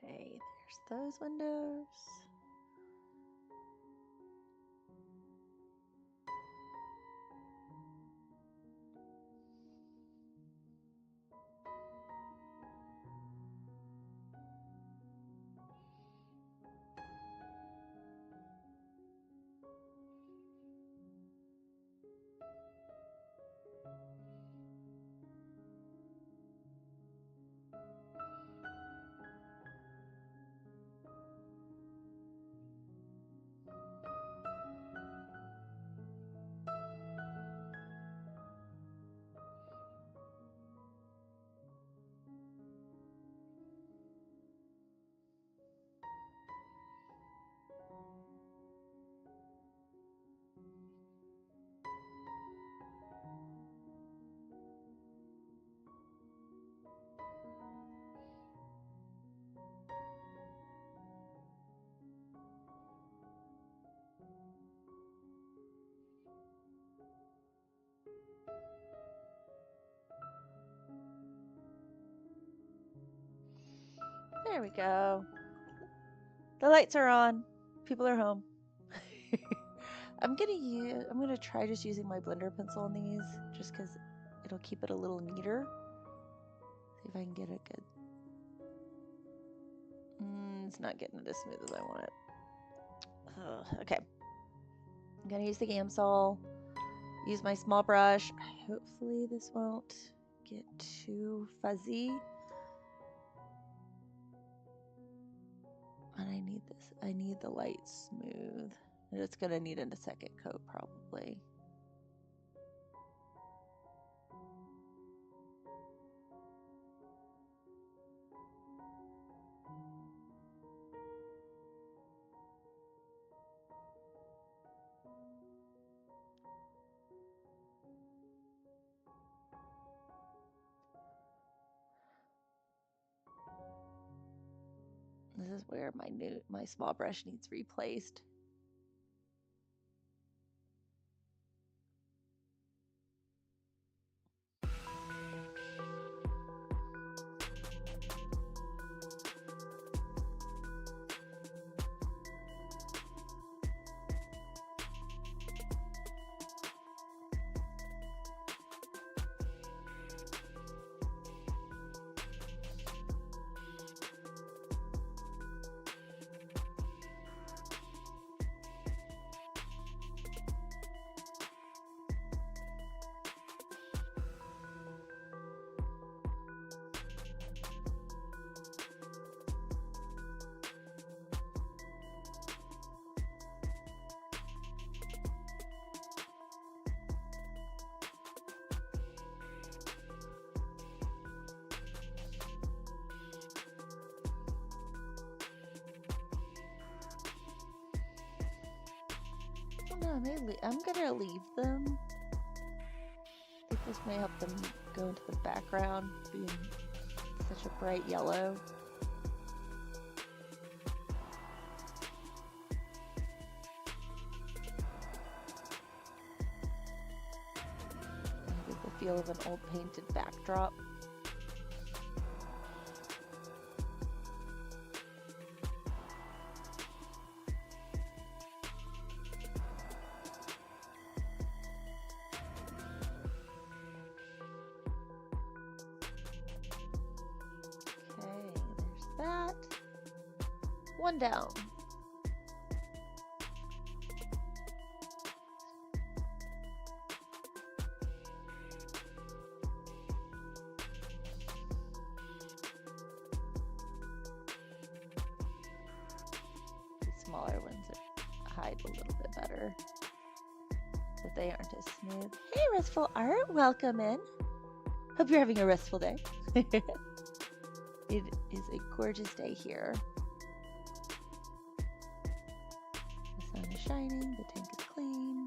Speaker 1: Okay, there's those windows. There we go. The lights are on. People are home. I'm gonna try just using my blender pencil on these, just because it'll keep it a little neater. See if I can get it good. It's not getting it as smooth as I want it. Okay. I'm gonna use the Gamsol. Use my small brush. Hopefully this won't get too fuzzy. And I need the light smooth. And it's gonna need a second coat probably. This is where my small brush needs replaced. No, I'm gonna leave them. I think this may help them go into the background, being such a bright yellow. I get the feel of an old painted backdrop. One down. The smaller ones hide a little bit better, but they aren't as smooth. Hey, Restful Art, welcome in. Hope you're having a restful day. It is a gorgeous day here. The sun is shining, the tank is clean.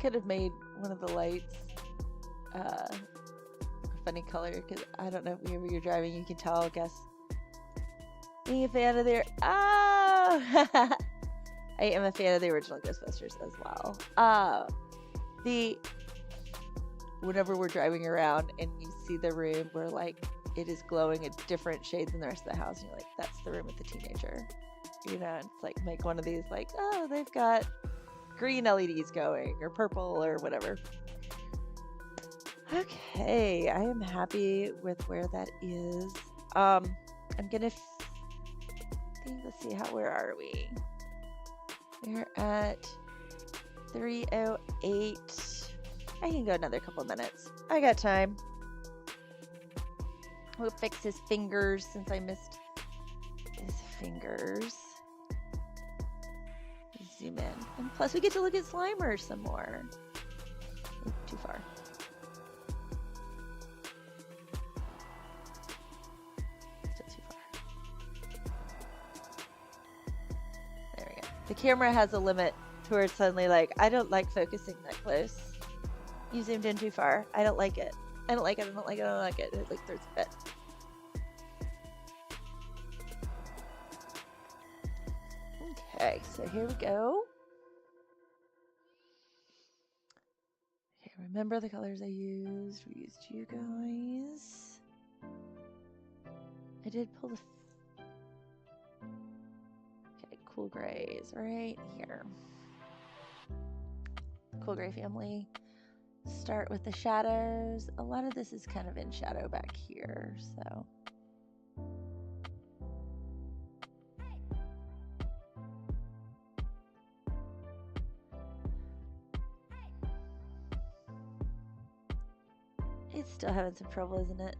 Speaker 1: Could have made one of the lights a funny color, because I don't know if whenever you're driving you can tell, I guess. Being a fan of their I am a fan of the original Ghostbusters as well. Whenever we're driving around and you see the room where like it is glowing a different shade than the rest of the house, and you're like, that's the room with the teenager. You know, it's like make one of these like, oh, they've got green LEDs going, or purple, or whatever. Okay, I am happy with where that is. I'm gonna let's see, where are we? We're at 3:08. I can go another couple minutes. I got time. We'll fix his fingers since I missed his fingers. Zoom in. And plus we get to look at Slimer some more. Ooh, too far. Still too far. There we go. The camera has a limit to where it's suddenly like, I don't like focusing that close. You zoomed in too far. I don't like it. I don't like it. I don't like it. I don't like it. It like throws a fit. Okay, so here we go. Okay, remember the colors I used. We used you guys. I did pull the... Okay, cool grays right here. Cool gray family. Start with the shadows. A lot of this is kind of in shadow back here, so... It's still having some trouble, isn't it?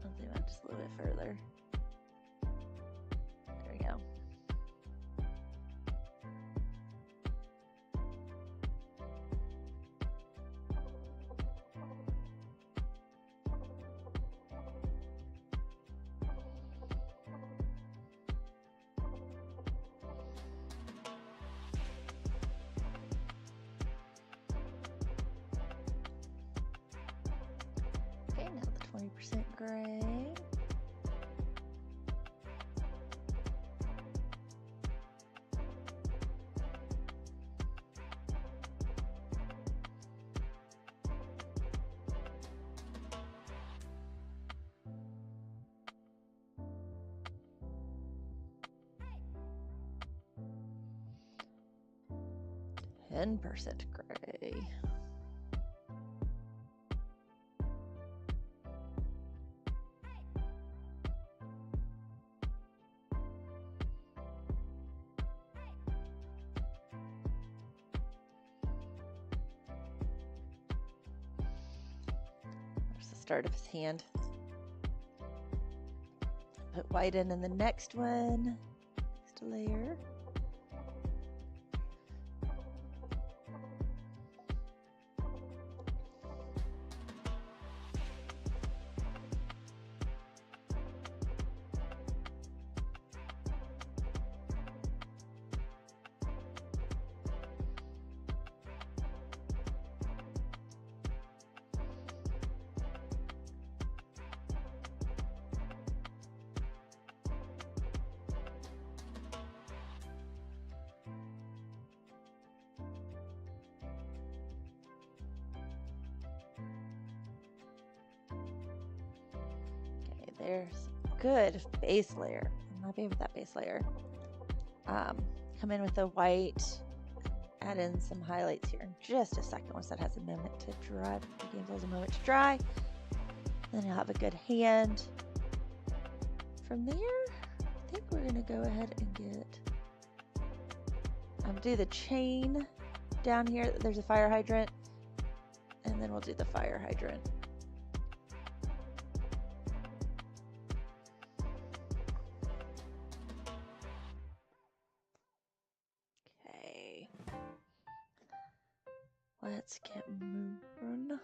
Speaker 1: I'll zoom out just a little bit further. There we go. Okay, now the 20% gray. %% gray. There's the start of his hand. Put white in the next one. Next layer. There's good base layer. I'm happy with that base layer. Come in with the white, add in some highlights here in just a second once that has a moment to dry. The game has a moment to dry. Then you'll have a good hand. From there, I think we're gonna go ahead and get, do the chain down here. There's a fire hydrant, and then we'll do the fire hydrant. Let's get moving.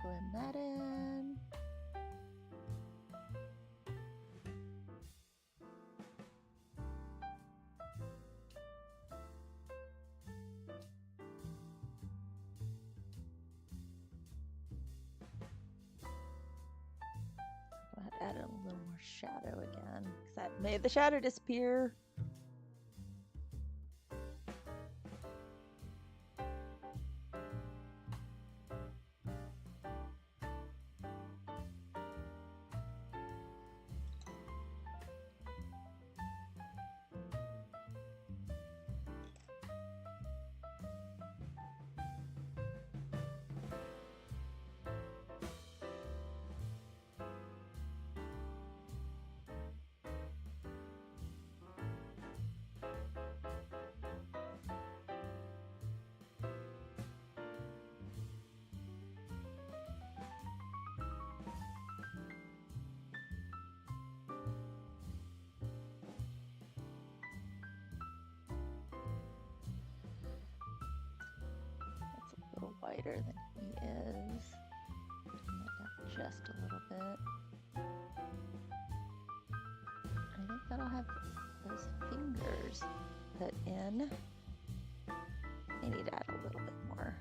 Speaker 1: Blend that in. Go ahead and add a little more shadow again, because that made the shadow disappear. brighter than he is. Turn that down just a little bit. I think that'll have those fingers put in. I need to add a little bit more.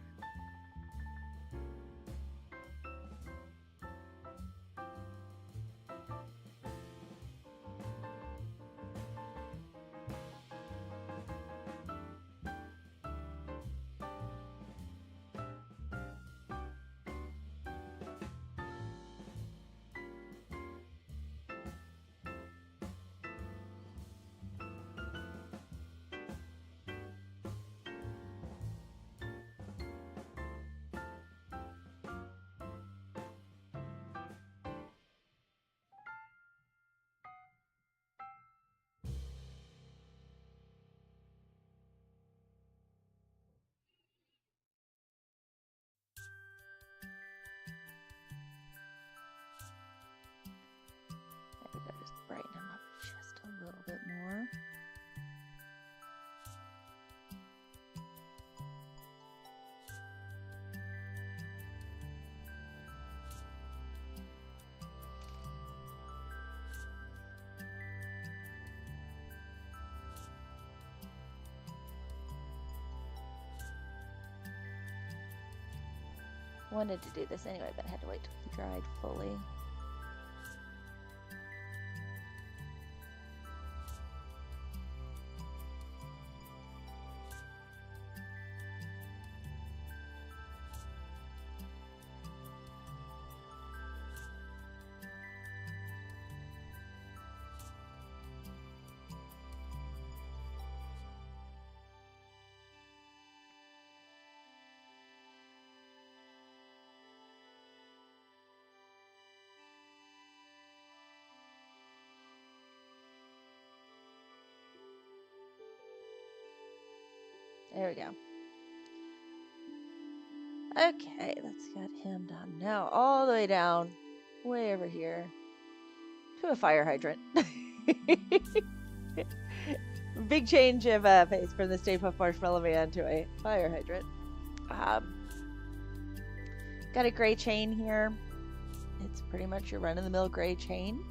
Speaker 1: There we go, just brighten him up just a little bit more. Wanted to do this anyway, but I had to wait till he dried fully. There we go. Okay, let's get him down now, all the way down, way over here, to a fire hydrant. Big change of pace from the Stay Puft Marshmallow Man to a fire hydrant. Got a gray chain here. It's pretty much your run-of-the-mill gray chain.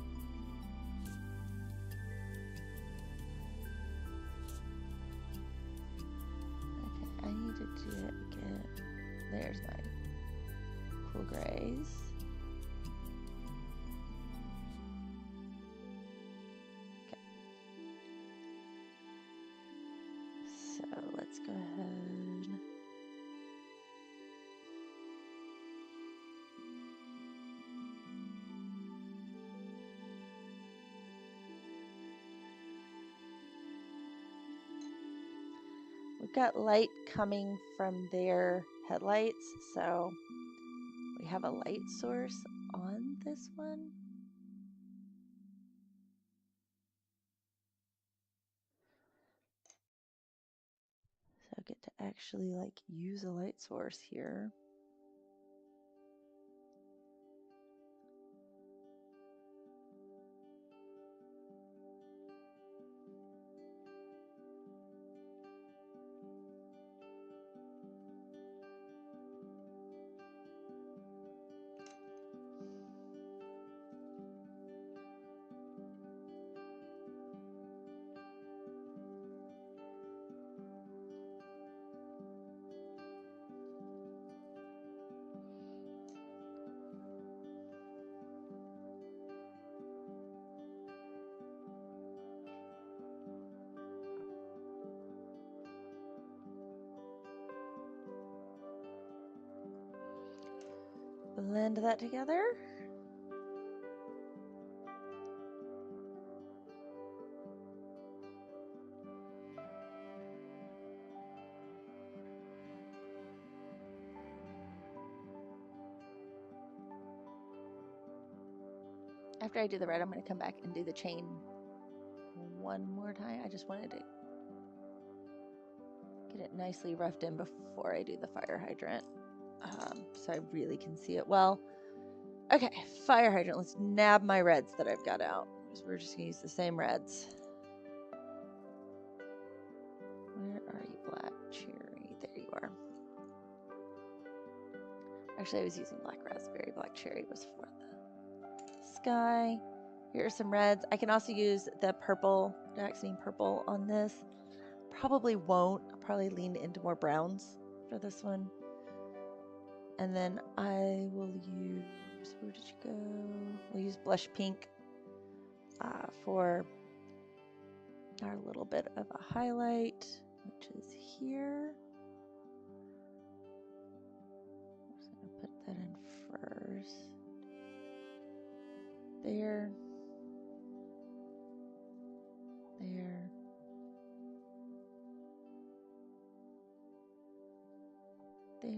Speaker 1: Okay, I need to do it again. There's my cool grays. Okay. So let's go ahead. We've got light coming from their headlights, so we have a light source on this one. So I get to actually like use a light source here. Blend that together. After I do the red, I'm going to come back and do the chain one more time. I just wanted to get it nicely roughed in before I do the fire hydrant, so I really can see it well. Okay, fire hydrant. Let's nab my reds that I've got out, because we're just going to use the same reds. Where are you, black cherry? There you are. Actually, I was using black raspberry. Black cherry was for the sky. Here are some reds. I can also use the purple, Daxine purple on this. Probably won't. I'll probably lean into more browns for this one. And then I will use, where did you go? We'll use blush pink for our little bit of a highlight, which is here. I'm just going to put that in first. There. There. There.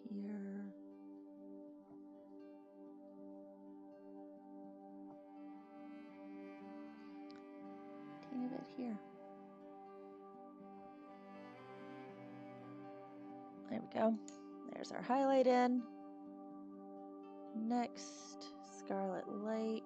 Speaker 1: Here. Teeny bit here. There we go. There's our highlight in. Next, Scarlet Lake.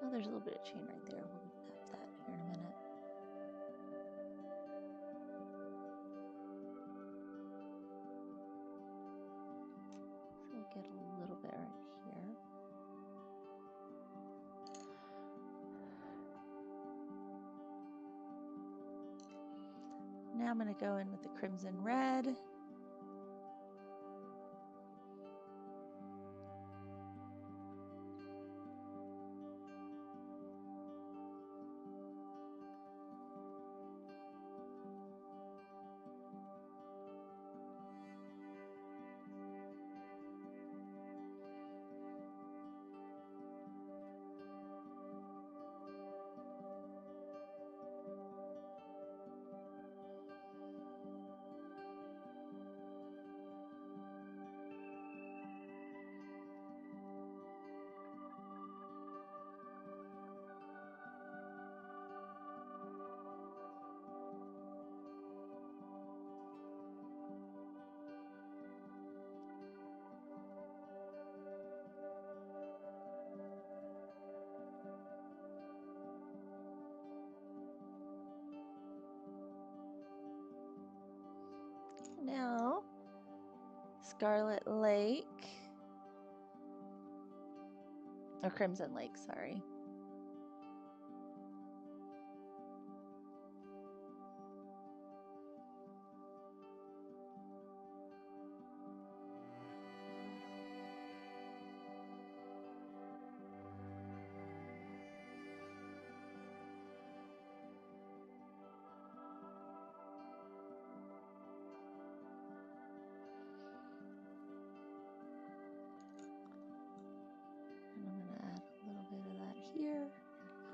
Speaker 1: Oh, there's a little bit of chain right there. We'll have that here in a minute. So we'll get a little bit right here. Now I'm going to go in with the crimson red. Now, Scarlet Lake, or Crimson Lake, sorry.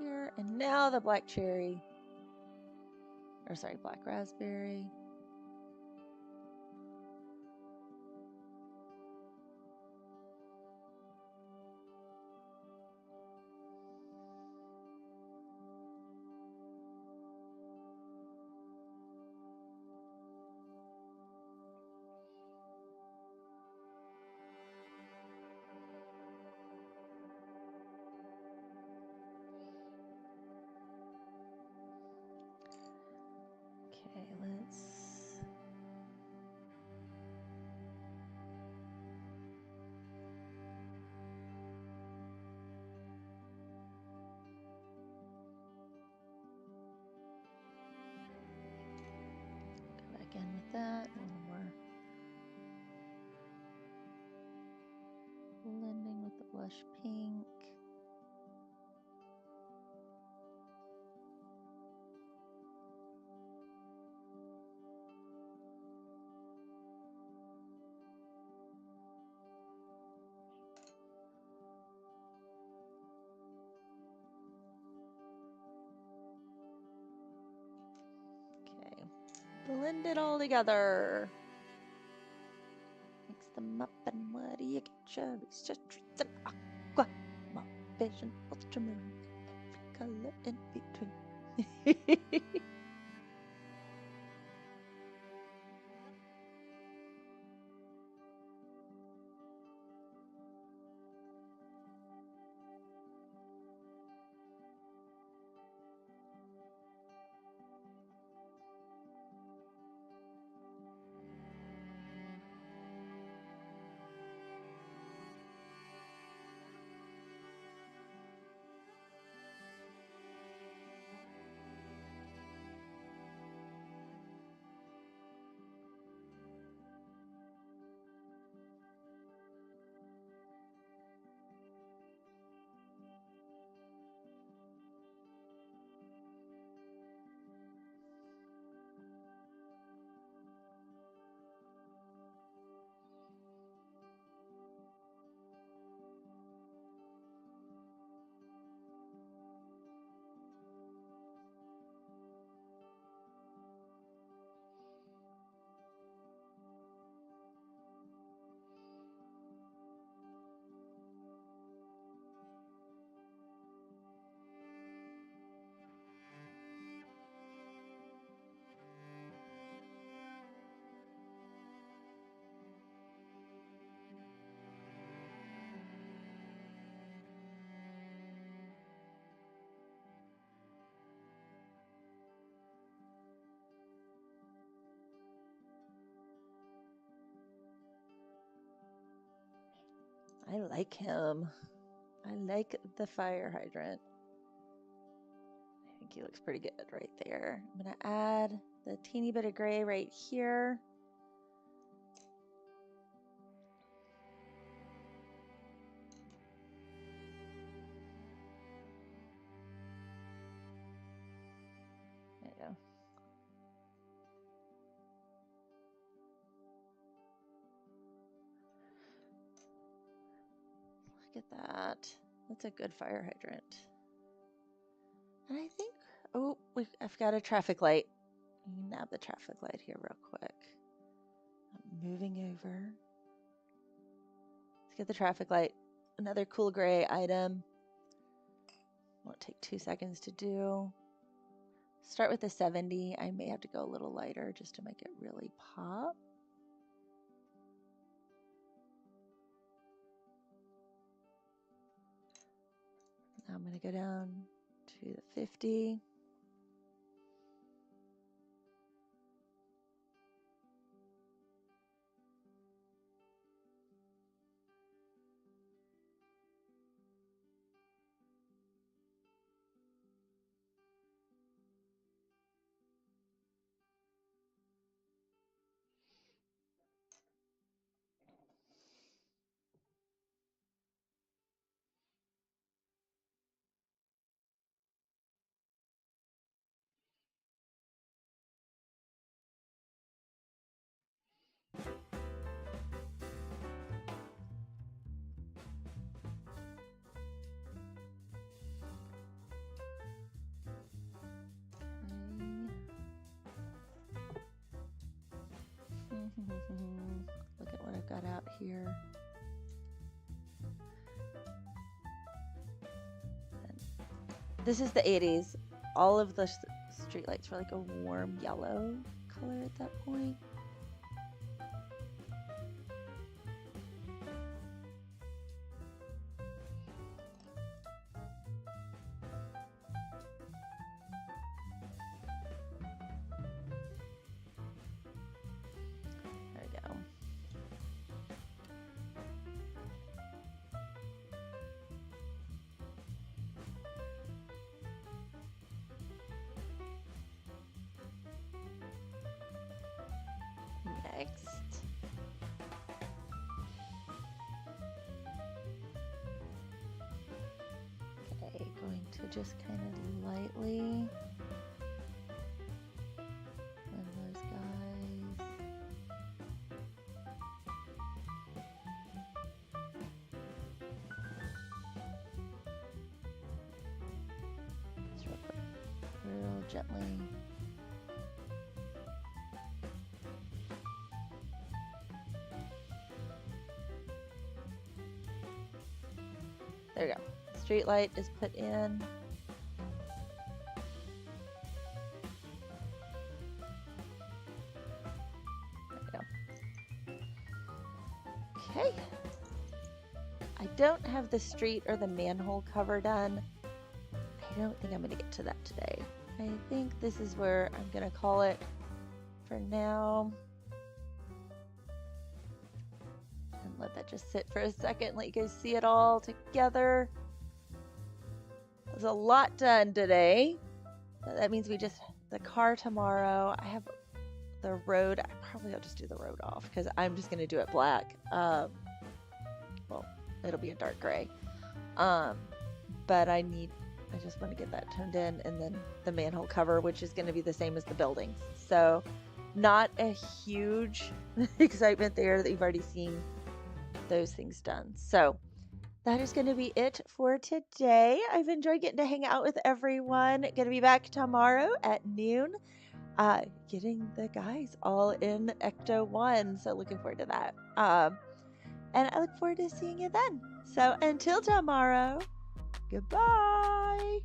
Speaker 1: Here, and now the black cherry, or sorry, black raspberry. Okay, let's go back in with that. A little more blending with the blush pink. Blend it all together. Mix them up and what do you get? Cherries, treats and aqua. My vision, ultramarine, every color in between. I like him. I like the fire hydrant. I think he looks pretty good right there. I'm going to add the teeny bit of gray right here. There you go. Look at that. That's a good fire hydrant. And I think, oh, I've got a traffic light. I'm going to nab the traffic light here real quick. I'm moving over. Let's get the traffic light. Another cool gray item. Won't take 2 seconds to do. Start with a 70. I may have to go a little lighter just to make it really pop. Now I'm going to go down to the 50. Look at what I've got out here. This is the 80s. All of the street lights were like a warm yellow color at that point. There we go. Next. Okay, going to just kind of lightly blend those guys. Just real gently. There we go. Street light is put in. There we go. Okay. I don't have the street or the manhole cover done. I don't think I'm going to get to that today. I think this is where I'm going to call it for now. And let that just sit for a second, let you guys see it all together. There's a lot done today. That means we just, the car tomorrow. I have the road. I'll just do the road off because I'm just going to do it black. Well, it'll be a dark gray. But I just want to get that toned in, and then the manhole cover, which is going to be the same as the buildings. So not a huge excitement there that you've already seen those things done. So that is going to be it for today. I've enjoyed getting to hang out with everyone. Going to be back tomorrow at noon, getting the guys all in Ecto 1. So looking forward to that. And I look forward to seeing you then. So until tomorrow, goodbye.